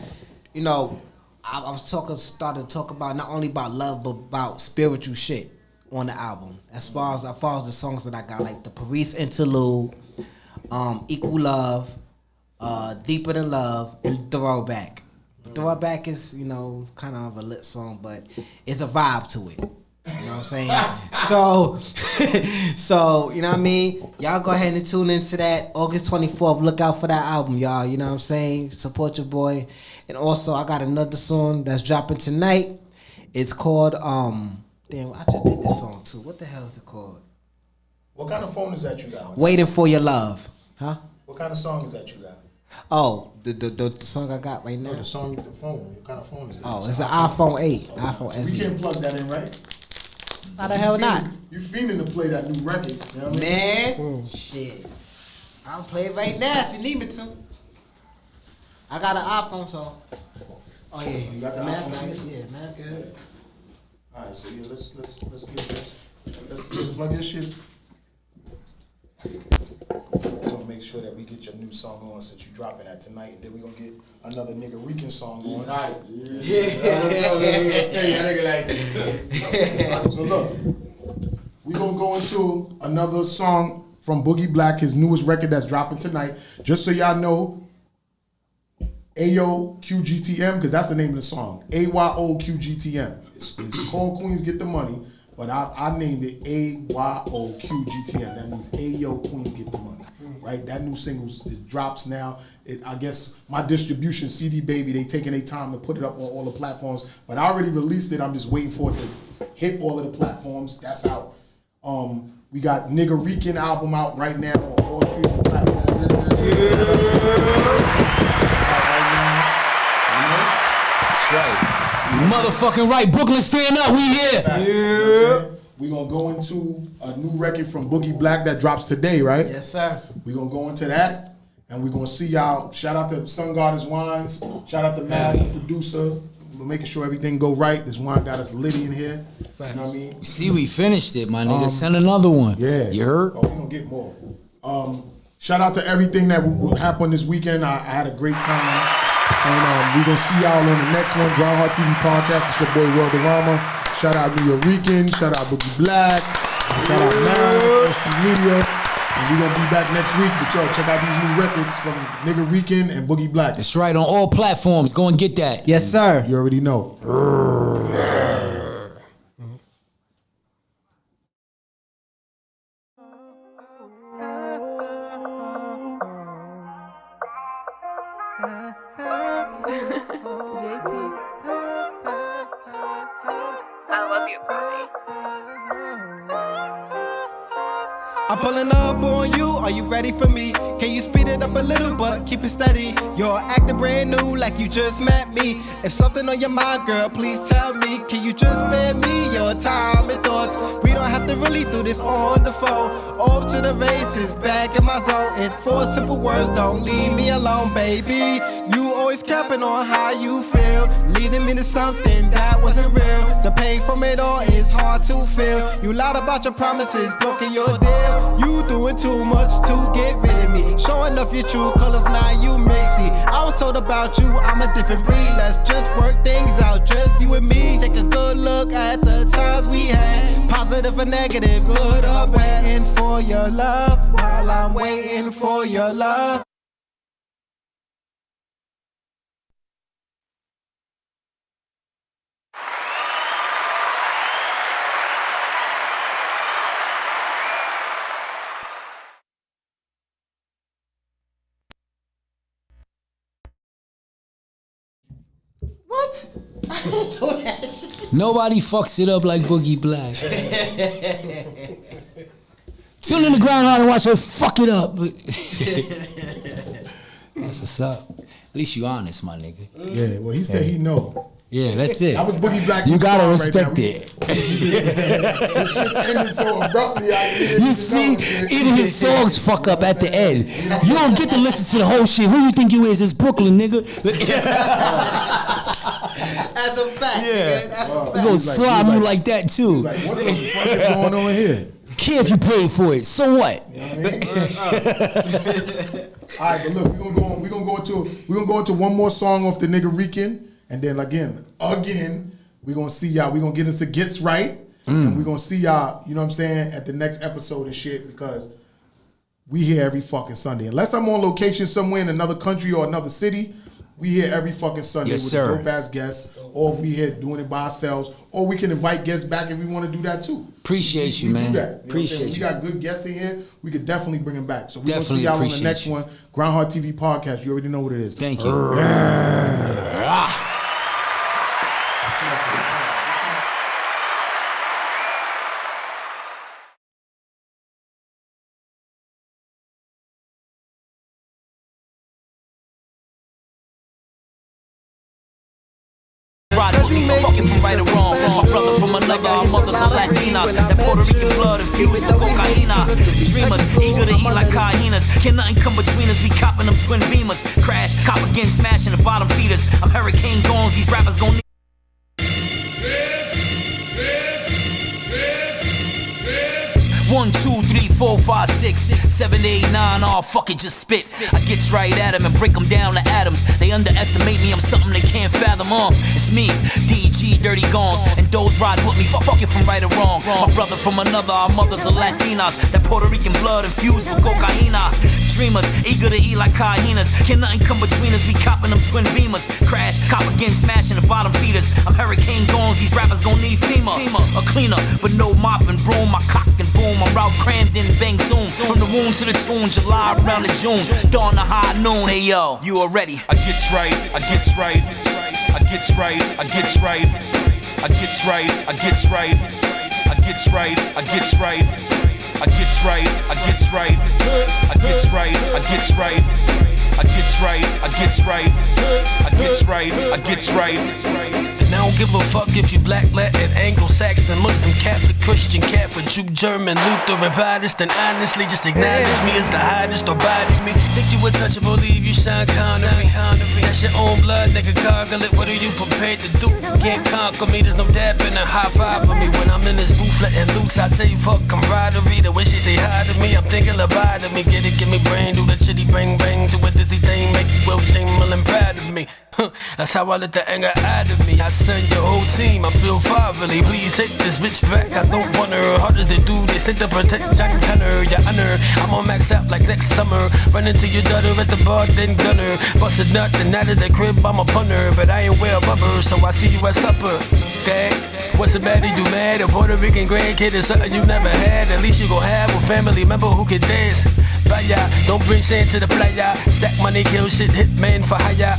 you know, I was started to talk about not only about love but about spiritual shit on the album. As far as the songs that I got, like the Paris Interlude, Equal Love, Deeper Than Love, and Throwback. Throwback is, you know, kind of a lit song, but it's a vibe to it. You know what I'm saying? So, you know what I mean? Y'all go ahead and tune into that. August 24th, look out for that album, y'all. You know what I'm saying? Support your boy. And also, I got another song that's dropping tonight. It's called, damn, I just did this song too. What the hell is it called? What kind of phone is that you got? Waiting for Your Love. Huh? What kind of song is that you got? Oh, the song I got right now? No, the phone. What kind of phone is that? Oh, it's an iPhone 8. Okay. iPhone So SE. we can't plug that in, right? How the hell not? You fiending to play that new record. You know what I mean? Man, shit. I'll play it right now if you need me to. I got an iPhone, so. Oh yeah, You got the Math iPhone? got it. Yeah, Math got it. All right, so yeah, let's get this. Let's plug your shit. We're gonna make sure that we get your new song on since you dropping that tonight, and then we're gonna get another nigga Rican song on. So look, we're gonna go into another song from Boogie Black, his newest record that's dropping tonight. Just so y'all know, Ayo QGTM, because that's the name of the song. AYO QGTM. It's called Queens Get the Money, but I named it AYO QGTM. That means Ayo Queens Get the Money. Right? That new single it drops now. I guess my distribution, CD Baby, they taking their time to put it up on all the platforms. But I already released it. I'm just waiting for it to hit all of the platforms. That's out. We got Nigga Rican album out right now on all streaming platforms. That's right. You motherfucking right. Brooklyn, stand up. We here. Yeah. We're going to go into a new record from Boogie Black that drops today, right? Yes, sir. We're going to go into that, and we're going to see y'all. Shout out to Sun Goddess Wines. Shout out to Matt, the producer. We're making sure everything go right. This wine got us litty in here. You know what I mean? See, we finished it, my nigga. Send another one. Yeah. You heard? Oh, we're going to get more. Shout out to everything that happened this weekend. I had a great time. And we're going to see y'all on the next one. Grindhard TV Podcast. It's your boy, Worldarama. Shout out New York Rican. Shout out Boogie Black. Shout out Matt, S.STREET Media. And we're going to be back next week. But yo, check out these new records from Nigga Rican and Boogie Black. That's right. On all platforms. Go and get that. Yes, sir. You already know. I'm pulling up on you, are you ready for me? Can you speed it up a little, but keep it steady? You're acting brand new, like you just met me. If something on your mind, girl, please tell me. Can you just spare me your time and thoughts? We don't have to really do this on the phone. Off to the races, back in my zone. It's 4 simple words, don't leave me alone, baby. You always capping on how you feel, leading me to something that wasn't real. The pain from it all is hard to feel. You lied about your promises, broken your deal. You doing too much to get rid of me. Showing off your true colors, now you mixy. I was told about you, I'm a different breed. Let's just work things out, just you and me. Take a good look at the times we had, positive or negative, good or bad. Waiting for your love, while I'm waiting for your love. What? I don't do that shit. Nobody fucks it up like Boogie Black. Tune in the Grindhard and watch her fuck it up. That's what's up. At least you honest, my nigga. Yeah, well, he said he know. Yeah, that's it. That was Boogie Black. You gotta song respect right it. This shit ended so abruptly. You see, even his songs fuck up at the end. You don't get to listen to the whole shit. Who you think you is? It's Brooklyn, nigga. That's a fact. Yeah. Nigga. That's a fact. We gonna slime you like that too. Like, what the fuck is going on here? Care if you paid for it. So what? You know what I mean? All right, but look, we're gonna go into one more song off the Nigga Rican. And then again, we're gonna see y'all. We're gonna get into Gets Right. And we're gonna see y'all, you know what I'm saying, at the next episode and shit, because we here every fucking Sunday. Unless I'm on location somewhere in another country or another city, We here every fucking Sunday Yes, with sir. a dope ass guest, or if we here doing it by ourselves, or we can invite guests back if we want to do that too. Appreciate you, we man. Do that. You know Appreciate what I'm saying? you. We got good guests in here. We could definitely bring them back. So we're gonna see Definitely y'all on the appreciate next you. one. Grindhard TV podcast. You already know what it is. Thank you. Ride with me, fucking from right or wrong. My brother from another, our mothers are Latinas. That Puerto Rican blood infused with cocaina. Dreamers, eager to eat like hyenas. Can nothing come between us, we copping them twin beamers. Crash, cop again, smashing the bottom feeders. I'm Hurricane Gones, these rappers gon' need. 1, 2, 3, 4, 5, 6, 7, 8, 9, all fuck it, just spit. I gets right at them and break them down to atoms. They underestimate me, I'm something they can't fathom. It's me, DG, Dirty Gons, and those ride with me, fuck it from right or wrong. My brother from another, our mothers are Latinas. That Puerto Rican blood infused with cocaina. Dreamers, eager to eat like hyenas. Can nothing come between us, we copping them twin beamers. Crash, cop again, smashing the bottom feeders. I'm Hurricane Gones, these rappers gon' need FEMA. A cleaner, but no mop and broom. My cock and boom, I'm Ralph Cramden, bang zoom. From the wound to the tune, July around to June. Dawn to high noon, hey yo, you already. I gets right, I gets right, I gets right, I gets right, I gets right, I gets right, I gets right, I gets right, I gets right, I gets right, I gets right, I gets right, I gets right, I gets right, I gets right, I gets right. And I don't give a fuck if you black, Latin, Anglo-Saxon, Muslim, Catholic, Christian, Catholic, Jew, German, Lutheran, Protestant. Honestly, just acknowledge me as the hottest or body me. Think you untouchable, leave you shine kind of me. That's your own blood, nigga, gargle it. What are you prepared to do? Can't conquer me, there's no dapping and high five for me. When I'm in this booth letting loose, I say fuck camaraderie. The way she say hi to me, I'm thinking about me. Get it, give me brain, do the chitty bang bang to a dizzy thing, make you well shameful and proud of me. That's how I let the anger out of me. I send your whole team, I feel fatherly. Please take this bitch back, I don't want her. Hard as they do, they sent to protect Jack Connor. Your honor, I'm on max out like next summer. Run into your daughter at the bar, then gunner. Bust a nut, and out of the crib, I'm a punter. But I ain't wear rubber, so I see you at supper. Okay? What's the matter, you mad? A Puerto Rican grandkid is something you never had. At least you gon' have a family member who can dance. Playa, don't bring sand to the playa. Stack money, kill shit, hit man for hire.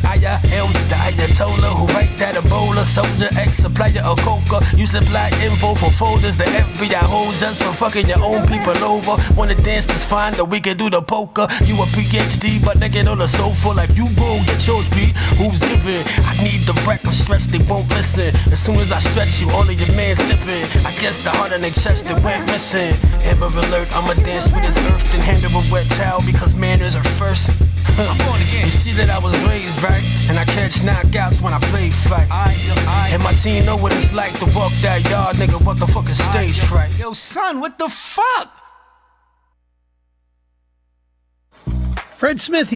The Ayatollah who write that Ebola. Soldier, ex-supplier of coca. You supply info for folders. The FBI holds just for fucking your own people over. Wanna dance, that's fine, that we can do the poker. You a PhD, but naked on the sofa. Like you go get yours beat. Who's giving? I need the rack of stretch, they won't listen. As soon as I stretch you, all of your mans dipping. I guess the heart in their chest, they went missing. Amber alert, I'ma dance with this earth and hand her a wet towel because manners are first. You see that I was raised right, and I catch knockouts when I play fight. And my team know what it's like to walk that yard, nigga. What the fuck is stage fright? Yo, son, what the fuck? Fred Smith.